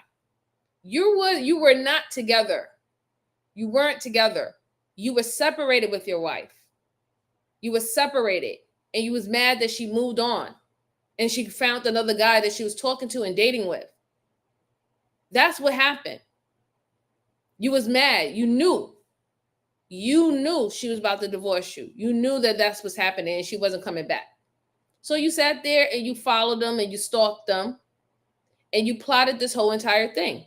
You were not together. You weren't together. You were separated with your wife. You were separated. And you was mad that she moved on and she found another guy that she was talking to and dating with. That's what happened. You was mad. You knew she was about to divorce you. You knew that that's what's happening and she wasn't coming back. So you sat there and you followed them and you stalked them and you plotted this whole entire thing.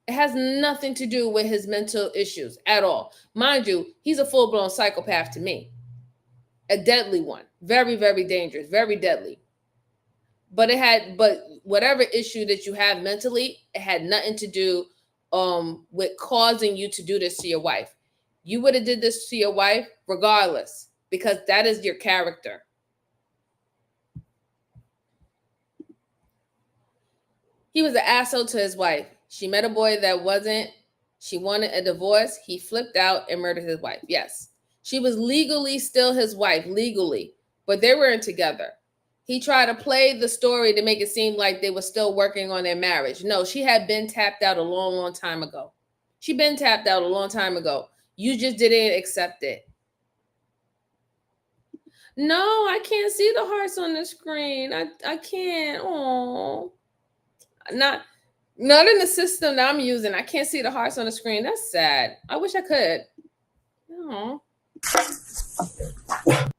It has nothing to do with his mental issues at all. Mind you, he's a full-blown psychopath to me. A deadly one. Very, very dangerous. Very deadly. But whatever issue that you have mentally, it had nothing to do with causing you to do this to your wife. You would have did this to your wife regardless, because that is your character. He was an asshole to his wife. She met a boy she wanted a divorce. He flipped out and murdered his wife. Yes. She was legally still his wife, legally, but they weren't together. He tried to play the story to make it seem like they were still working on their marriage. No, she had been tapped out a long, long time ago. She'd been tapped out a long time ago. You just didn't accept it. No, I can't see the hearts on the screen. I can't. Oh, not in the system that I'm using. I can't see the hearts on the screen. That's sad. I wish I could. Oh.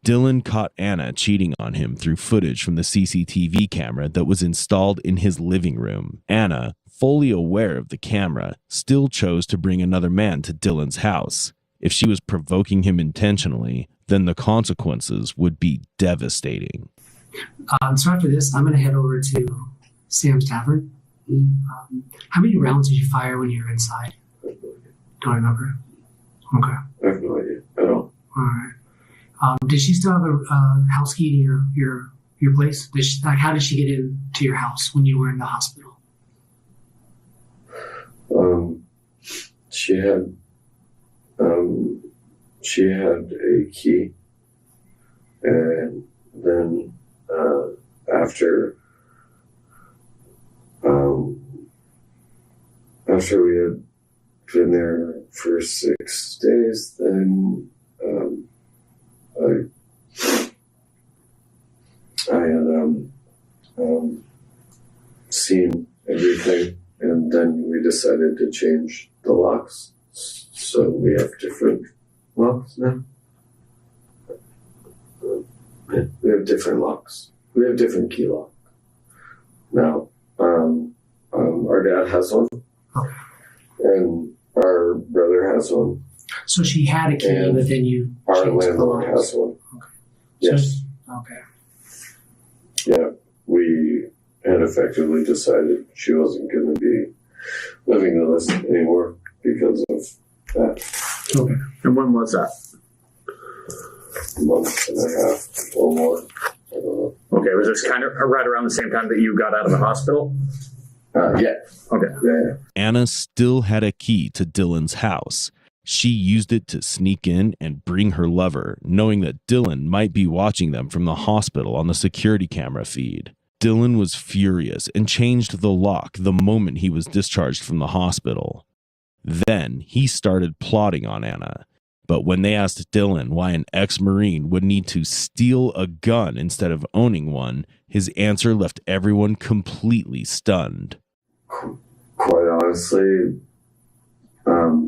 Dylan caught Anna cheating on him through footage from the CCTV camera that was installed in his living room. Anna, fully aware of the camera, still chose to bring another man to Dylan's house. If she was provoking him intentionally, then the consequences would be devastating. So after this, I'm going to head over to Sam's Tavern. How many rounds did you fire when you were inside? Don't remember. Okay. I have no idea at all. All right. Did she still have a house key to your place? How did she get into your house when you were in the hospital? She had a key, and then after we had been there for 6 days, then I had seen everything, and then we decided to change the locks. So we have different locks now. We have different locks. We have different key lock. Now, our dad has one, and our brother has one. So she had a key, and but then you our changed the landlord locks. has one. Okay. Yes. Okay. Yeah, we had effectively decided she wasn't going to be living with us anymore because of that. Okay. And when was that? A month and a half or more. I don't know. Okay, was this kind of right around the same time that you got out of the hospital? Yeah. Okay. Yeah. Anna still had a key to Dylan's house. She used it to sneak in and bring her lover, knowing that Dylan might be watching them from the hospital on the security camera feed. Dylan was furious and changed the lock the moment he was discharged from the hospital. Then he started plotting on Anna. But when they asked Dylan why an ex-Marine would need to steal a gun instead of owning one, his answer left everyone completely stunned. Quite honestly,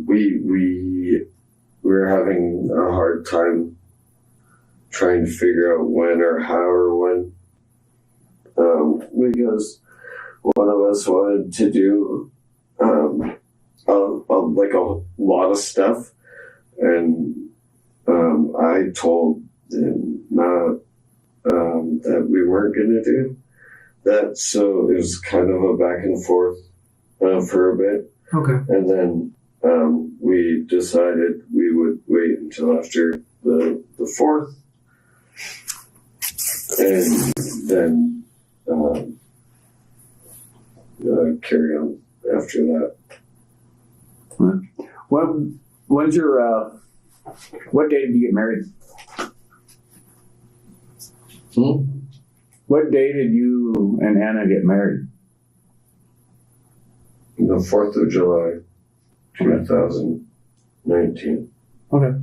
we were having a hard time trying to figure out when or how or when, because one of us wanted to do like a lot of stuff, and I told him not that we weren't going to do that, so it was kind of a back and forth for a bit. Okay. And then we decided we would wait until after the 4th, and then carry on after that. When's your what day did you get married? What day did you and Anna get married? The 4th of July, 2019. Okay.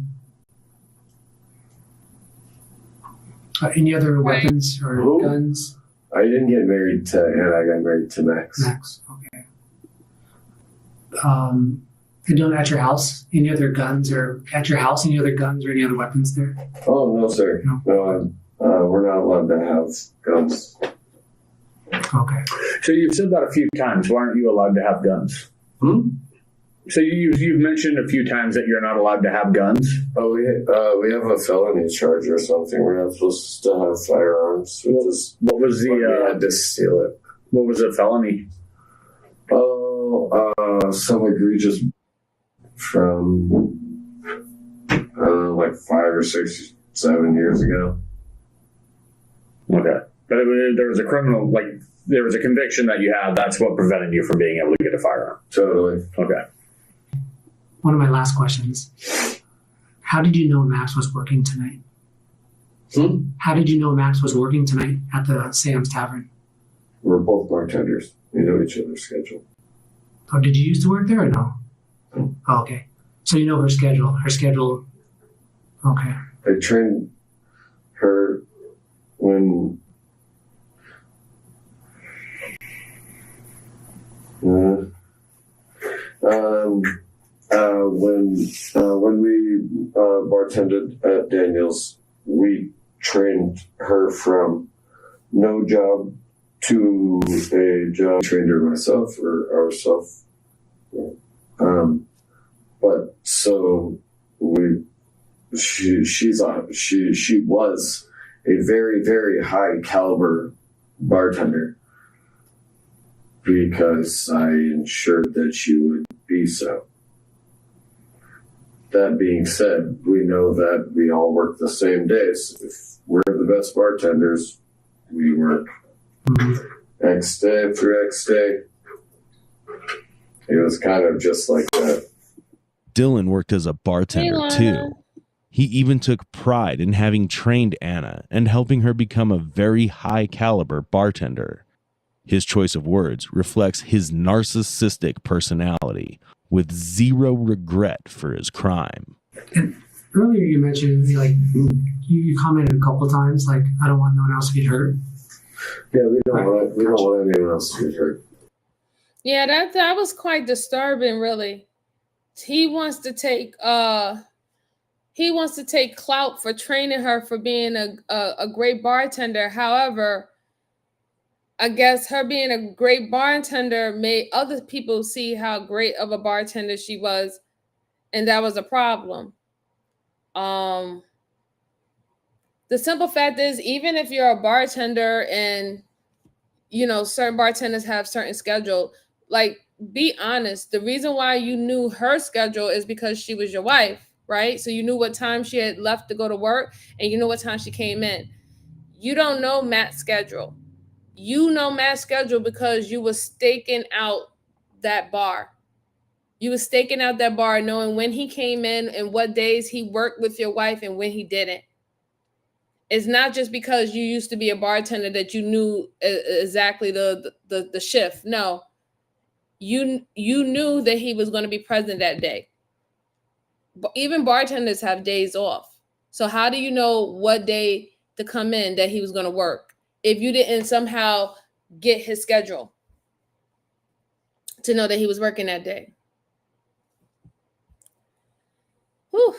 Any other weapons or guns? I didn't get married to Anna, I got married to Max. Max, okay. And doing at your house, any other guns or at your house, any other guns or any other weapons there? Oh, no, sir. No, we're not allowed to have guns. Okay. So you've said that a few times. Why aren't you allowed to have guns? So you've mentioned a few times that you're not allowed to have guns. Oh, we have a felony charge or something. We're not supposed to have firearms. What was the? We had to steal it. What was the felony? Oh, some egregious from like 5 or 6, 7 years ago. Okay. But there was a criminal, there was a conviction that you had. That's what prevented you from being able to get a firearm. Totally. Okay. One of my last questions. How did you know Max was working tonight? How did you know Max was working tonight at the Sam's Tavern? We're both bartenders. We know each other's schedule. Oh, did you used to work there or no? Oh, okay. So you know her schedule. Okay. I trained her when when we bartended at Daniel's, we trained her from no job to a job. Trained her myself or ourselves. But so she was a very, very high caliber bartender because I ensured that she would be so. That being said, we know that we all work the same days. If we're the best bartenders, we work X day for X day. It was kind of just like that. Dylan worked as a bartender too. He even took pride in having trained Anna and helping her become a very high caliber bartender. His choice of words reflects his narcissistic personality with zero regret for his crime. And earlier you mentioned, you commented a couple of times, like, I don't want no one else to get hurt. Yeah, we don't want anyone else to get hurt. Yeah, that was quite disturbing, really. He wants to take clout for training her for being a great bartender. However, I guess her being a great bartender made other people see how great of a bartender she was, and that was a problem. The simple fact is, even if you're a bartender and, certain bartenders have certain schedule, be honest. The reason why you knew her schedule is because she was your wife, right? So you knew what time she had left to go to work, and you knew what time she came in. You don't know Matt's schedule. You know Matt's schedule because you were staking out that bar. You were staking out that bar knowing when he came in and what days he worked with your wife and when he didn't. It's not just because you used to be a bartender that you knew exactly the shift. No, you knew that he was going to be present that day. But even bartenders have days off. So how do you know what day to come in that he was going to work if you didn't somehow get his schedule to know that he was working that day? Whew.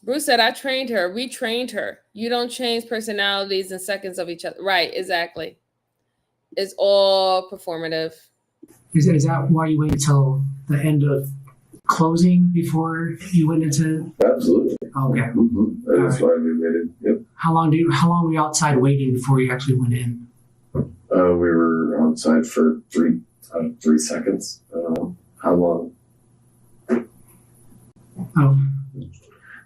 Bruce said, I trained her. We trained her. You don't change personalities in seconds of each other. Right, exactly. It's all performative. Is that why you waited until the end of closing before you went into? Absolutely. Okay. That's why we waited. Yep. How long were you outside waiting before you actually went in? We were outside for 3 seconds. How long? Oh.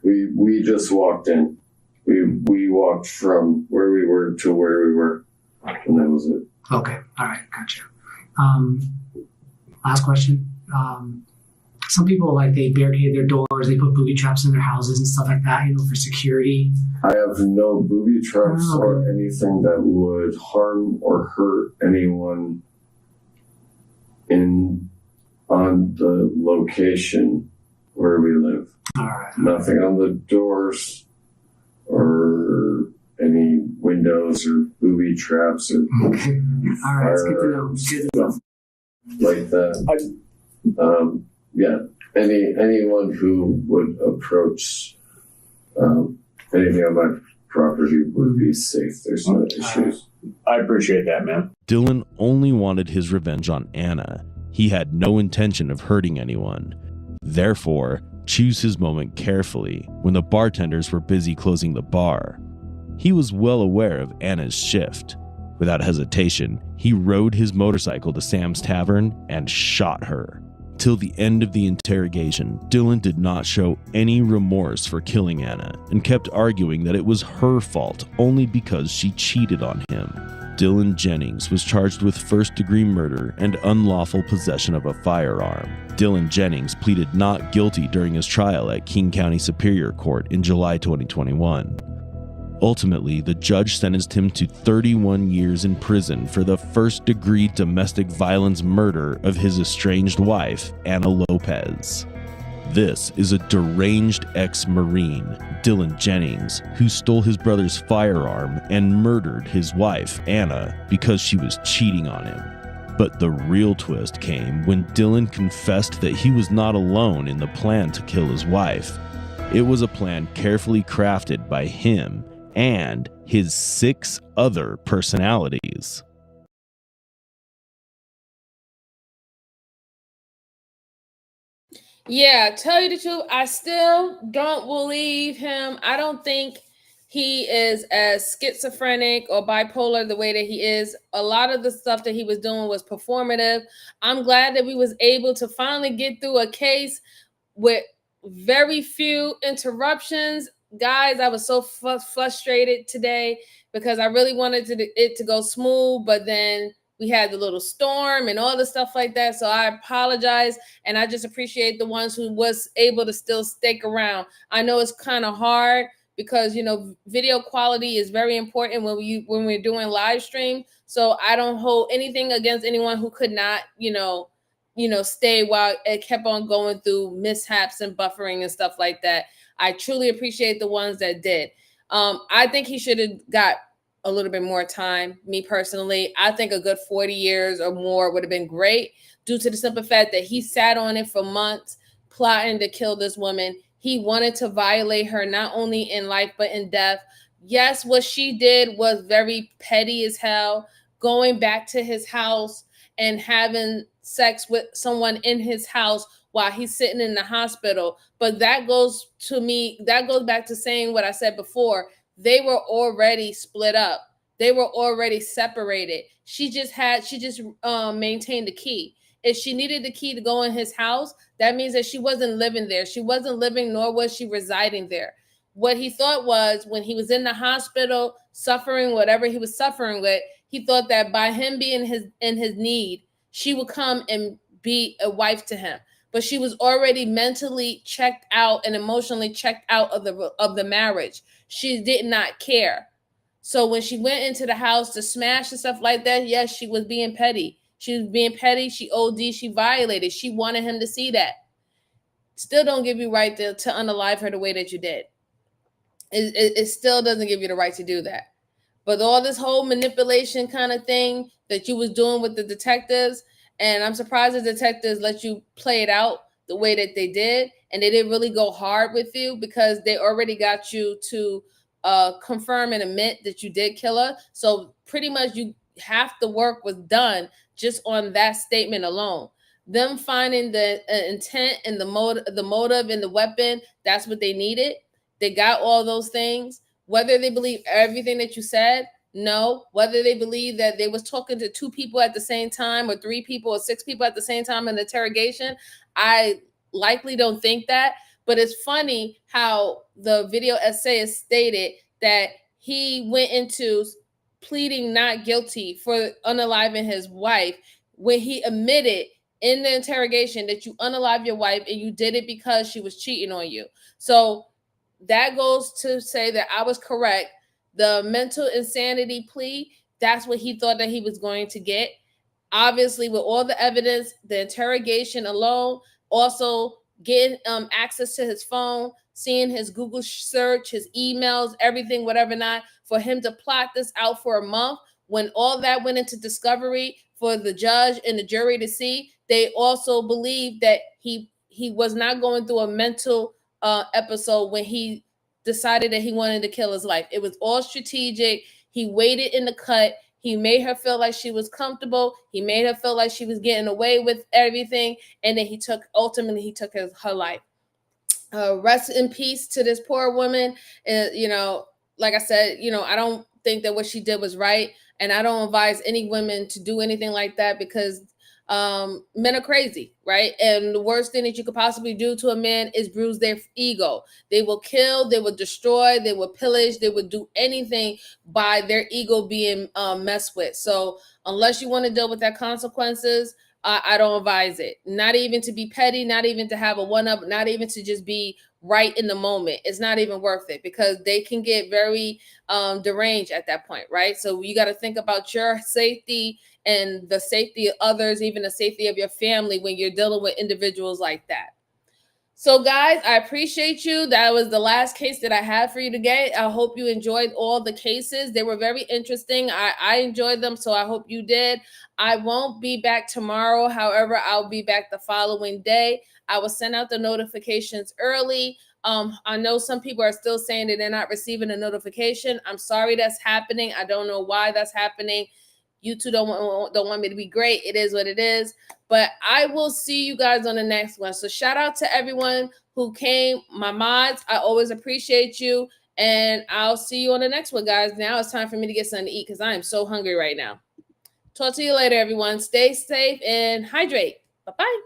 We just walked in. We walked from where we were to where we were, and that was it. Okay. All right. Gotcha. Last question. Some people, they barricade their doors, they put booby traps in their houses and stuff like that, for security. I have no booby traps or anything that would harm or hurt anyone on the location where we live. All right. Nothing on the doors or any windows or booby traps or okay. All right, it's good to know. Good to know. Like that. Yeah, anyone who would approach anything on my property would be safe. There's no issues. I appreciate that, man. Dylan only wanted his revenge on Anna. He had no intention of hurting anyone. Therefore, choose his moment carefully when the bartenders were busy closing the bar. He was well aware of Anna's shift. Without hesitation, he rode his motorcycle to Sam's Tavern and shot her. Till the end of the interrogation, Dylan did not show any remorse for killing Anna and kept arguing that it was her fault only because she cheated on him. Dylan Jennings was charged with first-degree murder and unlawful possession of a firearm. Dylan Jennings pleaded not guilty during his trial at King County Superior Court in July 2021. Ultimately, the judge sentenced him to 31 years in prison for the first-degree domestic violence murder of his estranged wife, Anna Lopez. This is a deranged ex-Marine, Dylan Jennings, who stole his brother's firearm and murdered his wife, Anna, because she was cheating on him. But the real twist came when Dylan confessed that he was not alone in the plan to kill his wife. It was a plan carefully crafted by him and his 6 other personalities. Yeah, tell you the truth, I still don't believe him. I don't think he is as schizophrenic or bipolar the way that he is. A lot of the stuff that he was doing was performative. I'm glad that we was able to finally get through a case with very few interruptions. Guys, I was so frustrated today because I really wanted it to go smooth, but then we had the little storm and all the stuff like that. So I apologize, and I just appreciate the ones who was able to still stick around. I know it's kind of hard because, you know, video quality is very important when we're doing live stream. So I don't hold anything against anyone who could not, stay while it kept on going through mishaps and buffering and stuff like that. I truly appreciate the ones that did. I think he should have got a little bit more time. Me personally, I think a good 40 years or more would have been great, due to the simple fact that he sat on it for months, plotting to kill this woman. He wanted to violate her, not only in life, but in death. Yes, what she did was very petty as hell, going back to his house and having sex with someone in his house while he's sitting in the hospital. But that goes back to saying what I said before. They were already split up. They were already separated. She just maintained the key. If she needed the key to go in his house, that means that she wasn't living there. She wasn't living, nor was she residing there. What he thought was, when he was in the hospital suffering whatever he was suffering with, he thought that by him being in his need, she would come and be a wife to him. But she was already mentally checked out and emotionally checked out of the marriage. She did not care. So when she went into the house to smash and stuff like that, yes, she was being petty. She was being petty. She OD. She violated. She wanted him to see that. Still don't give you right to unalive her the way that you did. It still doesn't give you the right to do that. But all this whole manipulation kind of thing that you was doing with the detectives, and I'm surprised the detectives let you play it out the way that they did, and they didn't really go hard with you because they already got you to confirm and admit that you did kill her. So pretty much half the work was done just on that statement alone. Them finding the intent and the motive and the weapon, that's what they needed. They got all those things. Whether they believe everything that you said, no. Whether they believe that they was talking to 2 people at the same time, or 3 people or 6 people at the same time in the interrogation, I likely don't think that. But it's funny how the video essay is stated that he went into pleading not guilty for unaliving his wife when he admitted in the interrogation that you unalived your wife and you did it because she was cheating on you. So that goes to say that I was correct. The mental insanity plea, that's what he thought that he was going to get. Obviously, with all the evidence, the interrogation alone, also getting access to his phone, seeing his Google search, his emails, everything, whatever not, for him to plot this out for a month, when all that went into discovery for the judge and the jury to see, they also believed that he was not going through a mental episode when he decided that he wanted to kill his wife. It was all strategic. He waited in the cut. He made her feel like she was comfortable. He made her feel like she was getting away with everything. And then ultimately he took her life. Rest in peace to this poor woman. Like I said, I don't think that what she did was right. And I don't advise any women to do anything like that, because men are crazy, right? And the worst thing that you could possibly do to a man is bruise their ego. They will kill, they will destroy, they will pillage, they will do anything by their ego being messed with. So unless you want to deal with that consequences, I don't advise it. Not even to be petty, not even to have a one-up, not even to just be right in the moment. It's not even worth it, because they can get very deranged at that point, right? So you got to think about your safety and the safety of others, even the safety of your family when you're dealing with individuals like that. So guys, I appreciate you. That was the last case that I had for you today. I hope you enjoyed all the cases. They were very interesting. I enjoyed them, so I hope you did. I won't be back tomorrow. However, I'll be back the following day. I will send out the notifications early. I know some people are still saying that they're not receiving a notification. I'm sorry that's happening. I don't know why that's happening. YouTube don't want me to be great. It is what it is. But I will see you guys on the next one. So shout out to everyone who came, my mods. I always appreciate you. And I'll see you on the next one, guys. Now it's time for me to get something to eat because I am so hungry right now. Talk to you later, everyone. Stay safe and hydrate. Bye-bye.